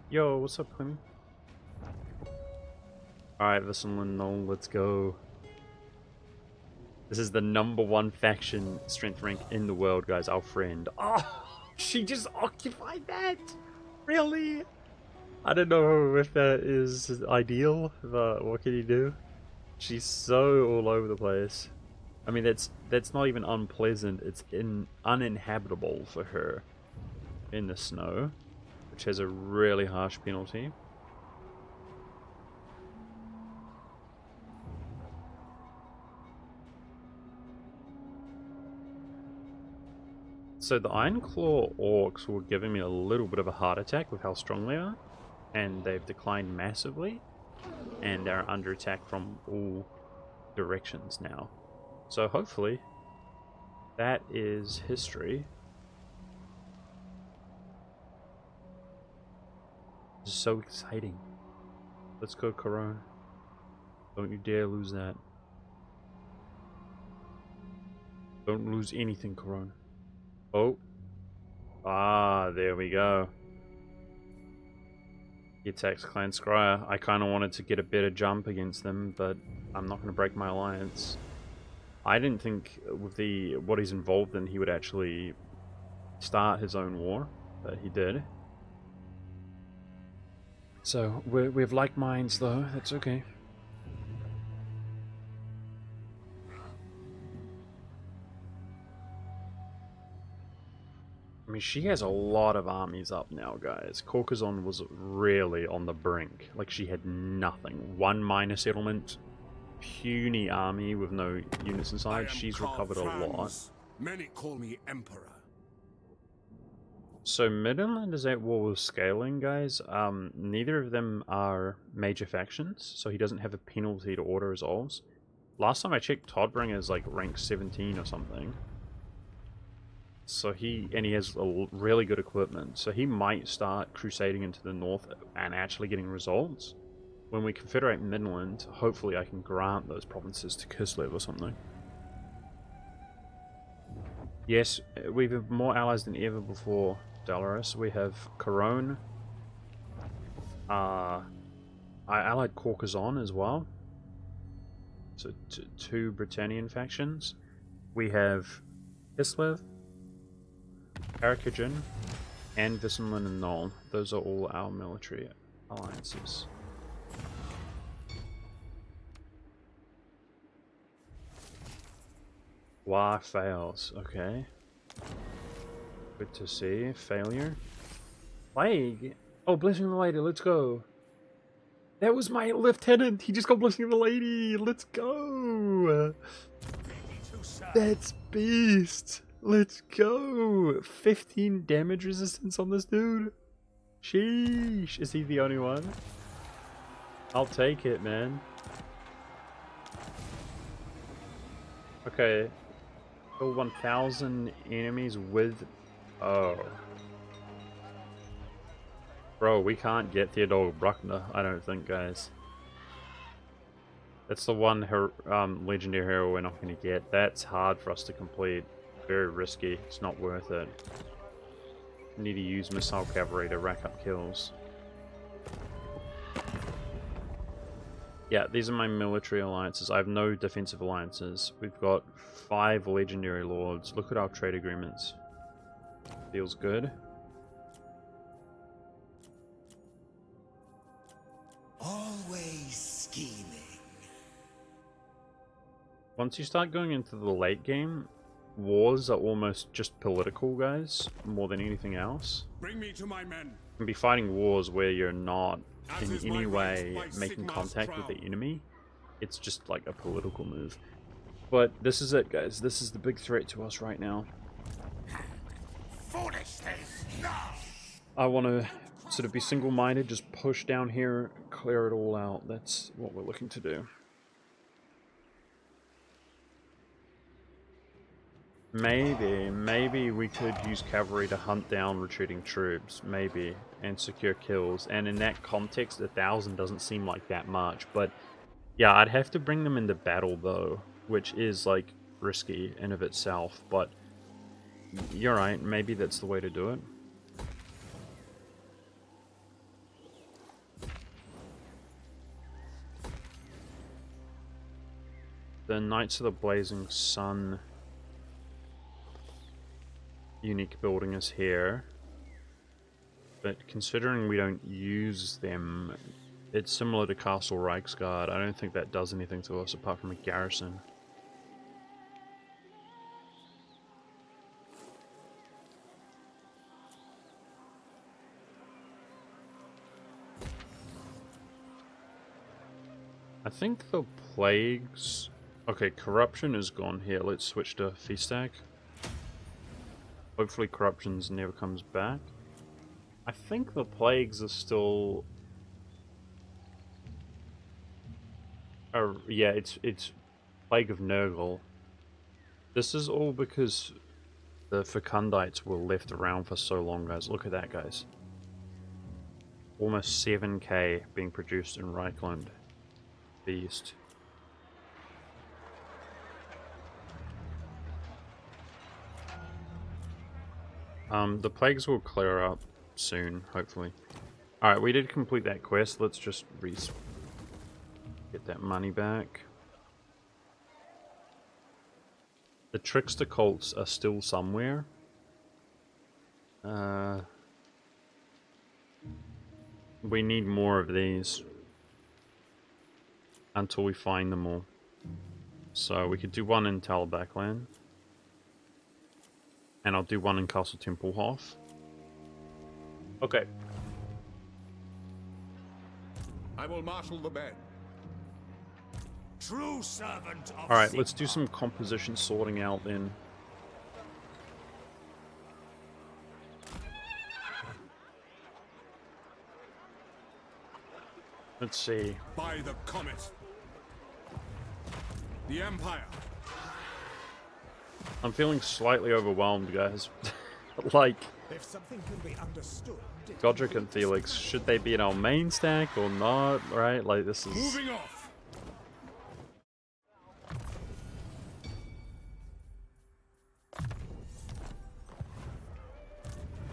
Yo, what's up, Clemmy? Alright, listen, no, let's go. This is the #1 faction strength rank in the world, guys. Our friend. Oh, she just occupied that? Really? I don't know if that is ideal, but what can you do? She's so all over the place. I mean, that's not even unpleasant. It's uninhabitable for her in the snow, which has a really harsh penalty. So the Ironclaw Orcs were giving me a little bit of a heart attack with how strong they are, and they've declined massively, and they're under attack from all directions now. So hopefully that is history. This is so exciting. Let's go, Corona. Don't you dare lose that. Don't lose anything, Corona. Oh. Ah, there we go. He attacks Clan Scryer. I kind of wanted to get a better jump against them, but I'm not going to break my alliance. I didn't think with what he's involved in, he would actually start his own war, but he did. So, we have like minds, though. That's okay. I mean, she has a lot of armies up now, guys. Caucason was really on the brink. Like, she had nothing. One minor settlement, puny army with no units inside. She's recovered a lot. Many call me Emperor. So Midland is at war with Scaling, guys. Neither of them are major factions, so he doesn't have a penalty to auto resolves. Last time I checked, Toddbringer is like rank 17 or something. So he has really good equipment, so he might start crusading into the north and actually getting results. When we confederate Midland, hopefully I can grant those provinces to Kislev or something. Yes, we have more allies than ever before, Dalaris. We have Corone. I allied Caucason as well. So two Britannian factions. We have Kislev, Arakajan, and Visenland and Nol. Those are all our military alliances. War fails, okay. Good to see. Failure. Plague? Oh, Blessing of the Lady, let's go. That was my lieutenant! He just got Blessing of the Lady! Let's go! That's beast! Let's go! 15 damage resistance on this dude. Sheesh! Is he the only one? I'll take it, man. Okay. Kill 1,000 enemies with... Oh. Bro, we can't get Theodore Bruckner, I don't think, guys. That's the one legendary hero we're not going to get. That's hard for us to complete. Very risky. It's not worth it. Need to use missile cavalry to rack up kills. Yeah, these are my military alliances. I have no defensive alliances. We've got 5 legendary lords. Look at our trade agreements. Feels good. Always scheming. Once you start going into the late game, wars are almost just political, guys, more than anything else. Bring me to my men. You can be fighting wars where you're not in any way making contact with the enemy. It's just like a political move. But this is it, guys. This is the big threat to us right now. Foolishness! No! I want to sort of be single-minded, just push down here, clear it all out. That's what we're looking to do. Maybe we could use cavalry to hunt down retreating troops, maybe, and secure kills. And in that context, 1,000 doesn't seem like that much. But yeah, I'd have to bring them into battle though, which is like risky in of itself. But you're right, maybe that's the way to do it. The Knights of the Blazing Sun unique building is here, but considering we don't use them, it's similar to Castle Reichsguard. I don't think that does anything to us apart from a garrison. I think the plagues... Okay, corruption is gone here. Let's switch to Feastack. Hopefully corruptions never comes back. I think the plagues are still... yeah, it's Plague of Nurgle. This is all because the Fecundites were left around for so long, guys. Look at that, guys. Almost 7k being produced in Reichland. Beast. The plagues will clear up soon, hopefully. Alright, we did complete that quest. Let's just get that money back. The trickster cults are still somewhere. We need more of these until we find them all. So we could do one in Talbakland. And I'll do one in Castle Templehof. Okay. I will marshal the men. True servant of Alright, let's Sigmar. do some composition sorting out then. Let's see. By the comet. The Empire. I'm feeling slightly overwhelmed, guys. Like, If something can be understood, it Godric and Felix, should they be in our main stack or not? Right? Like, this is... Moving off.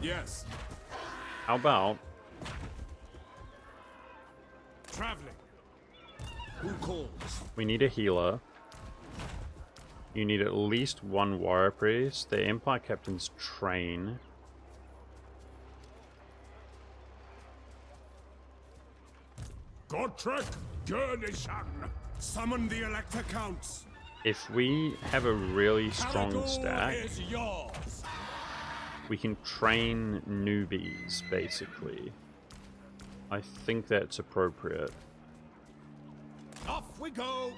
Yes. How about... Traveling. Who calls? We need a healer. You need at least one warrior priest. The Empire captains train. Godric, Gurnison. Summon the Elector Counts. If we have a really strong Caligul stack, is yours. we can train newbies, basically. I think that's appropriate. Off we go.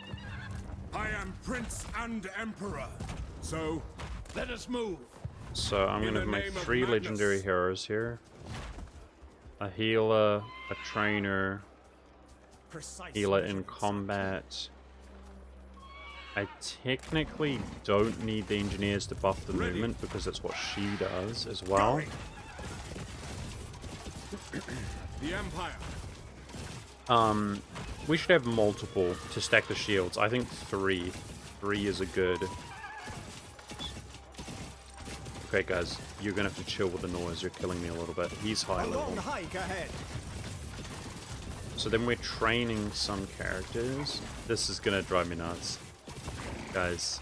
I am Prince and Emperor. So, let us move. So I'm In gonna the make name of 3 legendary madness. heroes here. A healer, a trainer, precise healer in measurements. combat. I technically don't need the engineers to buff the Ready. movement because that's what she does as well. Going. The Empire. We should have multiple to stack the shields. I think 3. 3 is a good... Okay guys, you're gonna have to chill with the noise, you're killing me a little bit. He's high A long level. hike ahead. So then we're training some characters. This is gonna drive me nuts. Guys,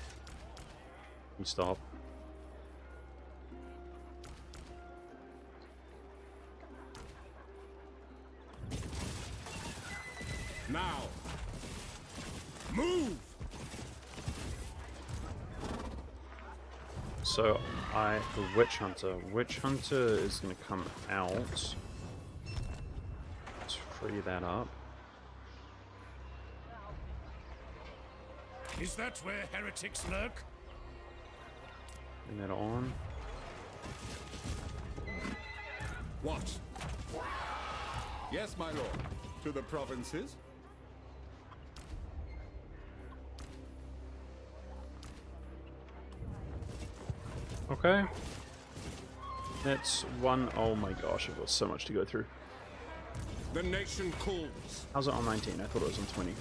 can you stop? Now. Move. So the Witch Hunter. Witch Hunter is gonna come out. Let's free that up. Is that where heretics lurk? Turn that on. What? Yes, my lord. To the provinces. Okay. That's one. Oh my gosh, I've got so much to go through. The nation calls. How's it on 19? I thought it was on 20.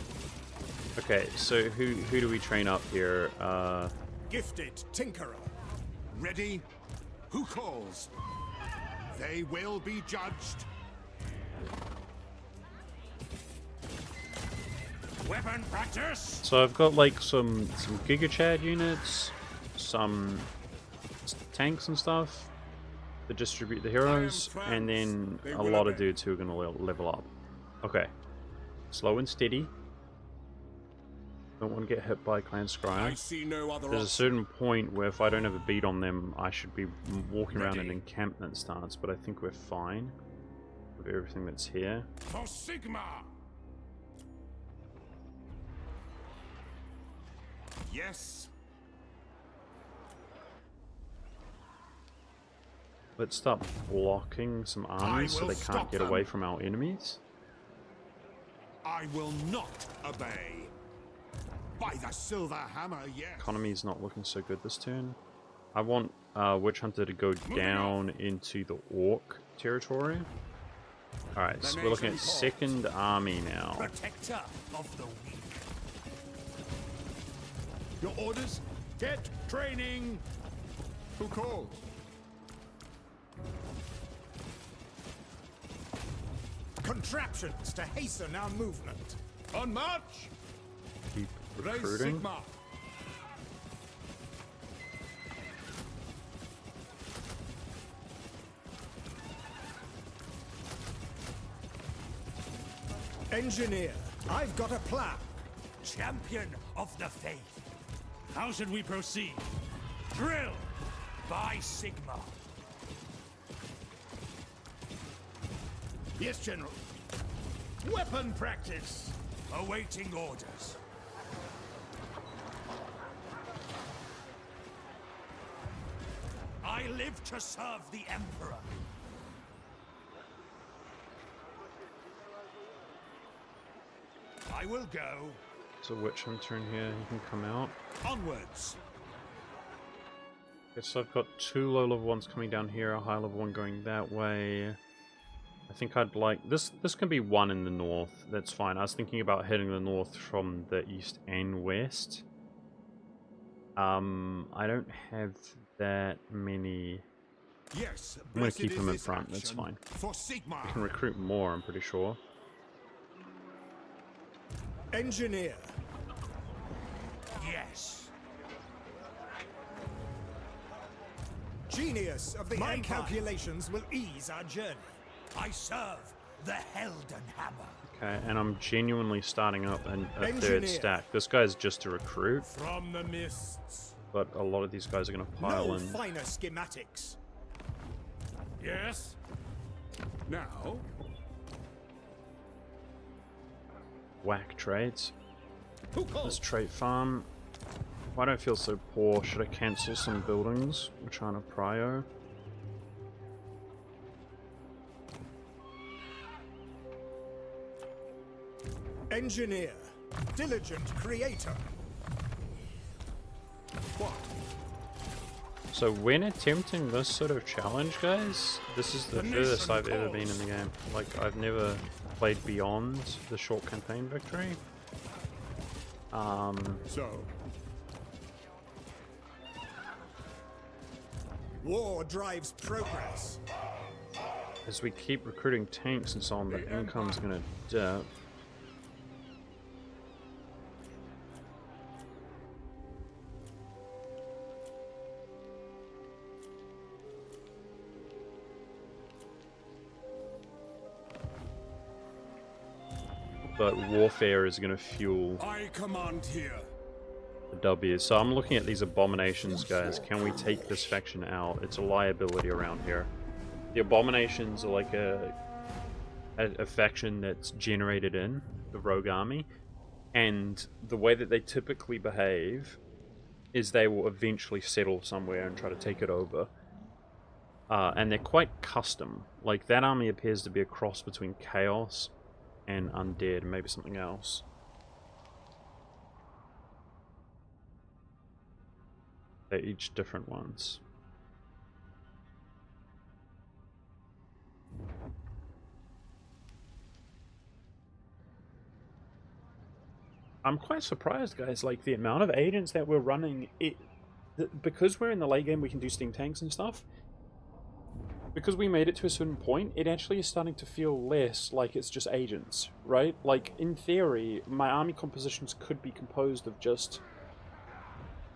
Okay, so who do we train up here? Gifted Tinkerer. Ready? Who calls? They will be judged. Weapon practice? So I've got like some Giga Chad units, some tanks and stuff to distribute the heroes, and then a lot of dudes who are gonna level up. Okay, slow and steady. Don't want to get hit by Clan I Scryer. see no other There's a option. certain point where if I don't have a beat on them, I should be walking around in Ready. encampment stance, but I think we're fine with everything that's here. For Sigmar. Yes. Let's start blocking some armies so will they can't stop get them. away from our enemies. I will not obey. By the silver hammer, yes. Economy's not looking so good this turn. I want Witch Hunter to go down into the Orc territory. Alright, so we're looking at second army now. Protector of the weak. Your orders? Get training. Who calls? Contraptions to hasten our movement. On march. Keep Raise recruiting. Sigmar. Engineer, I've got a plan. Champion of the faith. How should we proceed? Drill! By Sigma. Yes, General. Weapon practice. Awaiting orders. I live to serve the Emperor. I will go. So witch hunter in here, he can come out. Onwards. Okay, so I've got 2 low level ones coming down here, a high level one going that way. I think I'd like this can be one in the north, that's fine. I was thinking about heading the north from the east and west. I don't have that many. Yes, I'm gonna blessed keep is him in this front, that's action fine. For Sigma. I can recruit more, I'm pretty sure. Engineer. Yes. Genius of the My Empire. calculations will ease our journey. I serve the Helden Hammer. Okay, and I'm genuinely starting up a third Engineer. stack. This guy's just a recruit, From the mists. but a lot of these guys are gonna pile No in. finer schematics. Yes. Now, Whack trades. Who calls? This trait farm. Why do I feel so poor? Should I cancel some buildings? We're trying to prio. Engineer. Diligent creator. What? So when attempting this sort of challenge, guys, this is the furthest I've ever been in the game. Like, I've never played beyond the short campaign victory. So. War drives progress. As we keep recruiting tanks and so on, the income's gonna dip. But warfare is going to fuel I command here. the W. So I'm looking at these abominations, guys. Can we take this faction out? It's a liability around here. The abominations are like a faction that's generated in the rogue army, and the way that they typically behave is they will eventually settle somewhere and try to take it over. And they're quite custom. Like, that army appears to be a cross between Chaos and Undead, and maybe something else. They're each different ones. I'm quite surprised, guys, like the amount of agents that we're running, because we're in the late game we can do steam tanks and stuff. Because we made it to a certain point, it actually is starting to feel less like it's just agents, right? Like, in theory, my army compositions could be composed of just,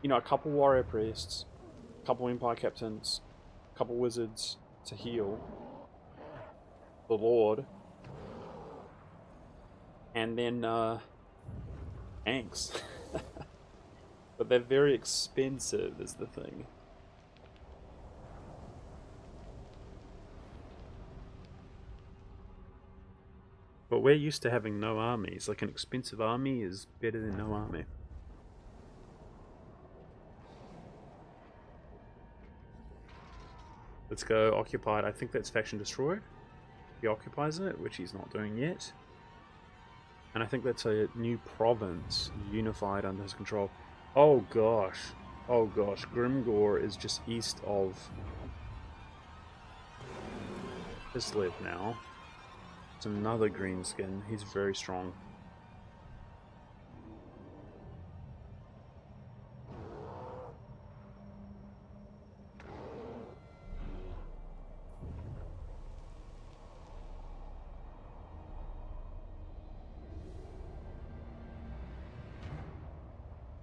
you know, a couple warrior priests, a couple empire captains, a couple wizards to heal, the lord, and then, tanks. But they're very expensive, is the thing. But we're used to having no armies. Like, an expensive army is better than no army. Let's go occupied. I think that's faction destroyed. He occupies it, which he's not doing yet. And I think that's a new province unified under his control. Oh gosh. Oh gosh. Grimgore is just east of Kislev now. It's another greenskin. He's very strong.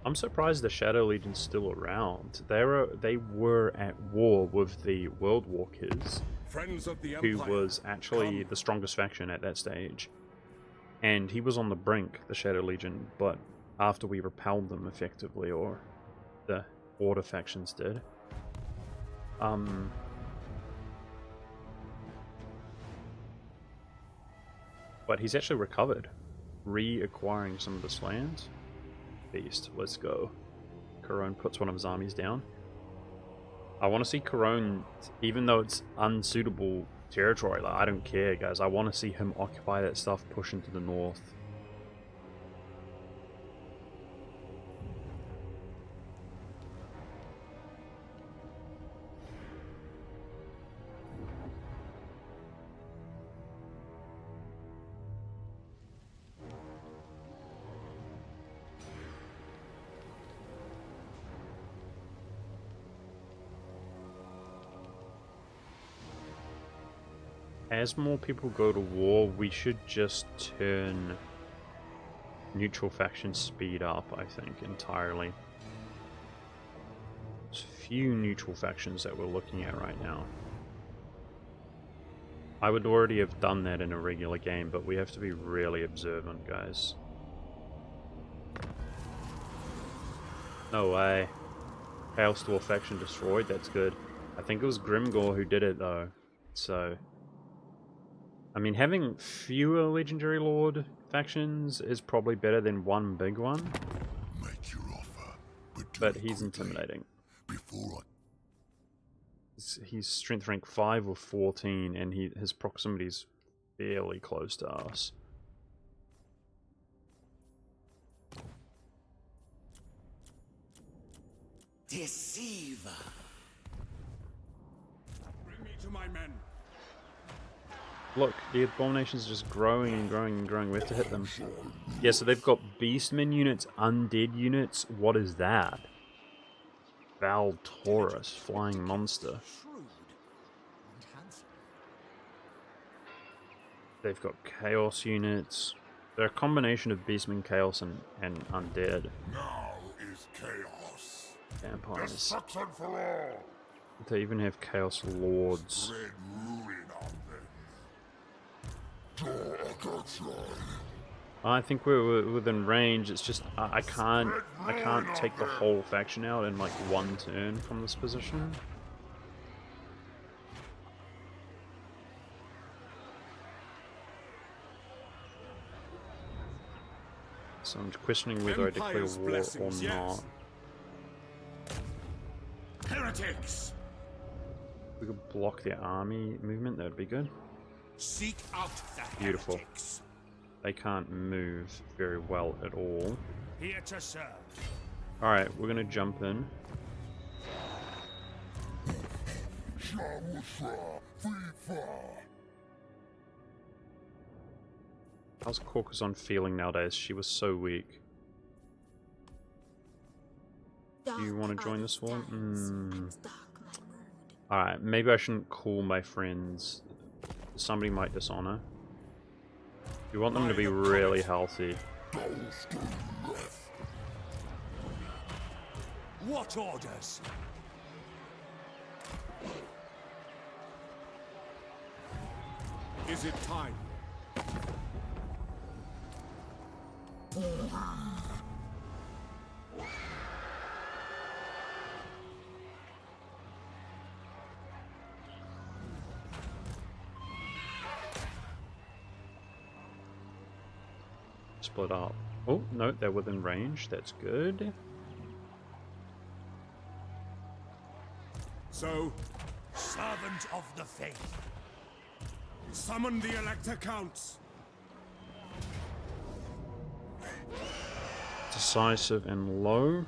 I'm surprised the Shadow Legion's still around. They were at war with the World Walkers, Friends of the who Empire. was actually the strongest faction at that stage. And he was on the brink, the Shadow Legion, but after we repelled them effectively, or the Order factions did, But he's actually recovered, reacquiring some of this land. Beast, let's go. Corone puts one of his armies down. I want to see Corone, even though it's unsuitable territory, like, I don't care, guys. I want to see him occupy that stuff, push into the north. As more people go to war, we should just turn neutral faction speed up, I think, entirely. There's few neutral factions that we're looking at right now. I would already have done that in a regular game, but we have to be really observant, guys. No way. Chaos Dwarf faction destroyed, that's good. I think it was Grimgore who did it though, so... I mean, having fewer Legendary Lord factions is probably better than one big one. Make your offer, but he's intimidating. He's strength rank 5 or 14, and his proximity's fairly close to us. Deceiver. Bring me to my men. Look, the abominations are just growing and growing and growing. We have to hit them. Yeah, so they've got beastmen units, undead units. What is that? Val Taurus, flying monster. They've got chaos units. They're a combination of beastmen, chaos, and undead. Now is chaos. Vampires. Destruction for all. They even have chaos lords. Spread ruin on them. I think we're within range. It's just I can't take the whole faction out in like one turn from this position. So I'm questioning whether I declare war or not. Heretics. If we could block their army movement, that would be good. Seek out the Beautiful. heretics. They can't move very well at all. Here to serve. Alright, we're gonna jump in. How's Corcuson feeling nowadays? She was so weak. Do you want to join this one? Alright, maybe I shouldn't call my friends. Somebody might dishonor. You want them to be really healthy. What orders? Is it time? Split up. Oh, no, they're within range. That's good. So, Servant of the faith. summon the Elector Counts. Decisive and low.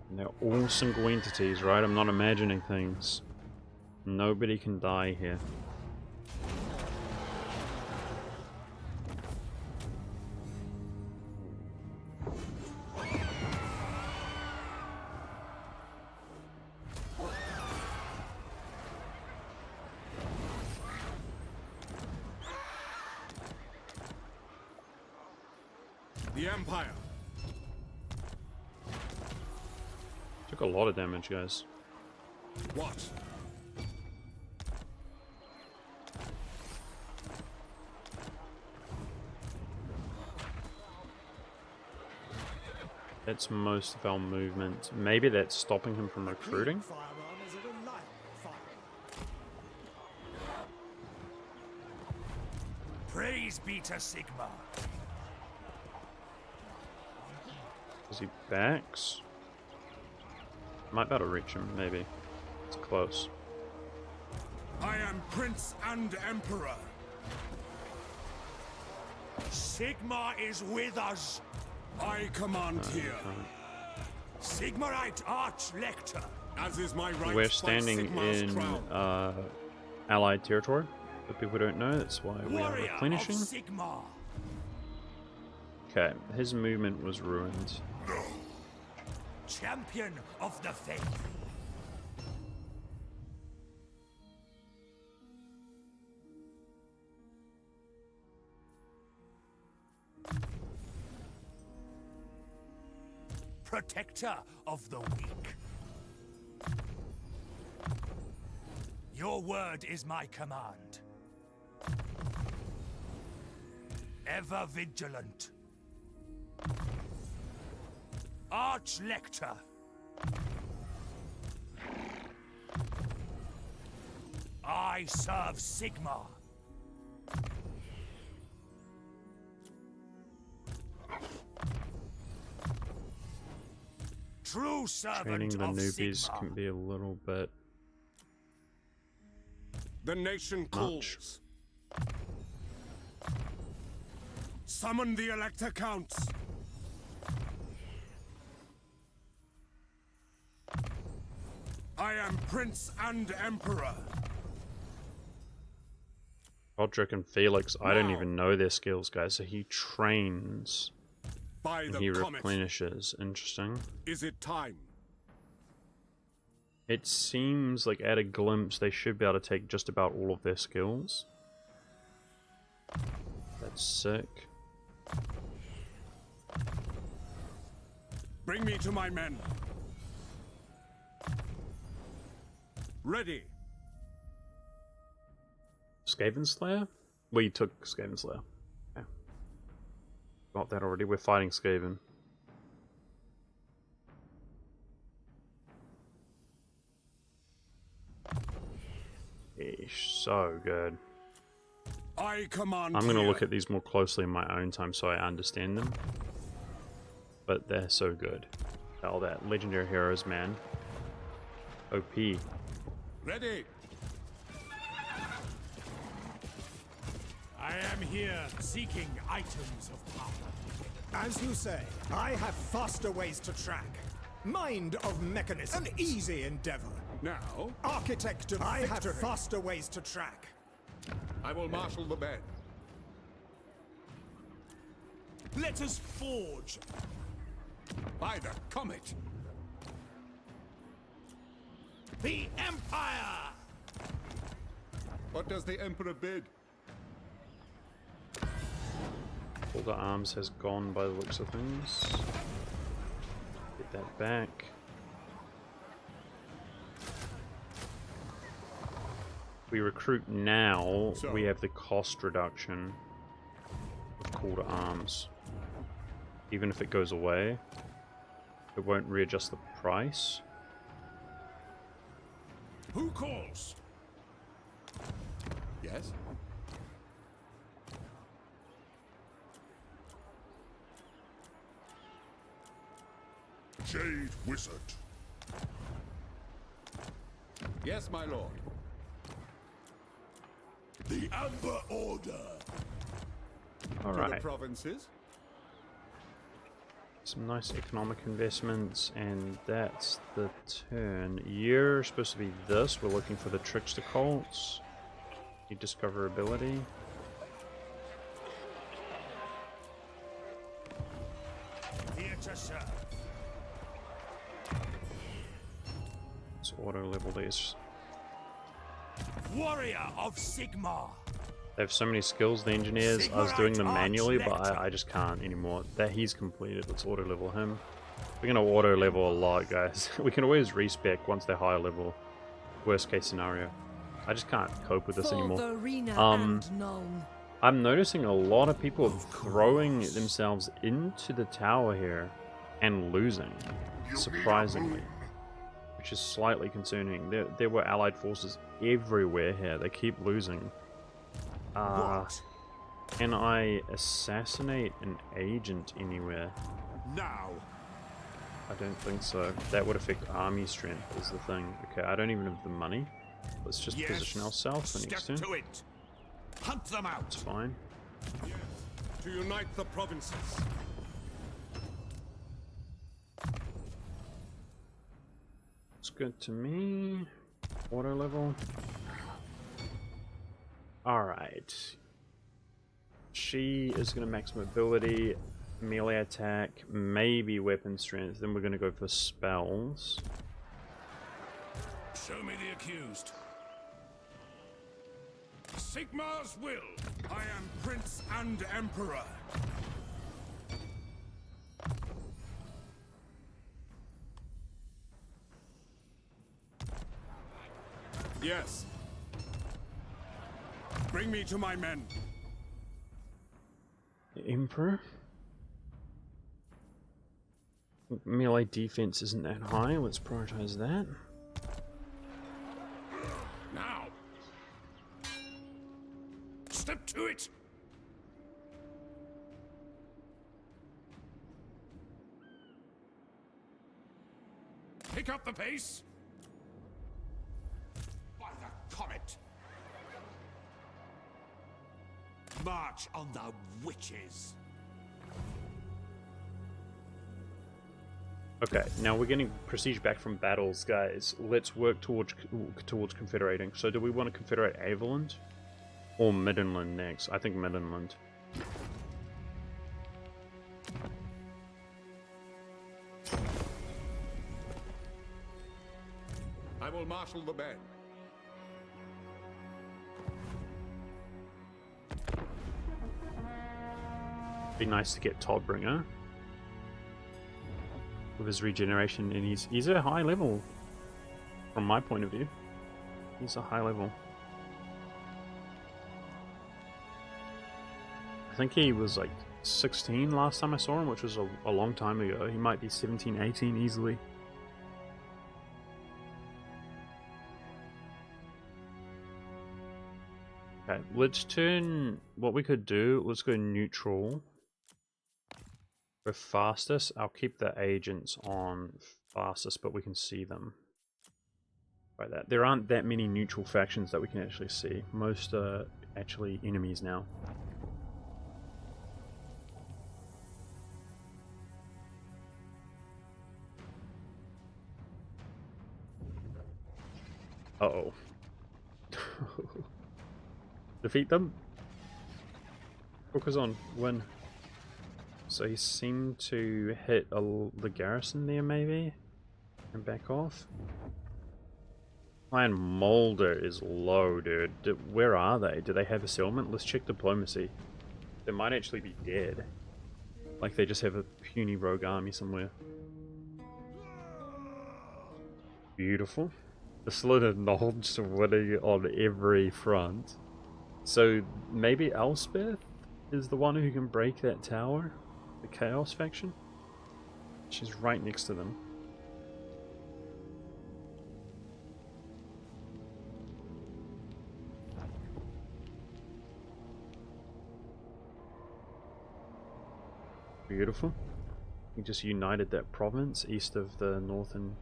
And they're all single entities, right? I'm not imagining things. Nobody can die here. The Empire. Took a lot of damage, guys. What? That's most of our movement. Maybe that's stopping him from recruiting? Firearm is a reliable firearm. Praise be to Sigma. Is he backs? Might be able to reach him, maybe. It's close. I am Prince and Emperor. Sigma is with us. I command here, Sigmarite Arch-Lector. as is my right. We're by standing Sigmar's in crown. allied territory. For people who don't know, that's why we are Warrior of replenishing. Sigma. Okay, his movement was ruined. Champion of the faith. Protector of the weak. Your word is my command. Ever vigilant. Arch-Lector. I serve Sigma. True servant Training the of newbies Sigma. can be a little bit The nation much. calls. Summon the Elector Counts. I am Prince and Emperor. Roderick and Felix, I don't Now. even know their skills, guys. So he trains By and the he comet. replenishes. Interesting. Is it time? It seems like at a glimpse they should be able to take just about all of their skills. That's sick. Bring me to my men. Ready. Skaven Slayer? We took Skaven Slayer. Okay. Got that already. We're fighting Skaven. Eesh, so good. I command I'm gonna here. look at these more closely in my own time so I understand them. But they're so good. All that legendary heroes, man. OP. Ready. I am here seeking items of power. As you say, I have faster ways to track. Mind of mechanism. An easy endeavor. Now, Architect of I have faster ways to track. I will marshal the men. Let us forge. By the comet. The Empire! What does the Emperor bid? All the arms has gone by the looks of things. Get that back. We recruit now, So- we have the cost reduction of call to arms. Even if it goes away, it won't readjust the price. Who calls? Yes? Jade Wizard. Yes, my lord. The Amber Order. To the Alright, provinces. some nice economic investments, and that's the turn. You're supposed to be this, we're looking for the Trickster Cults. Your discoverability. Here to serve. Let's auto level these. Warrior of Sigma. They have so many skills, the engineers. I was doing them manually, but I just can't anymore. That he's completed. Let's auto level him. We're gonna auto level a lot, guys. We can always respec once they're higher level. Worst case scenario. I just can't cope with this anymore. I'm noticing a lot of people throwing themselves into the tower here. and losing, surprisingly, which is slightly concerning. There were allied forces everywhere here. They keep losing. What? Can I assassinate an agent anywhere? Now. I don't think so. That would affect army strength is the thing. Okay, I don't even have the money. Let's just position ourselves for next turn. Step to it. Hunt them out. It's fine. Yes, to unite the provinces. It's good to me. Auto level. Alright. She is going to max mobility, melee attack, maybe weapon strength. Then we're going to go for spells. Show me the accused. Sigmar's will. I am Prince and Emperor. Yes. Bring me to my men. Emperor? Melee defense isn't that high. Let's prioritize that. Now. Step to it. Pick up the pace. By the comet. March on the witches. Okay, now we're getting prestige back from battles, guys. Let's work towards confederating. So do we want to confederate Averland or Middenland next? I think Middenland. I will marshal the men. Be nice to get Toddbringer with his regeneration, and he's a high level from my point of view. He's a high level. I think he was like 16 last time I saw him, which was a long time ago. He might be 17, 18 easily. Okay, let's turn, what we could do, let's go neutral. For fastest, I'll keep the agents on fastest, but we can see them. By that. There aren't that many neutral factions that we can actually see. Most are actually enemies now. Uh-oh. Defeat them? Focus on, win. So he seemed to hit the garrison there, maybe? And back off? Clan Mulder is low, dude. Where are they? Do they have a settlement? Let's check diplomacy. They might actually be dead. Like they just have a puny rogue army somewhere. Beautiful. The Slither nods winning on every front. So maybe Elspeth is the one who can break that tower? The Chaos faction? She's right next to them. Beautiful. We just united that province east of the northern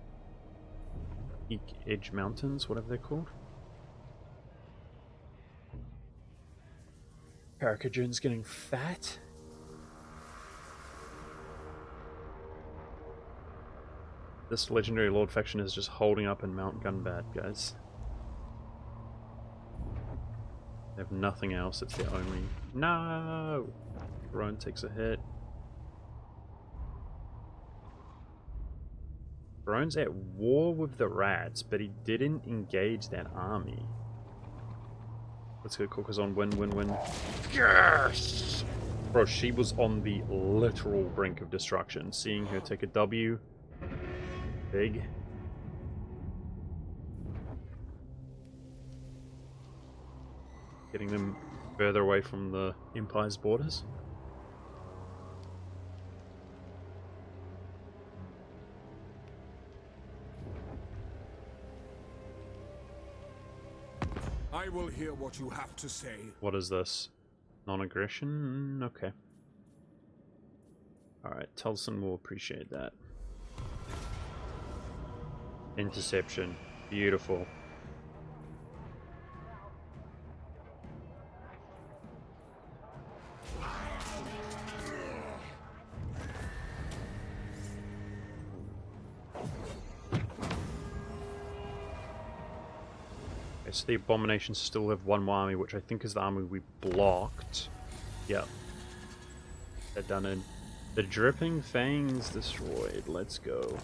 Edge Mountains, whatever they're called. Paracajoon's getting fat. This legendary lord faction is just holding up in Mount Gunbad, guys. They have nothing else, it's their only... No! Rowan takes a hit. Rowan's at war with the rats, but he didn't engage that army. Let's go Cookers on win, win, win. Yes! Bro, she was on the literal brink of destruction. Seeing her take a W... Big. Getting them further away from the Empire's borders. I will hear what you have to say. What is this? Non-aggression? Okay. Alright, Tulson will appreciate that. Interception. Beautiful. Okay, so the Abominations still have one more army, which I think is the army we blocked. Yep. They're done in. The Dripping Fangs destroyed. Let's go.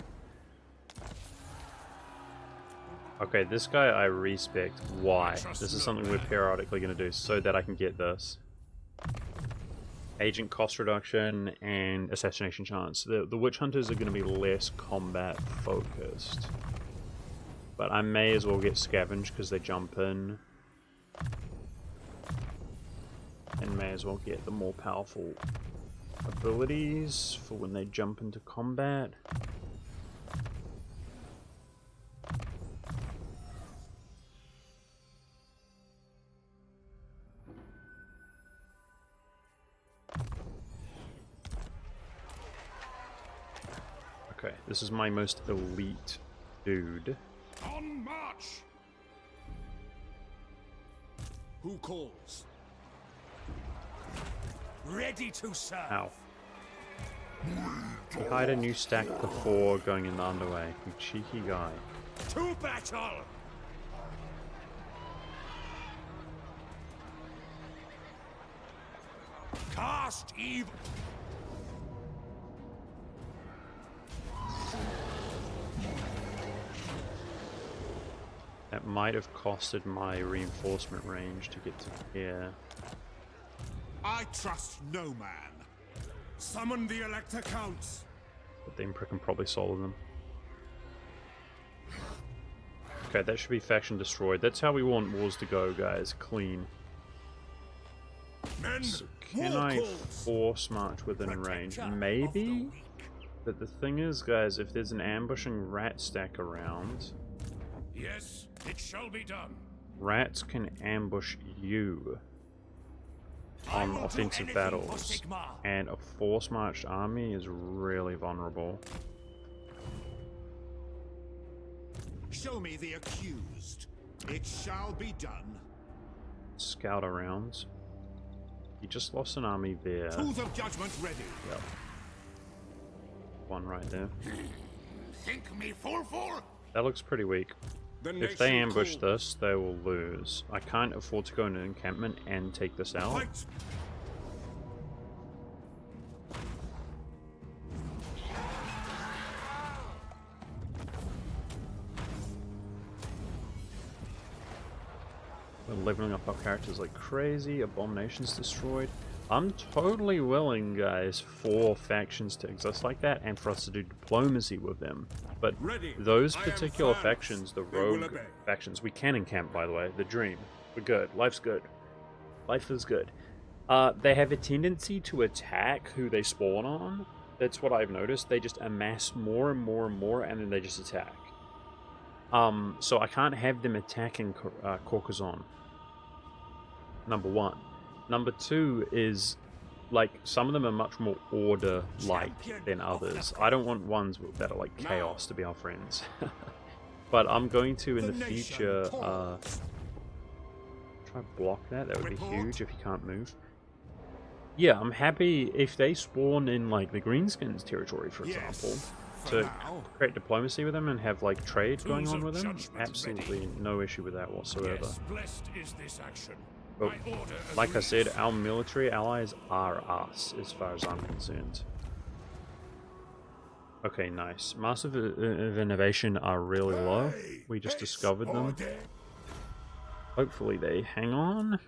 Okay, this guy I respect. Why? This is something we're periodically going to do so that I can get this. Agent cost reduction and assassination chance. The Witch Hunters are going to be less combat focused. But I may as well get Scavenge because they jump in. And may as well get the more powerful abilities for when they jump into combat. Okay, this is my most elite dude. On march! Who calls? Ready to serve. Ow. He hired a new stack before going in the underway. You cheeky guy. To battle! Cast evil! That might have costed my reinforcement range to get to here. I trust no man. Summon the Elector Counts. But the Emperor can probably solve them. Okay, that should be faction destroyed. That's how we want wars to go, guys. Clean. Men, So can war I calls. force march within range? Maybe? But the thing is, guys, if there's an ambushing rat stack around, Yes, it shall be done. rats can ambush you on offensive battles, and a force marched army is really vulnerable. Show me the accused. It shall be done. Scout around. He just lost an army there. Tools of judgment ready. Yep. One right there. Think me full. That looks pretty weak. If they ambush this, they will lose. I can't afford to go into an encampment and take this out. Fight. We're leveling up our characters like crazy. Abominations destroyed. I'm totally willing, guys, for factions to exist like that and for us to do diplomacy with them. But those particular factions, the rogue factions, we can encamp, by the way. The dream. We're good. Life's good. Life is good. They have a tendency to attack who they spawn on. That's what I've noticed. They just amass more and more and more, and then they just attack. So I can't have them attacking Caucason. Number one. Number two is, like, some of them are much more order-like than others. I don't want ones that are like chaos to be our friends. But I'm going to, in the future, try to block that. That would be huge if he can't move. Yeah, I'm happy if they spawn in, like, the Greenskins territory, for example, to create diplomacy with them and have, like, trade going on with them. Absolutely no issue with that whatsoever. Yes, blessed is this action. But, like I said, our military allies are us, as far as I'm concerned. Okay, nice. Masters of Innovation are really low. We just discovered them. Hopefully they hang on.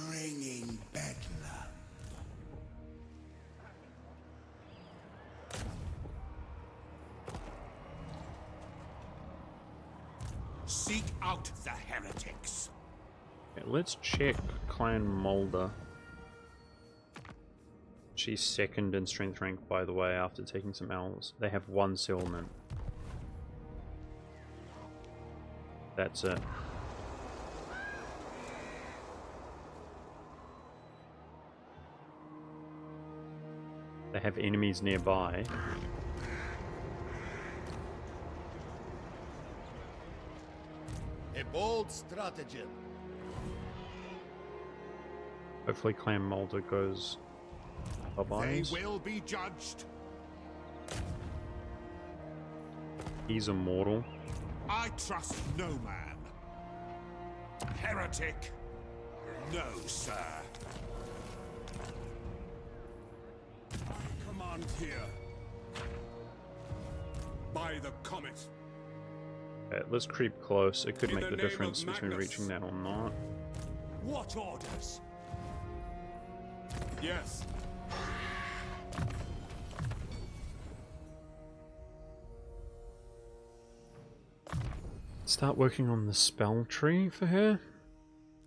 Ringing bedlam. Seek out the heretics. Okay, let's check Clan Mulder. She's second in strength rank, by the way, after taking some L's. They have one settlement. That's it. They have enemies nearby. A bold stratagem. Hopefully Clan Mulder goes They bye-bye. will be judged. He's immortal. I trust no man. Heretic. No, sir. Command here. By the comet. Okay, let's creep close. It could In make the the name difference of between Magnus. reaching that or not. What orders? Yes. Start working on the spell tree for her.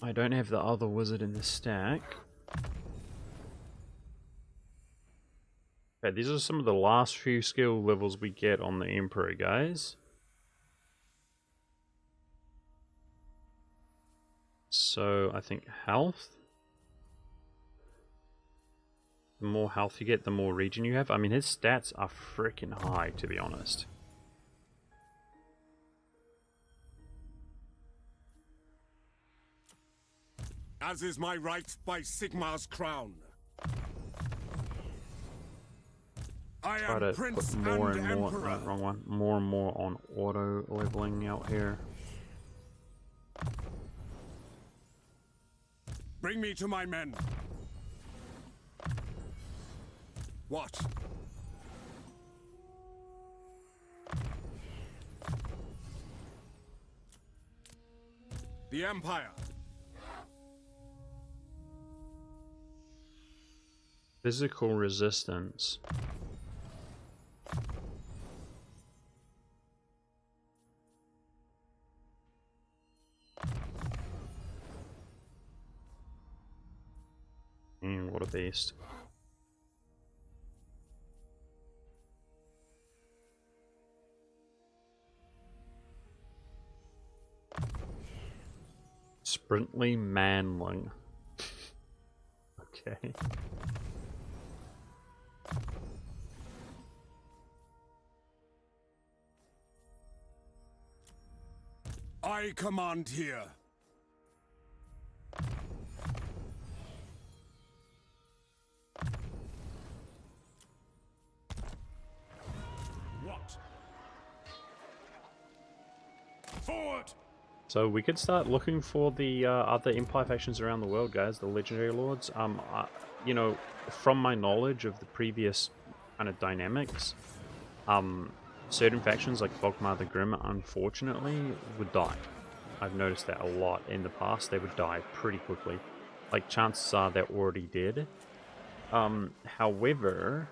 I don't have the other wizard in the stack. Okay, these are some of the last few skill levels we get on the Emperor, guys. So, I think health. The more health you get, the more regen you have. I mean, his stats are freaking high, to be honest. As is my right by Sigmar's crown. I Try am to Prince put more and and more, Emperor. no, wrong one, more and more on auto leveling out here. Bring me to my men. What? The Empire. Physical resistance. What a beast. Sprintly manling. Okay. I command here. What? Forward! So we could start looking for the other Empire factions around the world, guys. The Legendary Lords. You know, from my knowledge of the previous kind of dynamics, certain factions like Fogmar the Grim, unfortunately, would die. I've noticed that a lot in the past. They would die pretty quickly. Like, chances are they're already dead. However,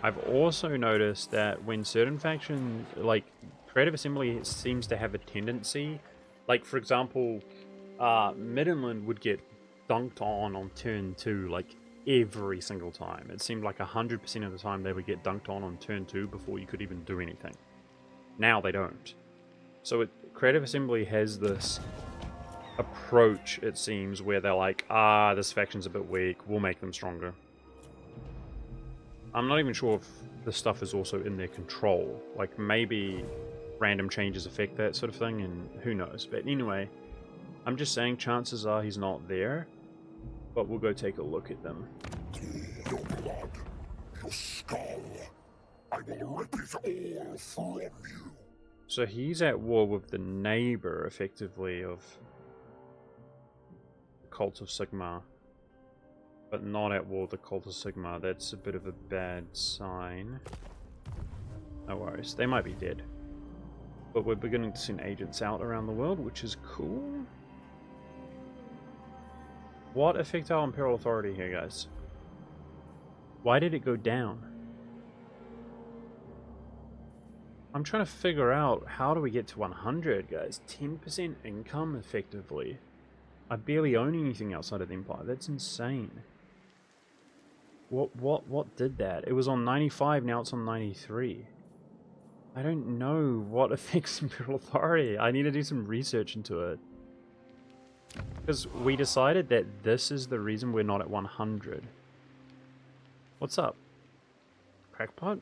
I've also noticed that when certain factions, like Creative Assembly, seems to have a tendency, like for example, Middenland would get dunked on turn 2 like every single time. It seemed like 100% of the time they would get dunked on turn 2 before you could even do anything. Now they don't. So Creative Assembly has this approach, it seems, where they're like, this faction's a bit weak, we'll make them stronger. I'm not even sure if the stuff is also in their control. Like, maybe random changes affect that sort of thing, and who knows. But anyway, I'm just saying chances are he's not there, but we'll go take a look at them. Your blood, your skull. I will rip it all from you. So he's at war with the neighbor, effectively, of the Cult of Sigmar. But not at war with the Cult of Sigmar. That's a bit of a bad sign. No worries. They might be dead. But we're beginning to send agents out around the world, which is cool. What affect our Imperial Authority here, guys? Why did it go down? I'm trying to figure out, how do we get to 100, guys? 10% income, effectively. I barely own anything outside of the Empire. That's insane. What did that? It was on 95, now it's on 93. I don't know what affects Imperial Authority. I need to do some research into it. Because we decided that this is the reason we're not at 100. What's up? Crackpot?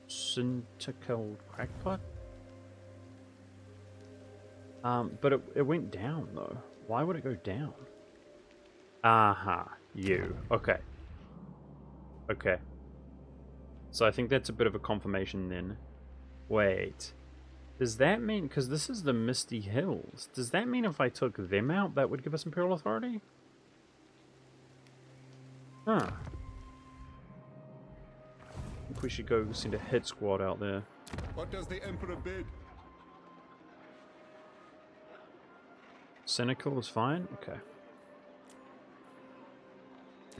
Syntacal crackpot? But it went down though. Why would it go down? Aha, you. Okay. Okay. So I think that's a bit of a confirmation then. Wait. Does that mean, because this is the Misty Hills, does that mean if I took them out, that would give us Imperial Authority? Huh. I think we should go send a hit squad out there. What does the Emperor bid? Cynical is fine? Okay.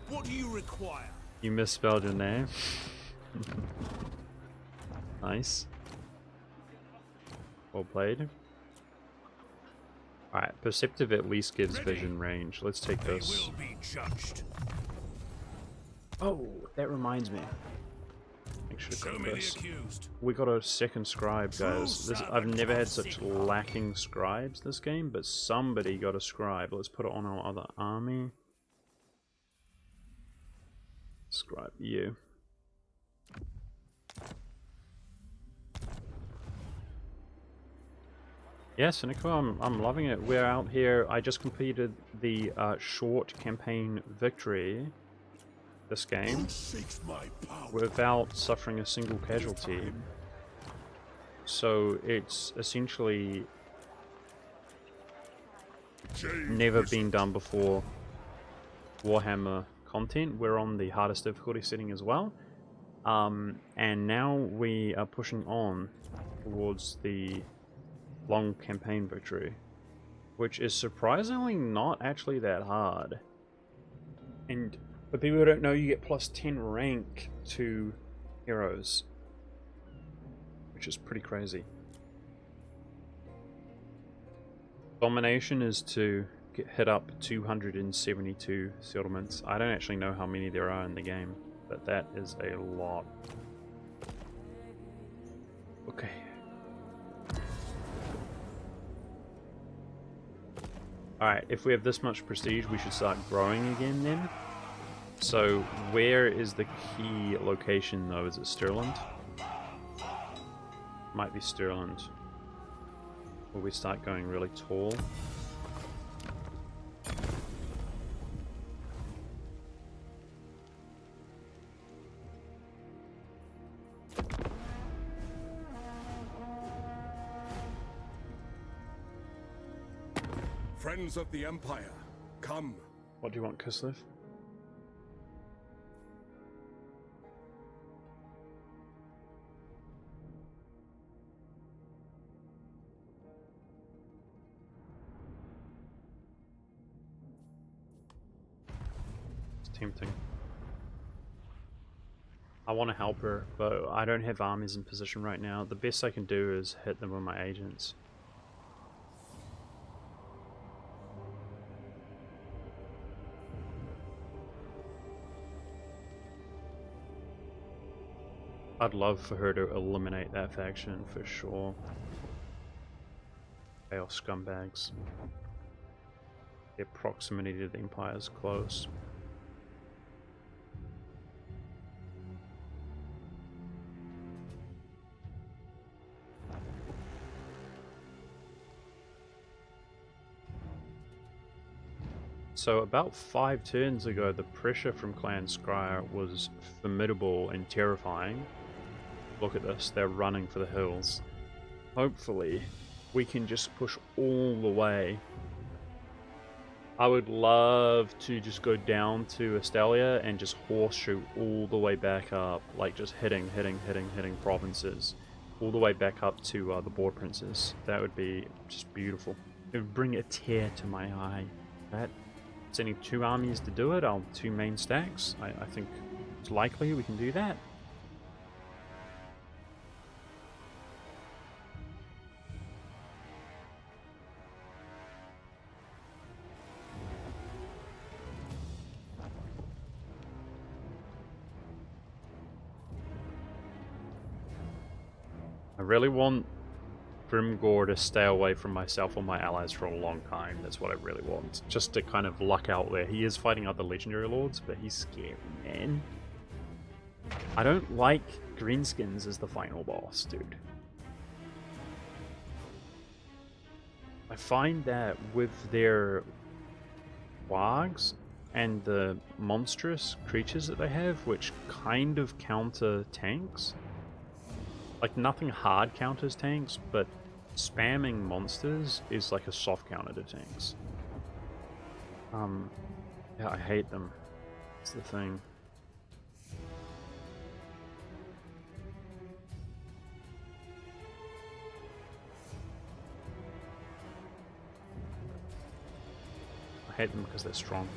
What do you require? You misspelled your name. Nice. Well played. Alright, perceptive at least gives vision range. Let's take this. They will be judged. Oh, that reminds me. Make sure to Show click me the this. accused. We got a second scribe, guys. I've never had such lacking scribes this game, but somebody got a scribe. Let's put it on our other army. Scribe you. Yes, Nico, I'm loving it. We're out here. I just completed the short campaign victory this game without suffering a single casualty. So it's essentially never been done before Warhammer content. We're on the hardest difficulty setting as well. And now we are pushing on towards the long campaign victory, which is surprisingly not actually that hard. And for people who don't know, you get plus 10 rank to heroes, which is pretty crazy. Domination is to hit up 272 settlements. I don't actually know how many there are in the game, but that is a lot. Okay. Alright, if we have this much prestige, we should start growing again then. So, where is the key location though? Is it Stirland? Might be Stirland. Will we start going really tall? Friends of the Empire, come. What do you want, Kislev? It's tempting. I want to help her, but I don't have armies in position right now. The best I can do is hit them with my agents. I'd love for her to eliminate that faction for sure. Chaos scumbags. Their proximity to the Empire is close. So about 5 turns ago, the pressure from Clan Scryer was formidable and terrifying. Look at this, they're running for the hills. Hopefully, we can just push all the way. I would love to just go down to Estalia and just horseshoe all the way back up, like just hitting provinces, all the way back up to the Boar Princes. That would be just beautiful. It would bring a tear to my eye. That sending 2 armies to do it, 2 main stacks. I think it's likely we can do that. I really want Grimgore to stay away from myself or my allies for a long time. That's what I really want. Just to kind of luck out there. He is fighting other legendary lords, but he's scary, man. I don't like Greenskins as the final boss, dude. I find that with their wargs and the monstrous creatures that they have, which kind of counter tanks, like nothing hard counters tanks, but spamming monsters is like a soft counter to tanks. Yeah, I hate them. That's the thing. I hate them because they're strong.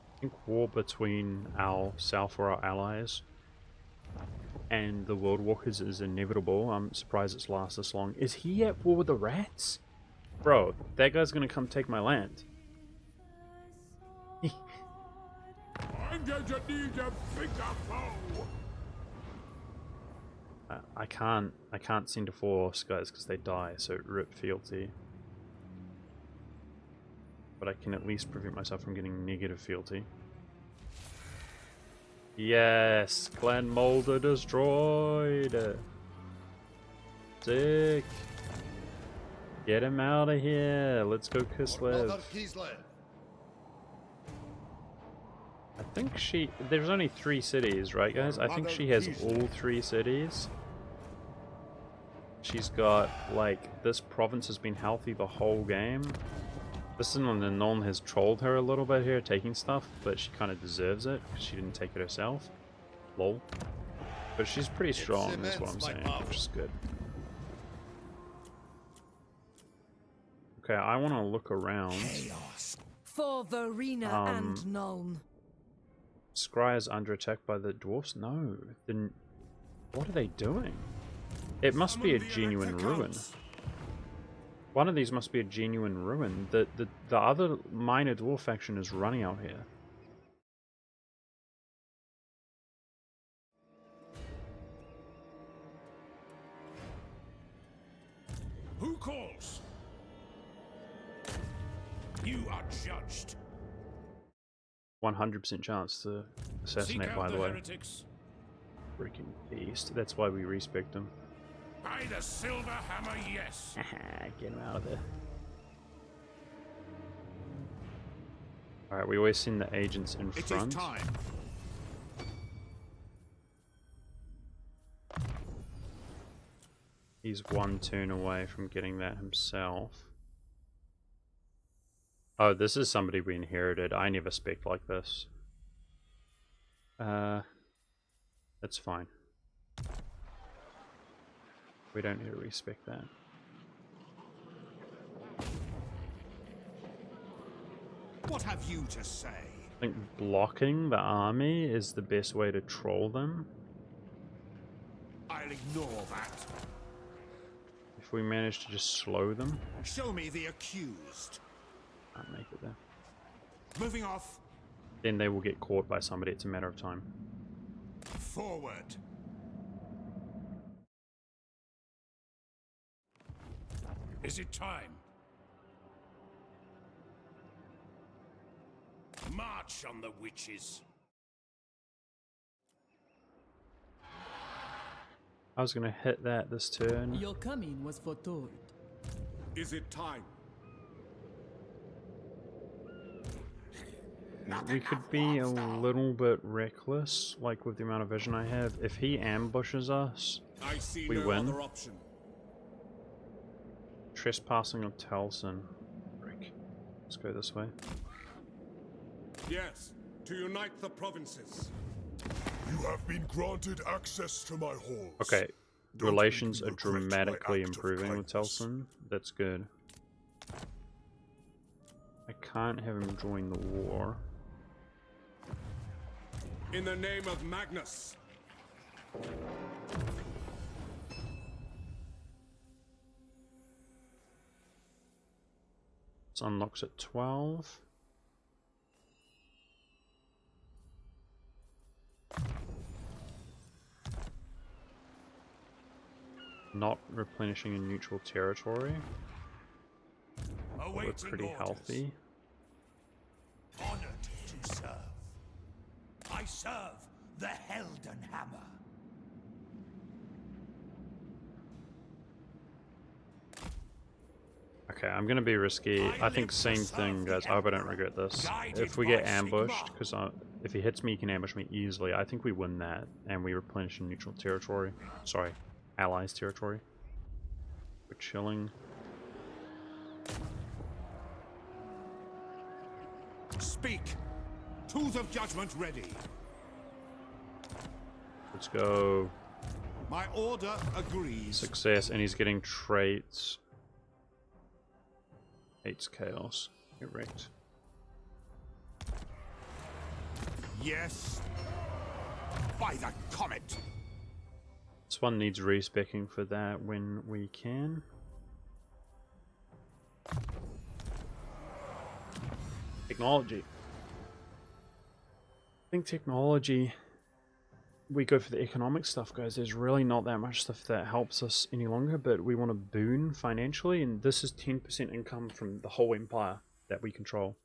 I think war between ourself or our allies and the World Walkers is inevitable. I'm surprised it's lasted this long. Is he at war with the rats? Bro, that guy's gonna come take my land. I'm going to need a bigger foe. I can't seem to force guys because they die, so rip fealty. But I can at least prevent myself from getting negative fealty. Yes, Clan Molder destroyed. Sick. Get him out of here. Let's go Kislev. I think there's only 3 cities, right guys? I think she has all 3 cities. She's got, like, this province has been healthy the whole game. This is when the non has trolled her a little bit here, taking stuff, but she kind of deserves it, because she didn't take it herself. Lol. But she's pretty strong, is what I'm saying, which is good. Okay, I want to look around. For Verena and Nuln. Scry is under attack by the dwarfs? No. Then what are they doing? It must be a genuine ruin. One of these must be a genuine ruin. The other minor dwarf faction is running out here. Who calls? You are judged. 100% chance to assassinate, by the way. Heretics. Freaking beast. That's why we respect him. By the silver hammer, yes. Get him out of there. Alright, we always send the agents in front. It is time. He's 1 turn away from getting that himself. Oh, this is somebody we inherited. I never spec like this. That's fine. We don't need to respec that. What have you to say? I think blocking the army is the best way to troll them. I'll ignore that. If we manage to just slow them. Show me the accused. Can't make it there. Moving off. Then they will get caught by somebody. It's a matter of time. Forward. Is it time? March on the witches. I was gonna hit that this turn. Your coming was foretold. Is it time? We could be a little bit reckless, like with the amount of vision I have. If he ambushes us, I see we no win. other option. Trespassing of Telson. Frick. Let's go this way. Yes, to unite the provinces. You have been granted access to my halls. Okay, Don't relations make are me regret my dramatically act of improving with kindness. Telson. That's good. I can't have him join the war. In the name of Magnus. This unlocks at 12. Not replenishing in neutral territory. But we're pretty healthy. Honored to serve. I serve the Helden Hammer. Okay, I'm gonna be risky. I think same thing, guys. I hope I don't regret this. If we get ambushed, because if he hits me, he can ambush me easily. I think we win that, and we replenish in neutral territory. Sorry, allies territory. We're chilling. Speak. Tools of judgment ready. Let's go. My order agrees. Success, and he's getting traits. Hates chaos. Get wrecked. Yes. By the comet. This one needs respecking for that when we can. Technology. I think technology, we go for the economic stuff, guys. There's really not that much stuff that helps us any longer, but we want to boon financially, and this is 10% income from the whole empire that we control.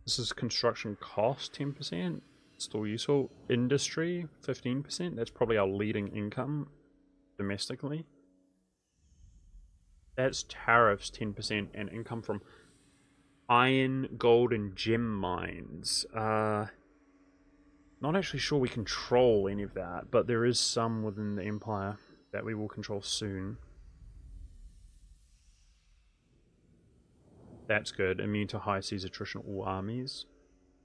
This is construction cost, 10%. Still useful. Industry, 15%. That's probably our leading income domestically. That's tariffs, 10%, and income from iron, gold, and gem mines. Not actually sure we control any of that, but there is some within the empire that we will control soon. That's good. Immune to high seas attrition all armies,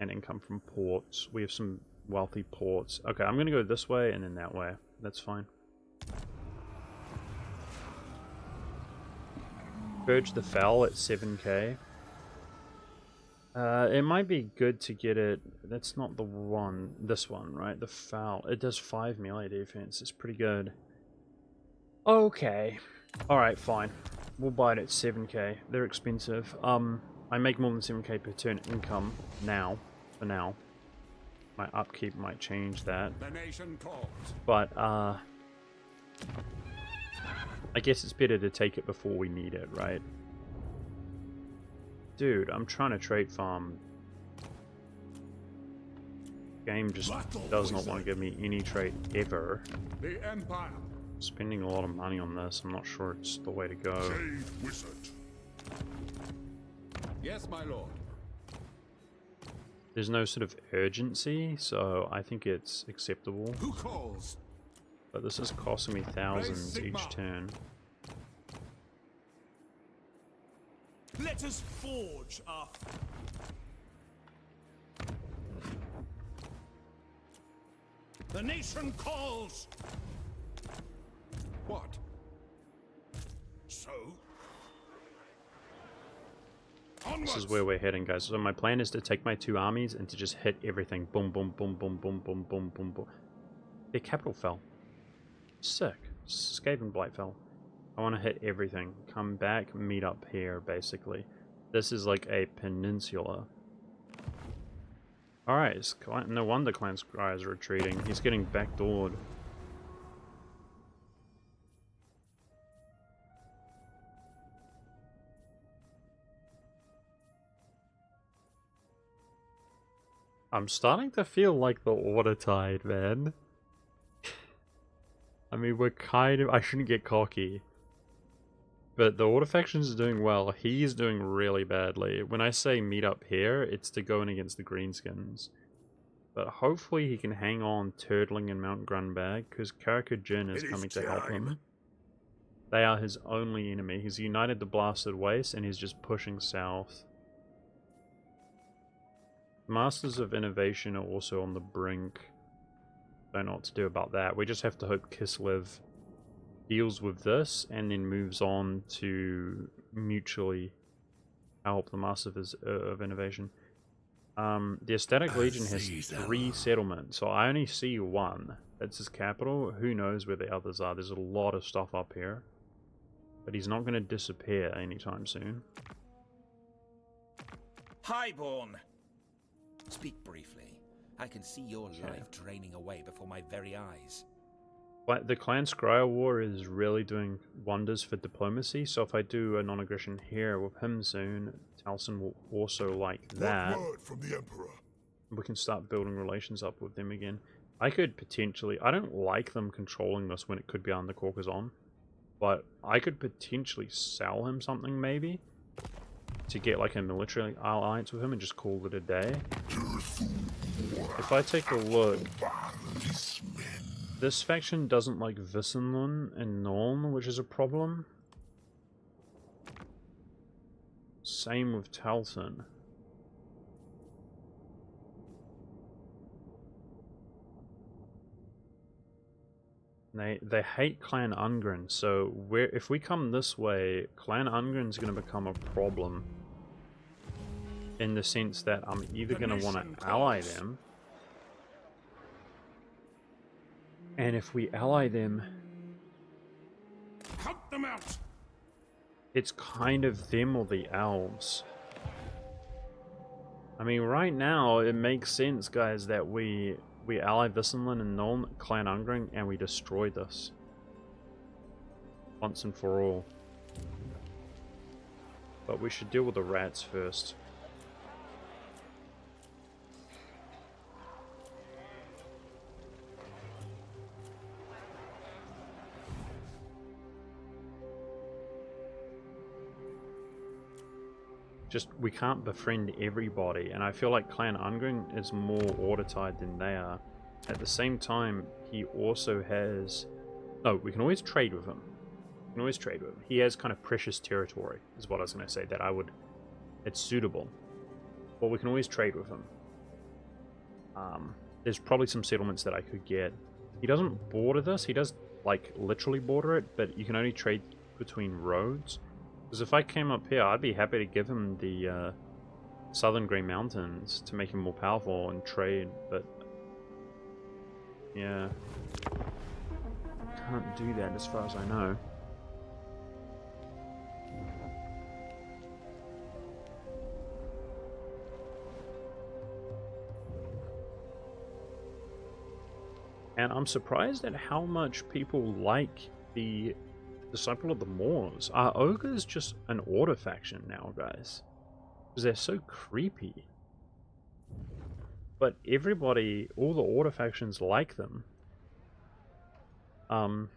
and income from ports. We have some wealthy ports. Okay, I'm going to go this way and then that way. That's fine. Purge the Fell at 7k. It might be good to get it. That's not the one. This one, right? The Foul. It does 5 melee defense. It's pretty good. Okay. Alright, fine. We'll buy it at 7k. They're expensive. I make more than 7k per turn income now. For now. My upkeep might change that. The nation calls. But, I guess it's better to take it before we need it, right? Dude, I'm trying to trade farm. Game just does not want to give me any trade ever. The Empire. Spending a lot of money on this, I'm not sure it's the way to go. Jade Wizard. Yes, my lord. There's no sort of urgency, so I think it's acceptable. Who calls? But this is costing me thousands each turn. Let us forge our... The nation calls! What? So? This is where we're heading, guys. So my plan is to take my 2 armies and to just hit everything. Boom, boom, boom, boom, boom, boom, boom, boom, boom. Their capital fell. Sick. Skaven Blight fell. I want to hit everything. Come back, meet up here, basically. This is like a peninsula. Alright, no wonder Clan Scry is retreating. He's getting backdoored. I'm starting to feel like the Order Tide, man. I mean, we're kind of... I shouldn't get cocky. But the Order faction is doing well. He's doing really badly. When I say meet up here, it's to go in against the Greenskins. But hopefully he can hang on Turtling and Mount Grunbag, because Karaka Jin is coming to help him. They are his only enemy. He's united the Blasted Waste, and he's just pushing south. Masters of Innovation are also on the brink. Don't know what to do about that. We just have to hope Kislev deals with this and then moves on to mutually help the Masters of Innovation. The Aesthetic Legion has 3 settlements, so I only see 1. That's his capital. Who knows where the others are? There's a lot of stuff up here. But he's not going to disappear anytime soon. Highborn! Speak briefly. I can see your life draining away before my very eyes. But the Clan Scryer War is really doing wonders for diplomacy, so if I do a non-aggression here with him soon, Taliesin will also like that. What word from the Emperor? We can start building relations up with them again. I could potentially... I don't like them controlling this when it could be on the Caucasus on, but I could potentially sell him something maybe to get like a military alliance with him and just call it a day. If I take a look, this faction doesn't like Visenlund and Nuln, which is a problem. Same with Taliesin. They hate Clan Ungren, so if we come this way, Clan Ungren's going to become a problem. In the sense that I'm either going to want to ally them, and if we ally them, Cut them out! it's kind of them or the elves. I mean, right now, it makes sense, guys, that we ally Visenlund and Nuln, Clan Ungren, and we destroy this. Once and for all. But we should deal with the rats first. Just, we can't befriend everybody, and I feel like Clan Ungren is more order-tied than they are. At the same time, he also has... No, we can always trade with him. We can always trade with him. He has kind of precious territory, is what I was going to say, that I would... It's suitable. But we can always trade with him. There's probably some settlements that I could get. He doesn't border this, he does, like, literally border it, but you can only trade between roads. Because if I came up here, I'd be happy to give him the Southern Grey Mountains to make him more powerful and trade, but yeah, can't do that as far as I know. And I'm surprised at how much people like the Disciple of the Moors. Are ogres just an order faction now, guys? Because they're so creepy. But everybody, all the order factions like them. And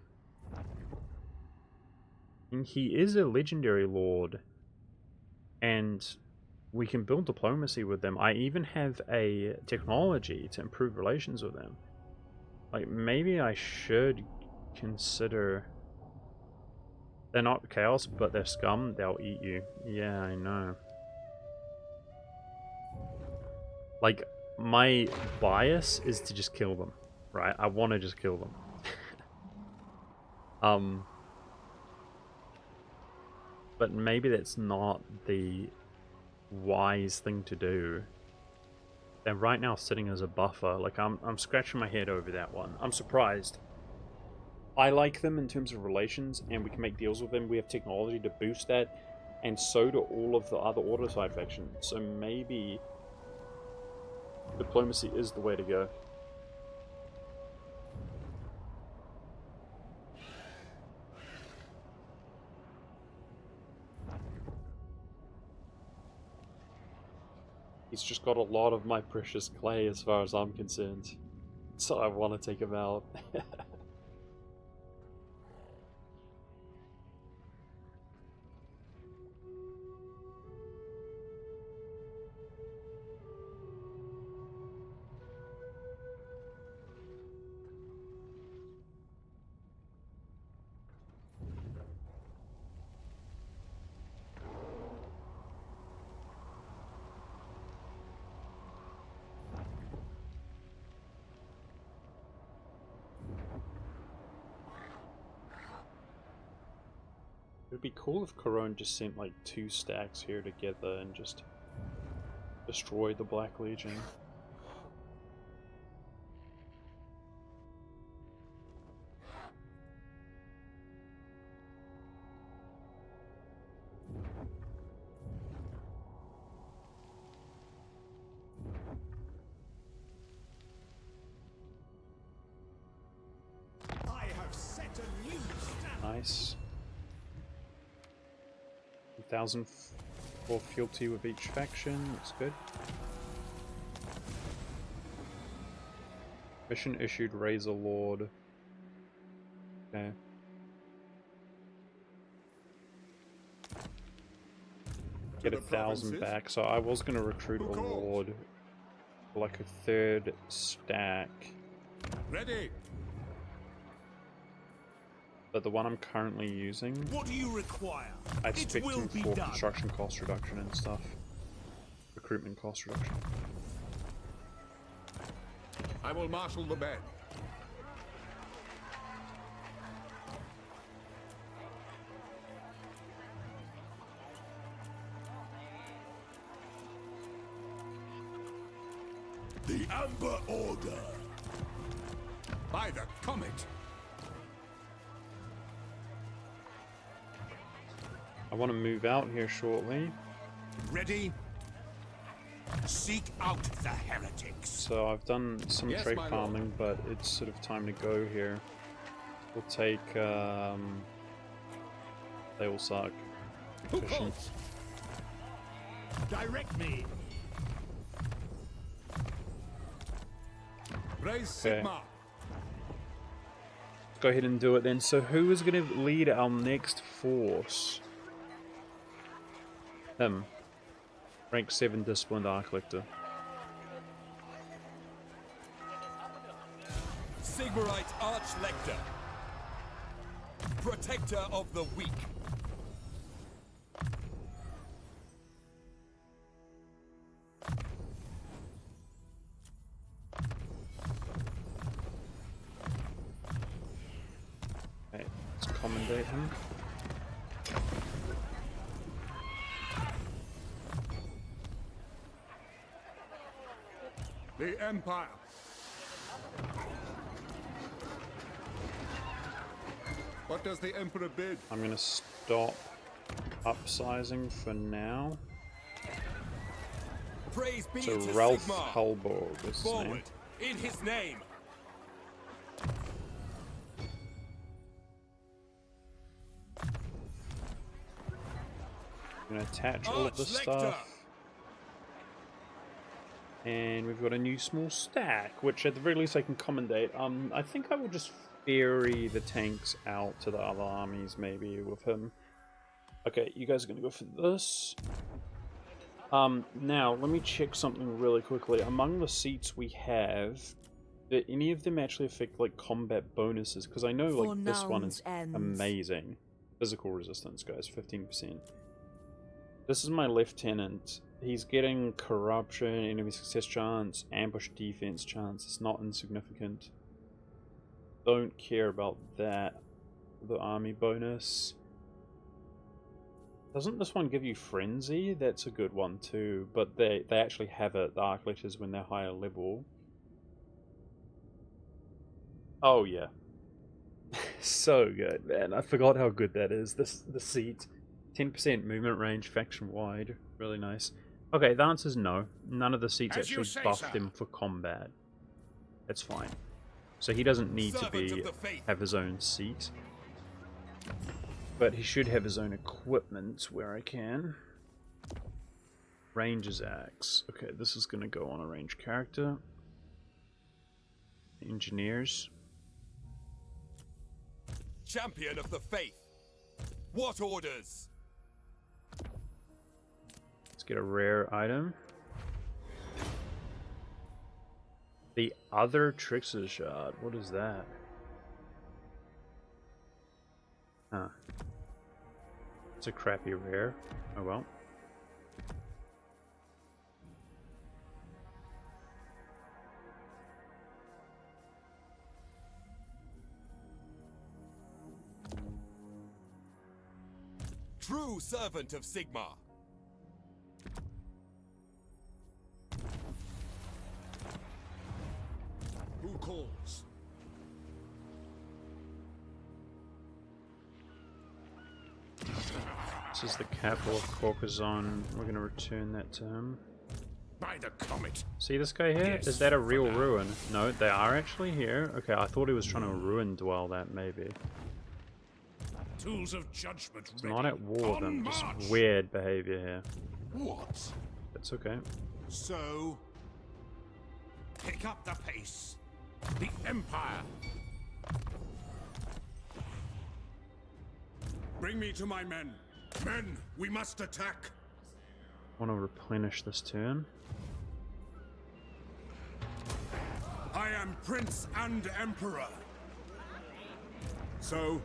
he is a legendary lord. And we can build diplomacy with them. I even have a technology to improve relations with them. Like, maybe I should consider... They're not chaos, but they're scum. They'll eat you. Yeah, I know. Like, my bias is to just kill them, right? I want to just kill them. But maybe that's not the wise thing to do. They're right now sitting as a buffer. Like, I'm scratching my head over that one. I'm surprised. I like them in terms of relations, and we can make deals with them. We have technology to boost that, and so do all of the other order side factions. So maybe diplomacy is the way to go. He's just got a lot of my precious clay as far as I'm concerned. So I want to take him out. It'd be cool if Corone just sent like 2 stacks here together and just destroyed the Black Legion. Nice. 1,000 for fealty with each faction. That's good. Mission issued Razor Lord. Okay. Get 1,000 back. So I was going to recruit a Lord for like a third stack. Ready. But the one I'm currently using, What do you require? I It expect will him be for done. construction cost reduction and stuff. Recruitment cost reduction. I will marshal the men. The Amber Order. By the comet. I want to move out here shortly. Ready? Seek out the heretics. So I've done some Yes, trade my lord. farming, but it's sort of time to go here. We'll take, they all suck. Who Efficient. calls? Direct me. Raise Okay. Sigma. Let's go ahead and do it then. So who is going to lead our next force? Him. Rank 7 Disciplined Art Collector. Sigmarite Archlector. Protector of the weak. Okay, let's commendate him. The Empire. What does the Emperor bid? I'm going to stop upsizing for now. Praise be So to Ralph Sigmar. Halborg is his name. Forward, in his name. I'm going to attach all of this Archlector. stuff. And we've got a new small stack, which at the very least I can commendate. I think I will just ferry the tanks out to the other armies, maybe, with him. Okay, you guys are going to go for this. Now, let me check something really quickly. Among the seats we have, do any of them actually affect, like, combat bonuses? Because I know, like, this one is amazing. Physical resistance, guys, 15%. This is my lieutenant. He's getting corruption, enemy success chance, ambush defense chance. It's not insignificant. Don't care about that. The army bonus. Doesn't this one give you frenzy? That's a good one too. But they actually have it, the archlectors, when they're higher level. Oh yeah. So good, man. I forgot how good that is. The seat. 10% movement range, faction wide. Really nice. Okay, the answer is no. None of the seats As you actually say, buffed sir. him for combat. That's fine. So he doesn't need to Servant be of the faith. have his own seat. But he should have his own equipment where I can. Ranger's axe. Okay, this is going to go on a range character. Engineers. Champion of the faith. What orders? Let's get a rare item. The other Trickster Shard. What is that? Huh. It's a crappy rare. Oh well. True servant of Sigmar. Who calls? This is the capital of Caucason. We're going to return that to him. By the comet. See this guy here? Yes, Is that a real ruin? No, they are actually here. Okay, I thought he was trying to ruin dwell that, maybe. tools of judgment It's ready. not at war with them, On just march! weird behavior here. What? That's okay. So, Pick up the pace. The Empire. bring me to my men. Men, we must attack. Want to replenish this turn. I am Prince and Emperor. So,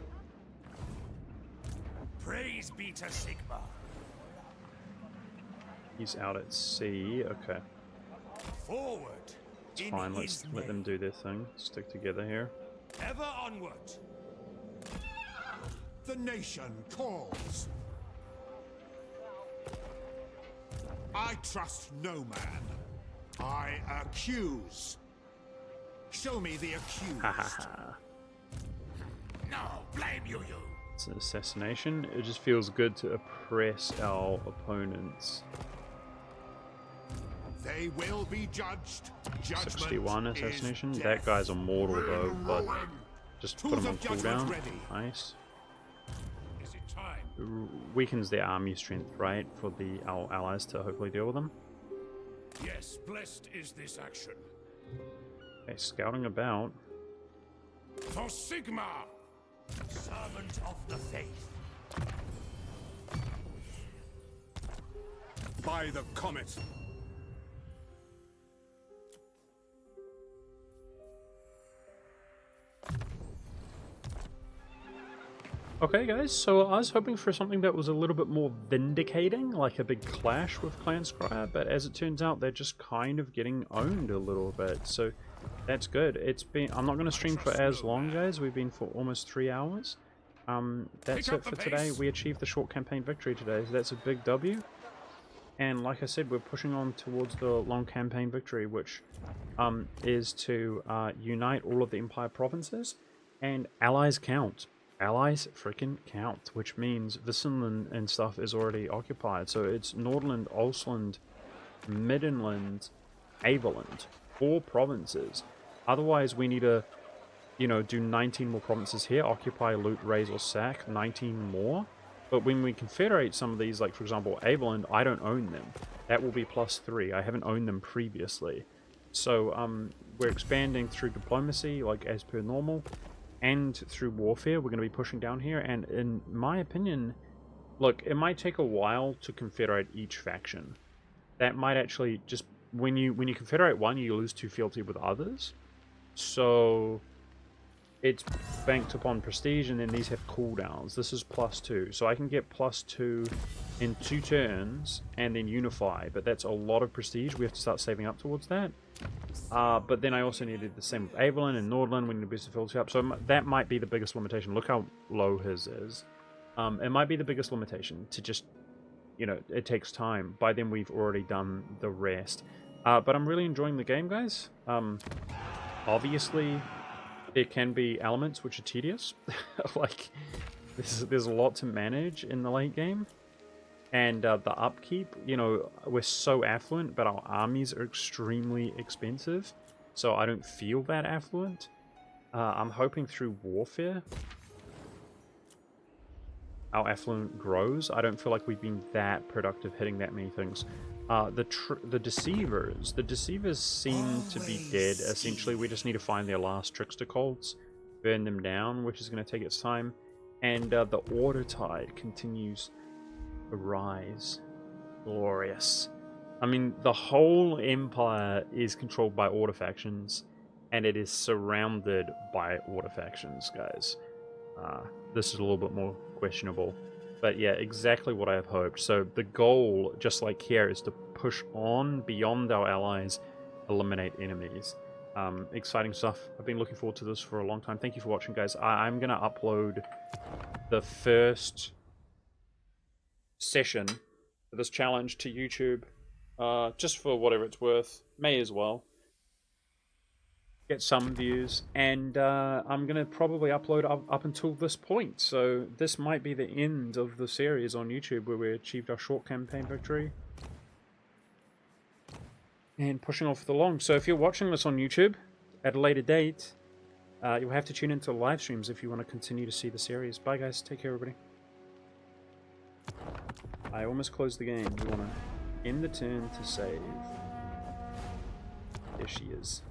Praise be to Sigma. He's out at sea. Okay, Forward. it's In fine. his Let them name. do their thing. Stick together here. Ever onward. the nation calls. I trust no man. I accuse. Show me the accused. Ha ha ha. No, blame you. It's an assassination. It just feels good to oppress our opponents. They will be judged. Judgment 61 is assassination. death. That guy's immortal though, but Ruin. just put Tools him on of judgment cooldown. ready. Nice. Is it time? Weakens their army strength, right, for our allies to hopefully deal with them. Yes, blessed is this action. Okay, scouting about. For Sigma, servant of the faith. By the comet. Okay guys, so I was hoping for something that was a little bit more vindicating, like a big clash with Clan Scryer, but as it turns out they're just kind of getting owned a little bit, so that's good. I'm not going to stream for as long guys, we've been for almost 3 hours. That's it for today. We achieved the short campaign victory today, so that's a big W. And like I said, we're pushing on towards the long campaign victory, which is to unite all of the Empire provinces, and allies count. Allies freaking count, which means Visenland and stuff is already occupied. So it's Nordland, Olsland, Middenland, Averland, 4 provinces. Otherwise, we need to, do 19 more provinces here, occupy, loot, raise, or sack 19 more. But when we confederate some of these, like for example, Averland, I don't own them. That will be +3. I haven't owned them previously. So we're expanding through diplomacy, like as per normal. And through warfare, we're going to be pushing down here, and in my opinion, look, it might take a while to confederate each faction. That might actually just, when you confederate one, you lose 2 fealty with others. So it's banked upon prestige, and then these have cooldowns. This is +2, so I can get +2 in 2 turns, and then unify, but that's a lot of prestige. We have to start saving up towards that. But then I also needed the same with Averland and Nordland. We need to boost the fealty up, so that might be the biggest limitation. Look how low his is. It might be the biggest limitation to just, it takes time. By then we've already done the rest. But I'm really enjoying the game, guys. Obviously, there can be elements which are tedious. Like, there's a lot to manage in the late game. And the upkeep, we're so affluent, but our armies are extremely expensive. So I don't feel that affluent. I'm hoping through warfare, our affluent grows. I don't feel like we've been that productive hitting that many things. The deceivers seem to be dead. Essentially, we just need to find their last trickster cults, burn them down, which is going to take its time. And the order tide continues to rise. Glorious. I mean, the whole empire is controlled by order factions, and it is surrounded by order factions, guys. This is a little bit more questionable. But yeah, exactly what I have hoped. So the goal, just like here, is to push on beyond our allies, eliminate enemies. Exciting stuff. I've been looking forward to this for a long time. Thank you for watching, guys. I'm going to upload the first session for this challenge to YouTube, just for whatever it's worth. May as well get some views, and I'm gonna probably upload up until this point, so this might be the end of the series on YouTube where we achieved our short campaign victory and pushing off the long. So if you're watching this on YouTube at a later date, You'll have to tune into live streams if you want to continue to see the series. Bye, guys. Take care, everybody. I almost closed the game. We want to end the turn to save. There she is.